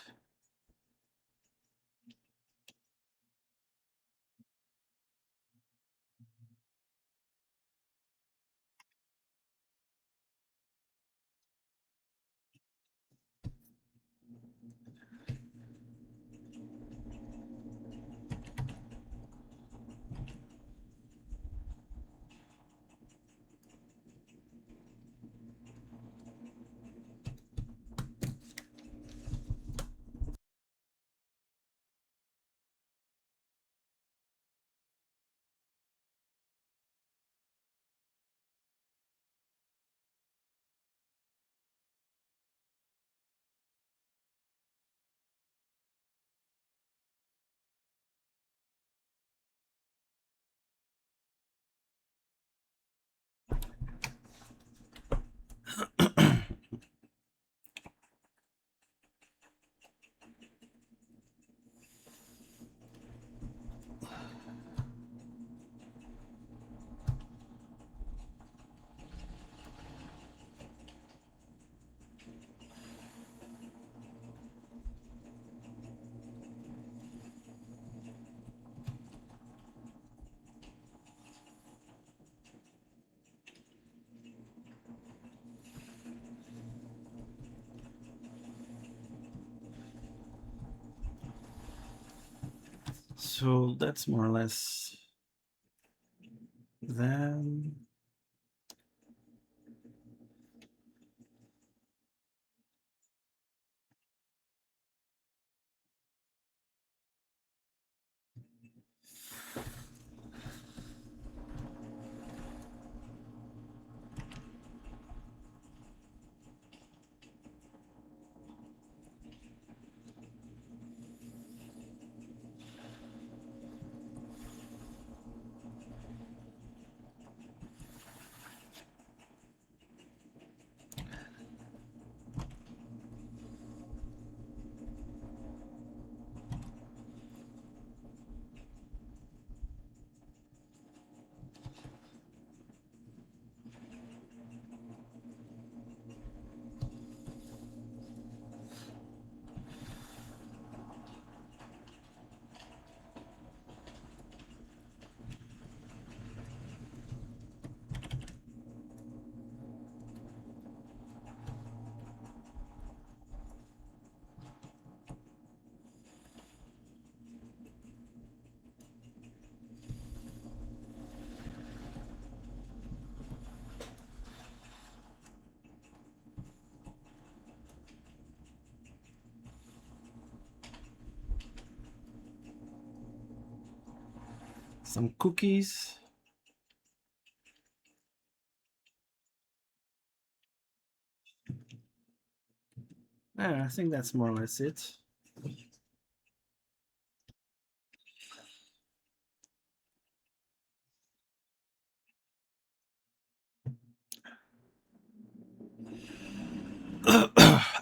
So that's more or less then. Some cookies. Yeah, I think that's more or less it.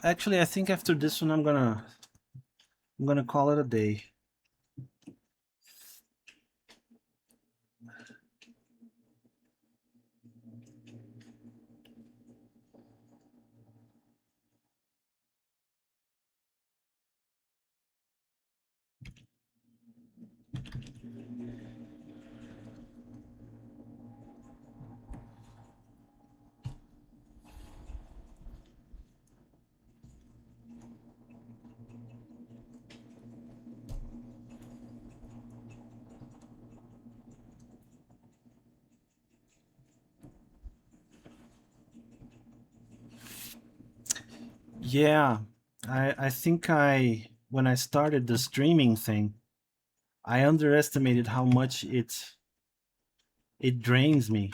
Actually, I think after this one, I'm gonna call it a day. Yeah, I think when I started the streaming thing, I underestimated how much it drains me.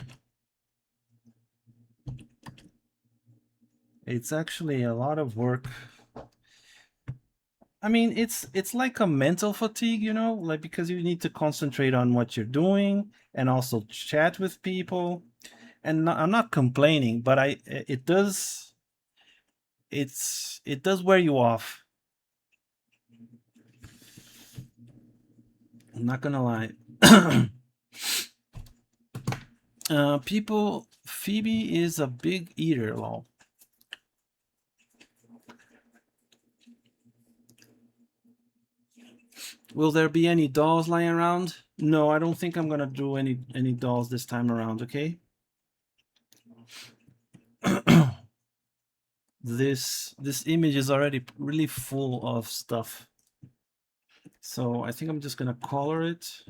It's actually a lot of work. I mean, it's like a mental fatigue, like because you need to concentrate on what you're doing and also chat with people. And I'm not complaining, but it does wear you off. I'm not gonna lie. People, Phoebe is a big eater, lol. Will there be any dolls lying around? No, I don't think I'm gonna do any dolls this time around. Okay. This image is already really full of stuff, so I think I'm just gonna color it.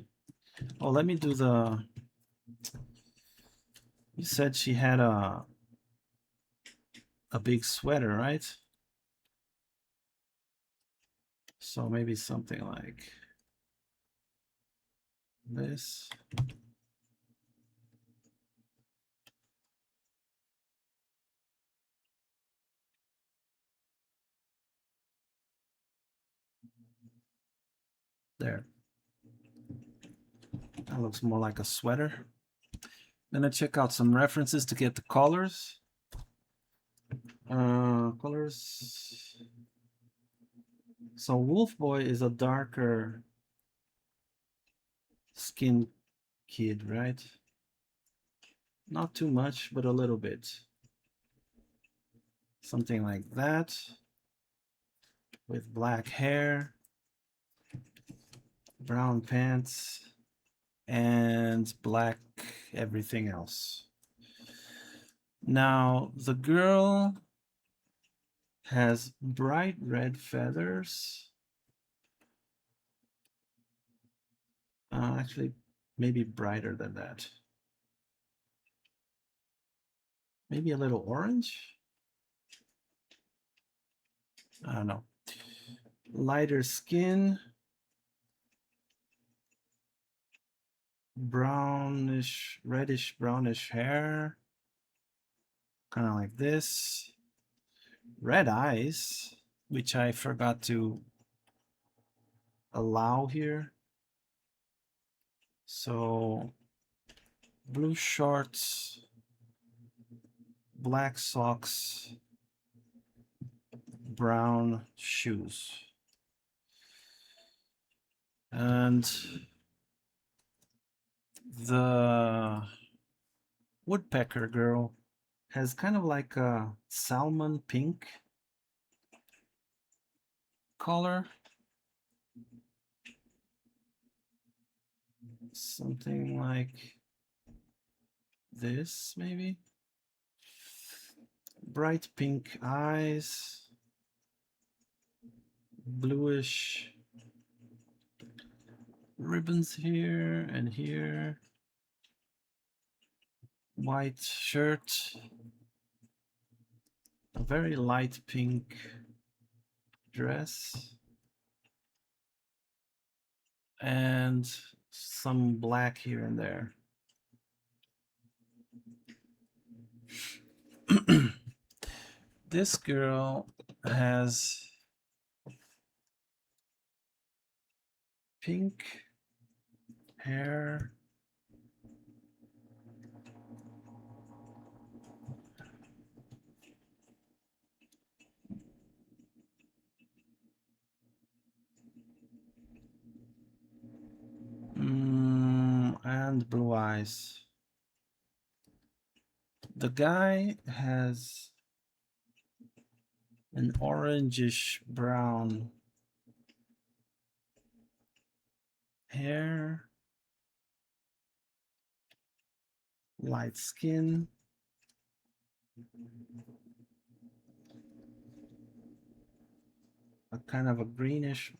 Oh, let me do the. You said she had a big sweater, right? So maybe something like this. There. That looks more like a sweater. Then I check out some references to get the colors. Colors. So Wolf Boy is a darker skin kid, right? Not too much, but a little bit. Something like that. With black hair, brown pants, and black everything else. Now, the girl has bright red feathers. Actually, maybe brighter than that. Maybe a little orange? I don't know. Lighter skin. Brownish, reddish brownish hair. Kind of like this. Red eyes, which I forgot to allow here. So blue shorts, black socks, brown shoes. And the woodpecker girl has kind of like a salmon pink color. Something like this, maybe. Bright pink eyes, bluish ribbons here and here. White shirt, a very light pink dress, and some black here and there. This girl has pink hair, and blue eyes. The guy has an orangish brown hair, light skin, a kind of a greenish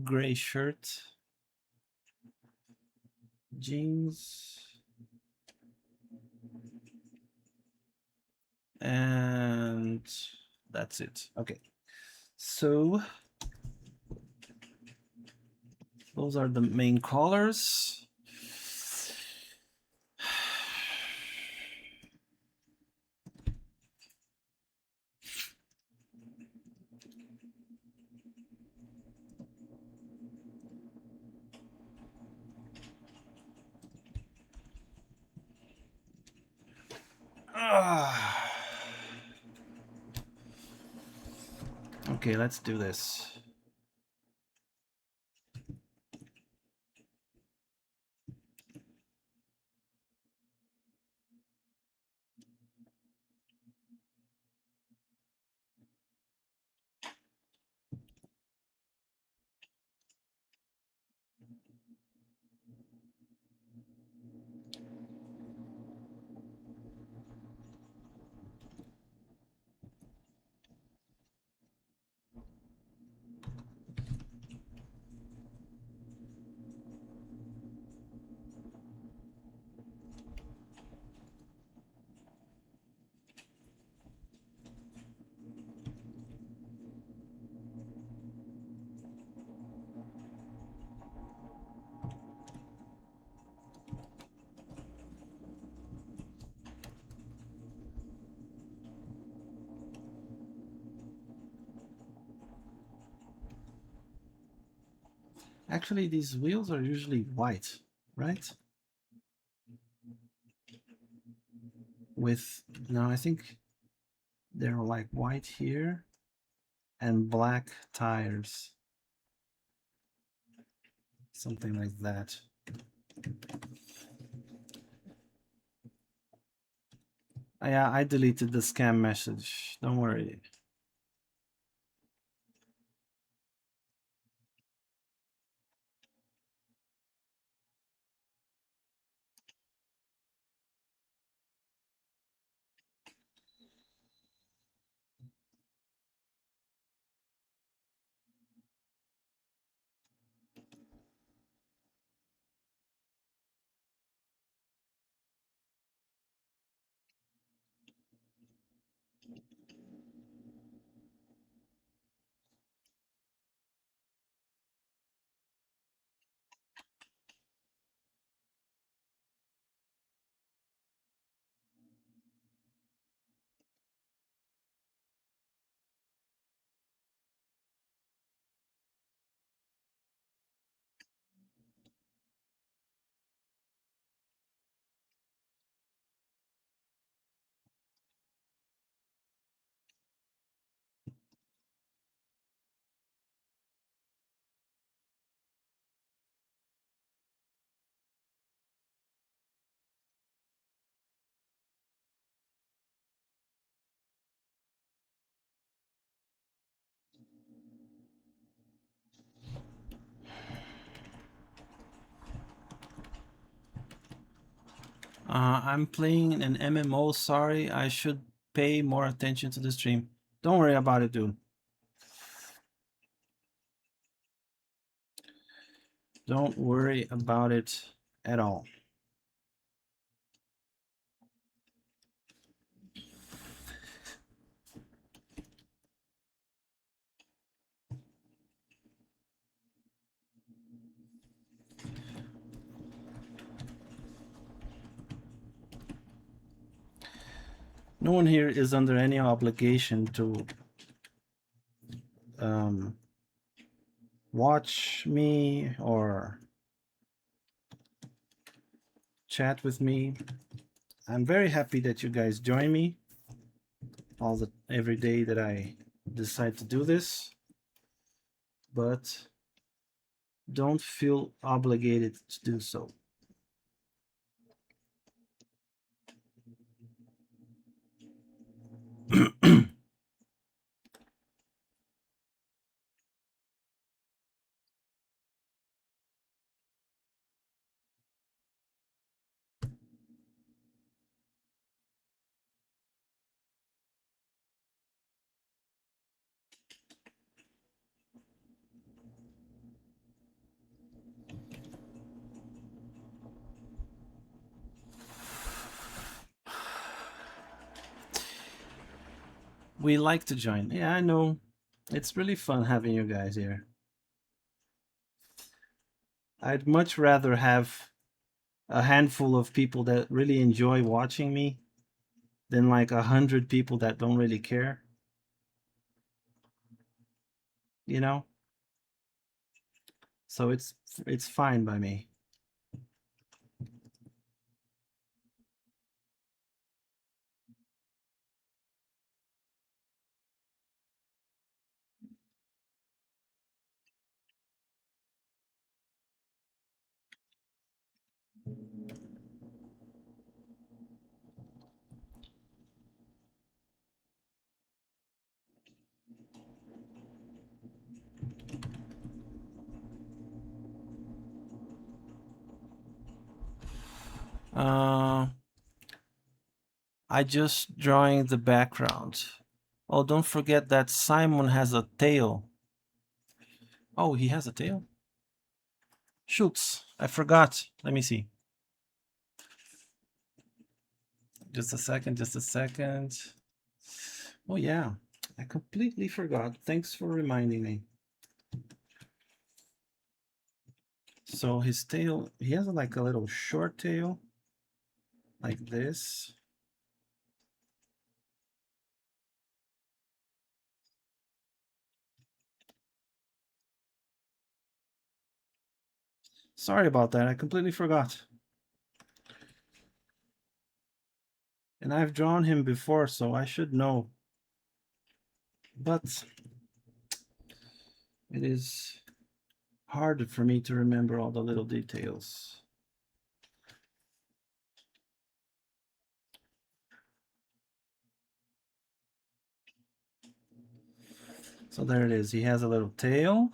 gray shirt, jeans, and that's it. Okay, so those are the main colors. Okay, let's do this. Actually, these wheels are usually white, right? With, no, I think they're like white here and black tires. Something like that. Yeah, I deleted the scam message. Don't worry. I'm playing an MMO. Sorry, I should pay more attention to the stream. Don't worry about it, dude. Don't worry about it at all. No one here is under any obligation to watch me or chat with me. I'm very happy that you guys join me every day that I decide to do this. But don't feel obligated to do so. We like to join. Yeah, I know. It's really fun having you guys here. I'd much rather have a handful of people that really enjoy watching me than like 100 people that don't really care, you know? So it's fine by me. uh, I just drawing the background. Oh, don't forget that Simon has a tail. Oh, he has a tail? Shoots. I forgot. Let me see. Just a second, just a second. Oh, yeah. I completely forgot. Thanks for reminding me. So his tail, he has like a little short tail, like this. Sorry about that. I completely forgot. And I've drawn him before, so I should know. But it is hard for me to remember all the little details. So there it is. He has a little tail.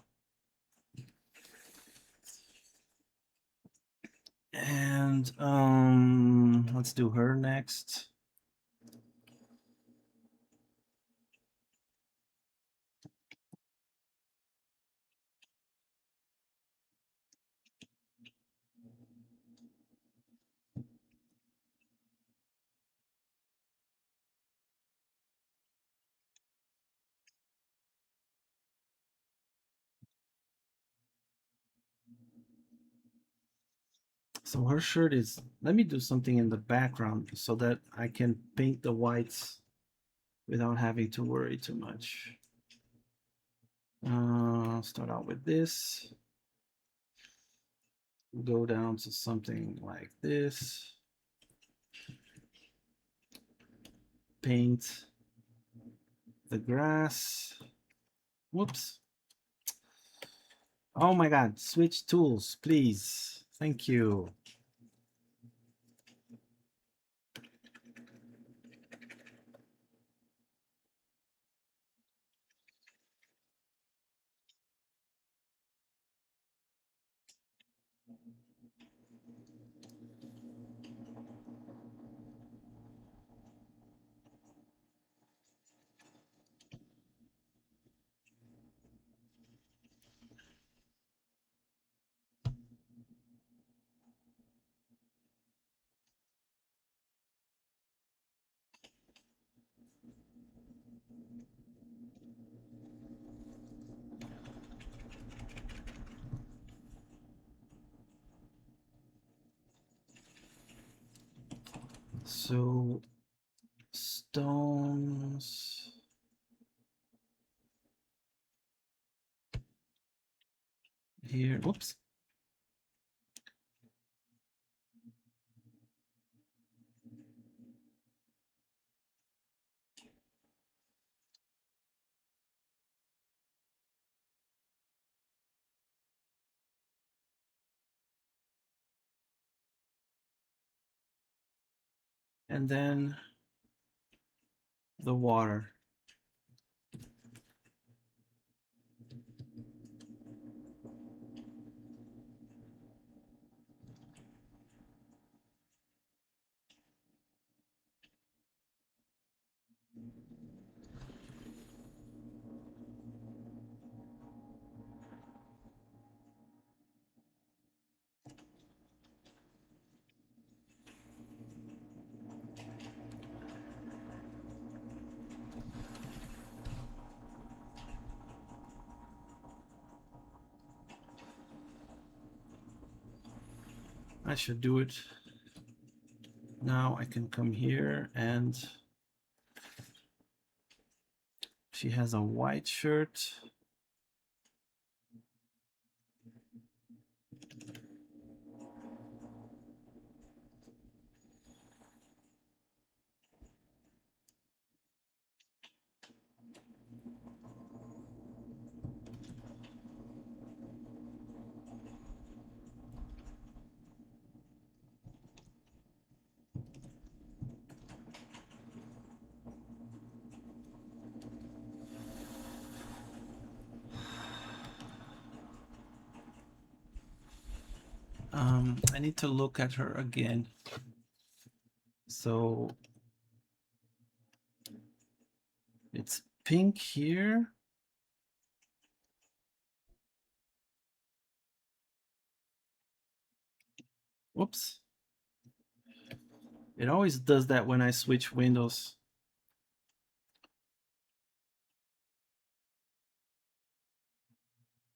And let's do her next. So her shirt is, let me do something in the background so that I can paint the whites without having to worry too much. Start out with this. Go down to something like this. Paint the grass. Whoops. Oh my God, switch tools, please. Thank you. So stones here. Whoops. and then the water. I should do it. Now I can come here, and she has a white shirt. I need to look at her again. So it's pink here. Whoops. It always does that when I switch windows.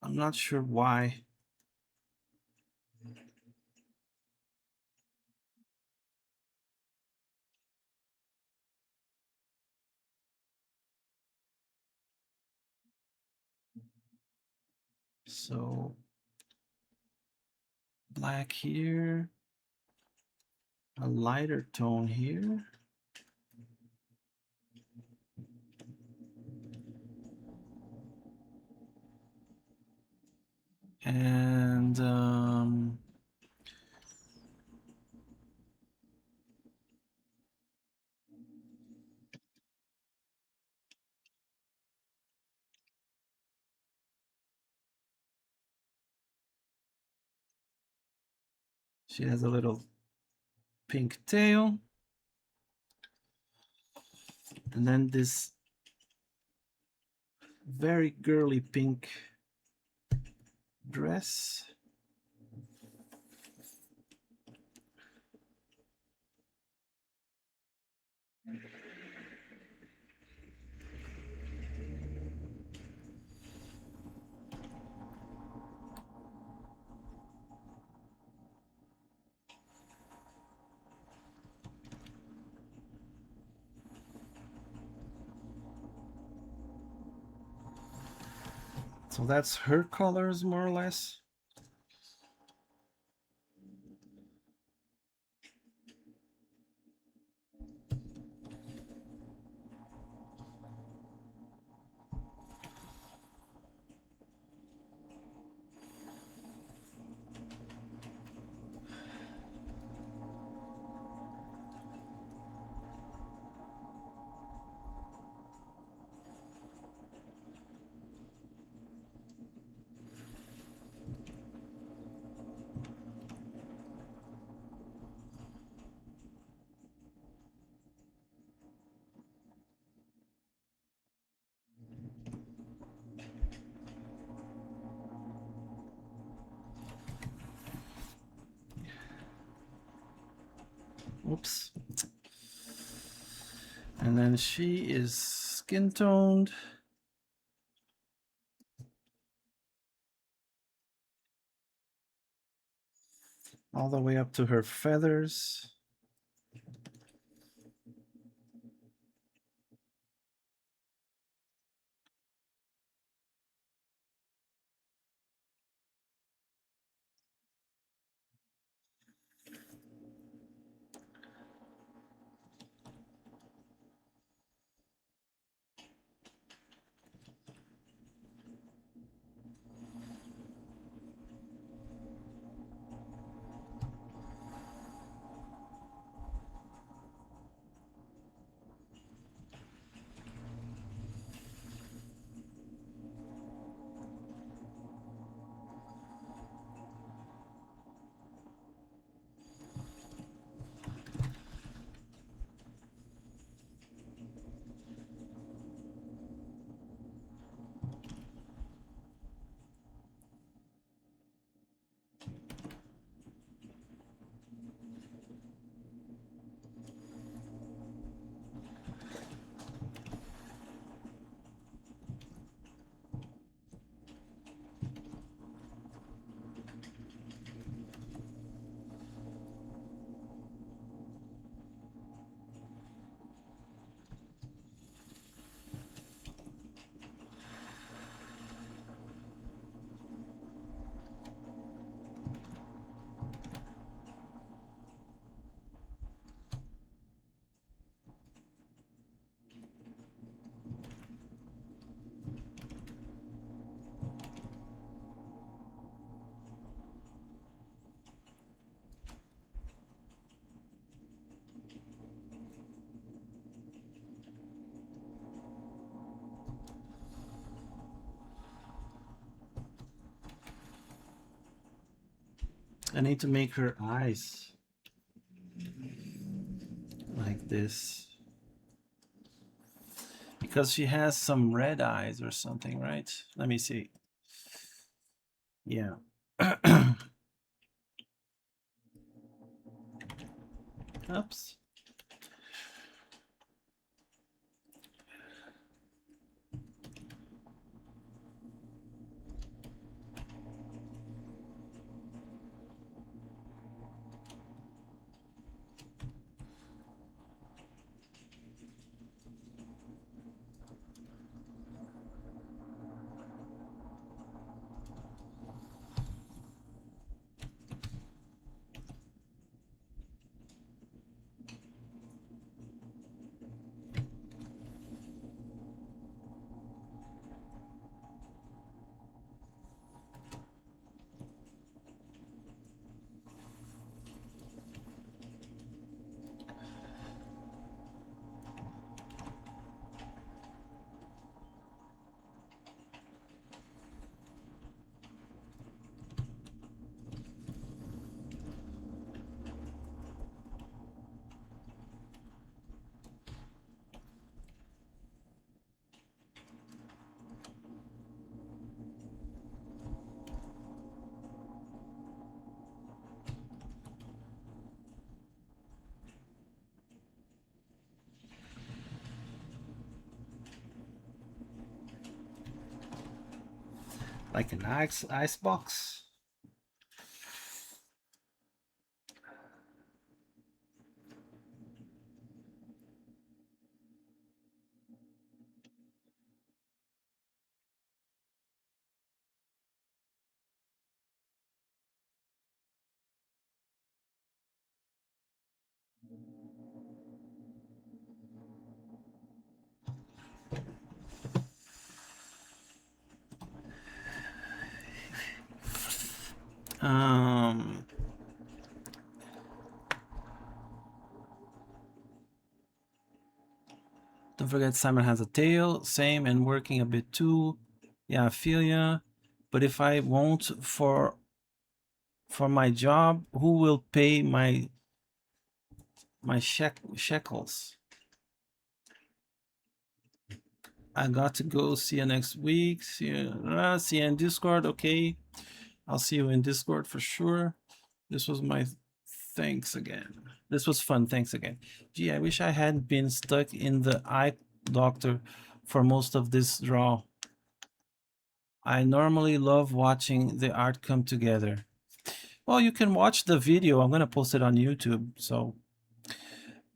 I'm not sure why. So black here, a lighter tone here. And she has a little pink tail. And then this very girly pink dress. So that's her colors, more or less. Oops. And then she is skin toned. All the way up to her feathers. I need to make her eyes like this. Because she has some red eyes or something, right? Let me see. Yeah. Oops. Like an ice box. Um, don't forget Simon has a tail. Same, and working a bit too. Yeah, I feel ya. But if I won't for my job, who will pay my shekels? I got to go. See you next week. See you in Discord. Okay, I'll see you in Discord for sure. This was my thanks again. This was fun. Thanks again. Gee, I wish I hadn't been stuck in the eye doctor for most of this draw. I normally love watching the art come together. Well, you can watch the video. I'm gonna post it on YouTube. So,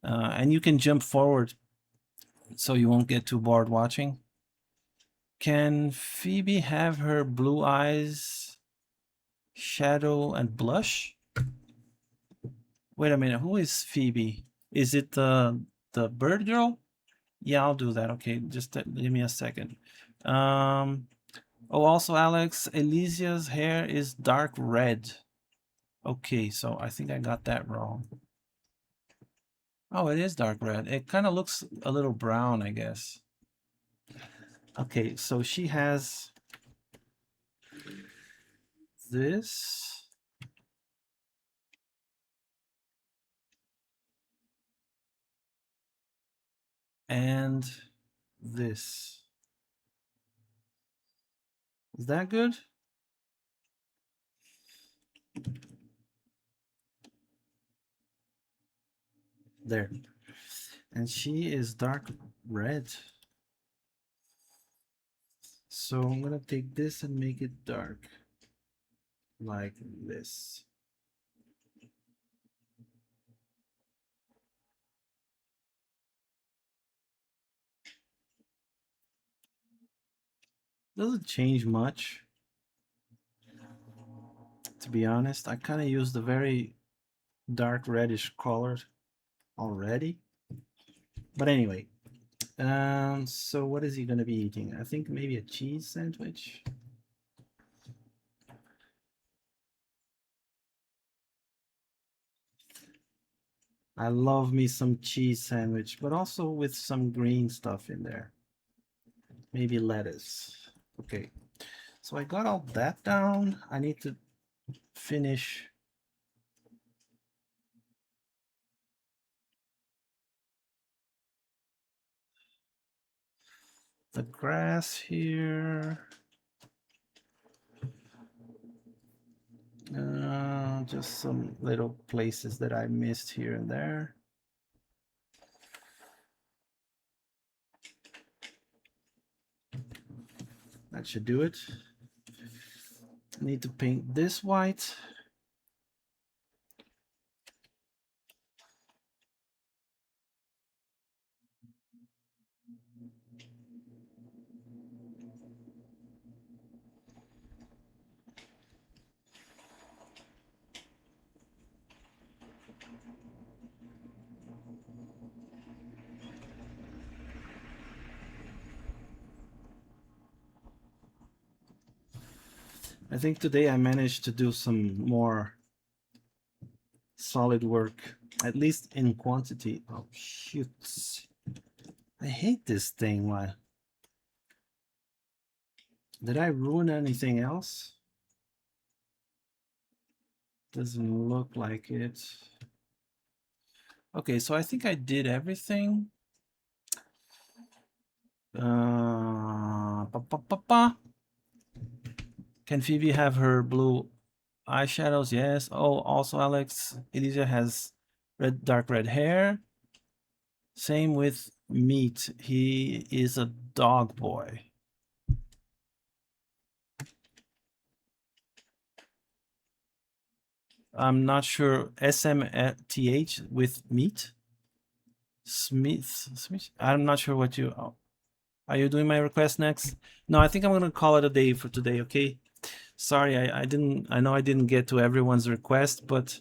and you can jump forward so you won't get too bored watching. Can Phoebe have her blue eyes, shadow, and blush? Wait a minute. Who is Phoebe? Is it the bird girl? Yeah, I'll do that. Okay, just give me a second. Um. Oh, also, Alex, Elysia's hair is dark red. Okay, so I think I got that wrong. Oh, it is dark red. It kind of looks a little brown, I guess. Okay, so she has this. And this. Is that good? There. And she is dark red. So I'm gonna take this and make it dark. Like this. Doesn't change much. To be honest, I kind of used a very dark reddish color already. But anyway, so what is he gonna be eating? I think maybe a cheese sandwich. I love me some cheese sandwich, but also with some green stuff in there. Maybe lettuce. Okay, so I got all that down. I need to finish the grass here. Just some little places that I missed here and there. That should do it. I need to paint this white. I think today I managed to do some more solid work, at least in quantity. Oh, shoot. I hate this thing. Why? Did I ruin anything else? Doesn't look like it. Okay, so I think I did everything. Pa, pa, pa, pa. Can Phoebe have her blue eyeshadows? Yes. Oh, also Alex, Elysia has dark red hair. Same with Meat. He is a dog boy. I'm not sure. SMTH with Meat? Smith. I'm not sure what you. Oh, are you doing my request next? No, I think I'm gonna call it a day for today. Okay. Sorry, I didn't. I know I didn't get to everyone's request, but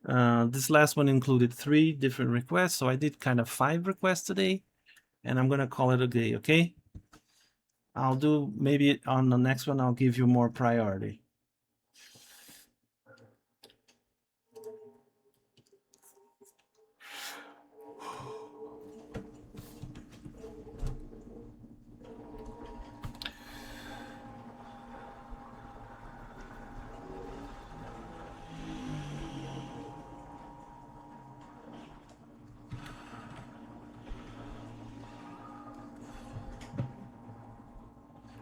this last one included 3 different requests, so I did kind of 5 requests today, and I'm gonna call it a day. Okay. I'll do maybe on the next one. I'll give you more priority.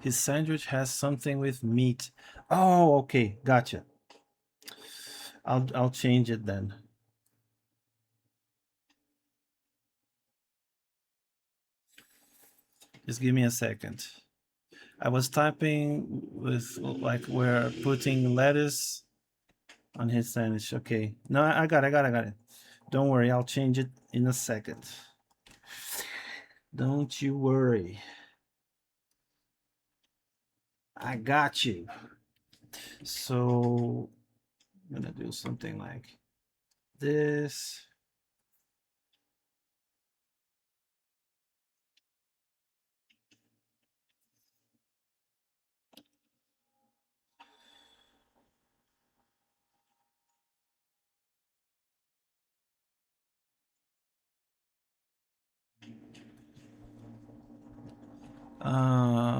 His sandwich has something with meat. Oh, okay, gotcha. I'll change it then. Just give me a second. I was typing with like we're putting lettuce on his sandwich. Okay. No, I got it. Don't worry, I'll change it in a second. Don't you worry. I got you. So I'm gonna do something like this.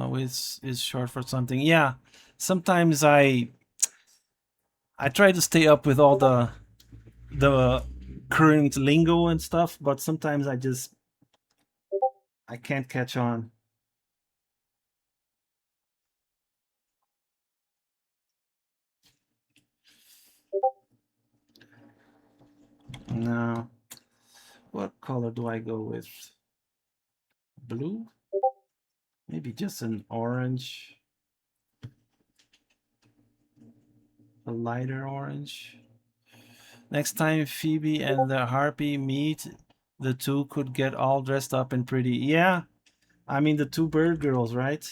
Which is short for something. Yeah. Sometimes I try to stay up with all the current lingo and stuff, but sometimes I can't catch on. No. What color do I go with? Blue? Maybe just an orange. A lighter orange. Next time Phoebe and the harpy meet, the two could get all dressed up and pretty. Yeah, I mean the 2 bird girls, right?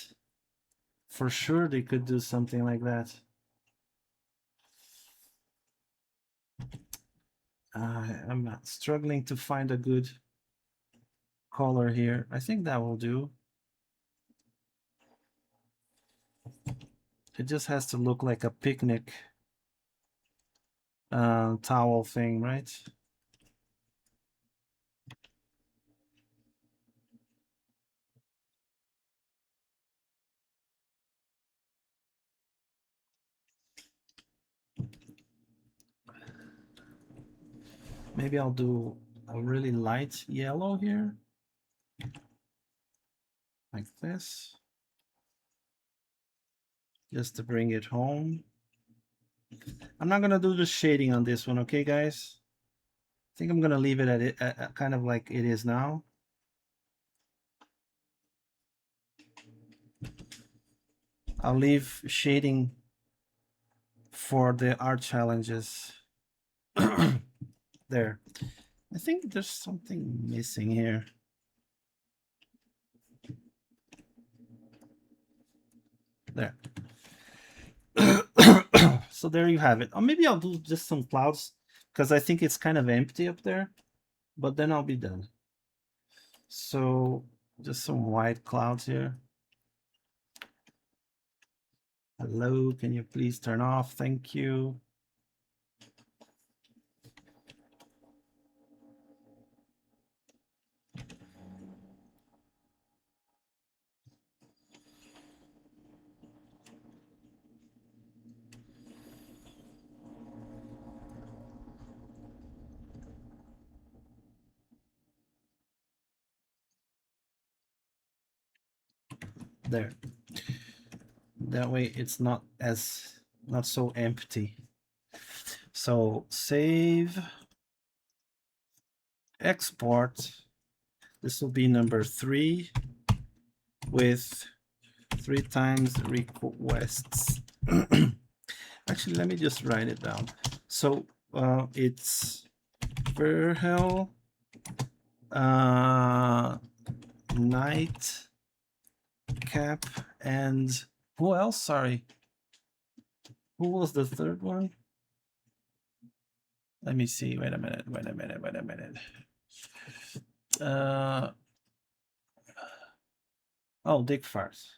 For sure they could do something like that. I'm struggling to find a good color here. I think that will do. It just has to look like a picnic towel thing, right? Maybe I'll do a really light yellow here. like this, just to bring it home. I'm not gonna do the shading on this one, okay, guys? I think I'm gonna leave it at it kind of like it is now. I'll leave shading for the art challenges. There. I think there's something missing here. There. So there you have it. Or maybe I'll do just some clouds because I think it's kind of empty up there, but then I'll be done. So just some white clouds here. Hello, can you please turn off? Thank you. There. That way it's not so empty. So save, export. This will be number 3 with 3 times requests. Actually, let me just write it down. So it's Verhel night cap and who else? Sorry. Who was the third one? Let me see. Wait a minute. Oh, Dick Farts.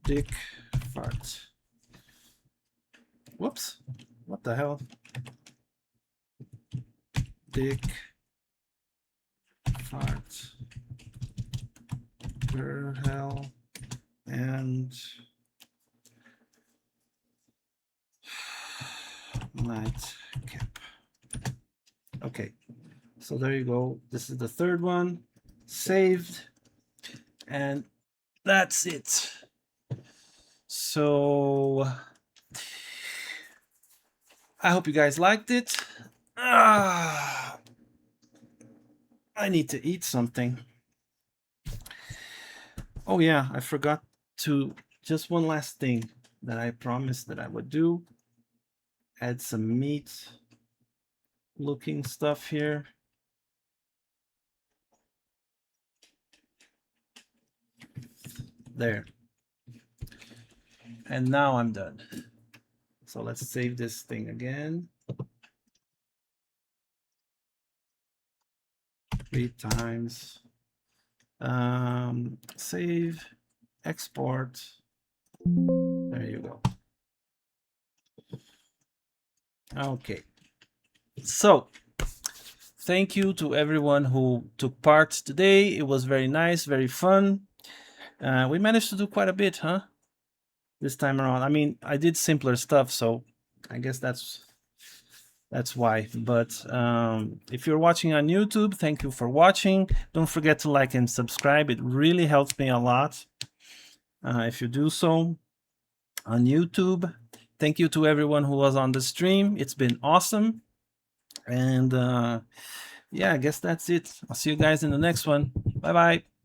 Dick Farts. Whoops. What the hell? Dick Farts. Verhel and night cap. Okay, so there you go. This is the third one saved, and that's it. So I hope you guys liked it. I need to eat something. Oh yeah, I forgot to, just one last thing that I promised that I would do. Add some meat looking stuff here. There. And now I'm done. So let's save this thing again. 3 times. Save, export. There you go. Okay. So thank you to everyone who took part today. It was very nice, very fun. We managed to do quite a bit, huh? This time around. I mean, I did simpler stuff, so I guess that's why. But if you're watching on YouTube, thank you for watching. Don't forget to like and subscribe. It really helps me a lot if you do so on YouTube. Thank you to everyone who was on the stream. It's been awesome. And yeah, I guess that's it. I'll see you guys in the next one. Bye bye.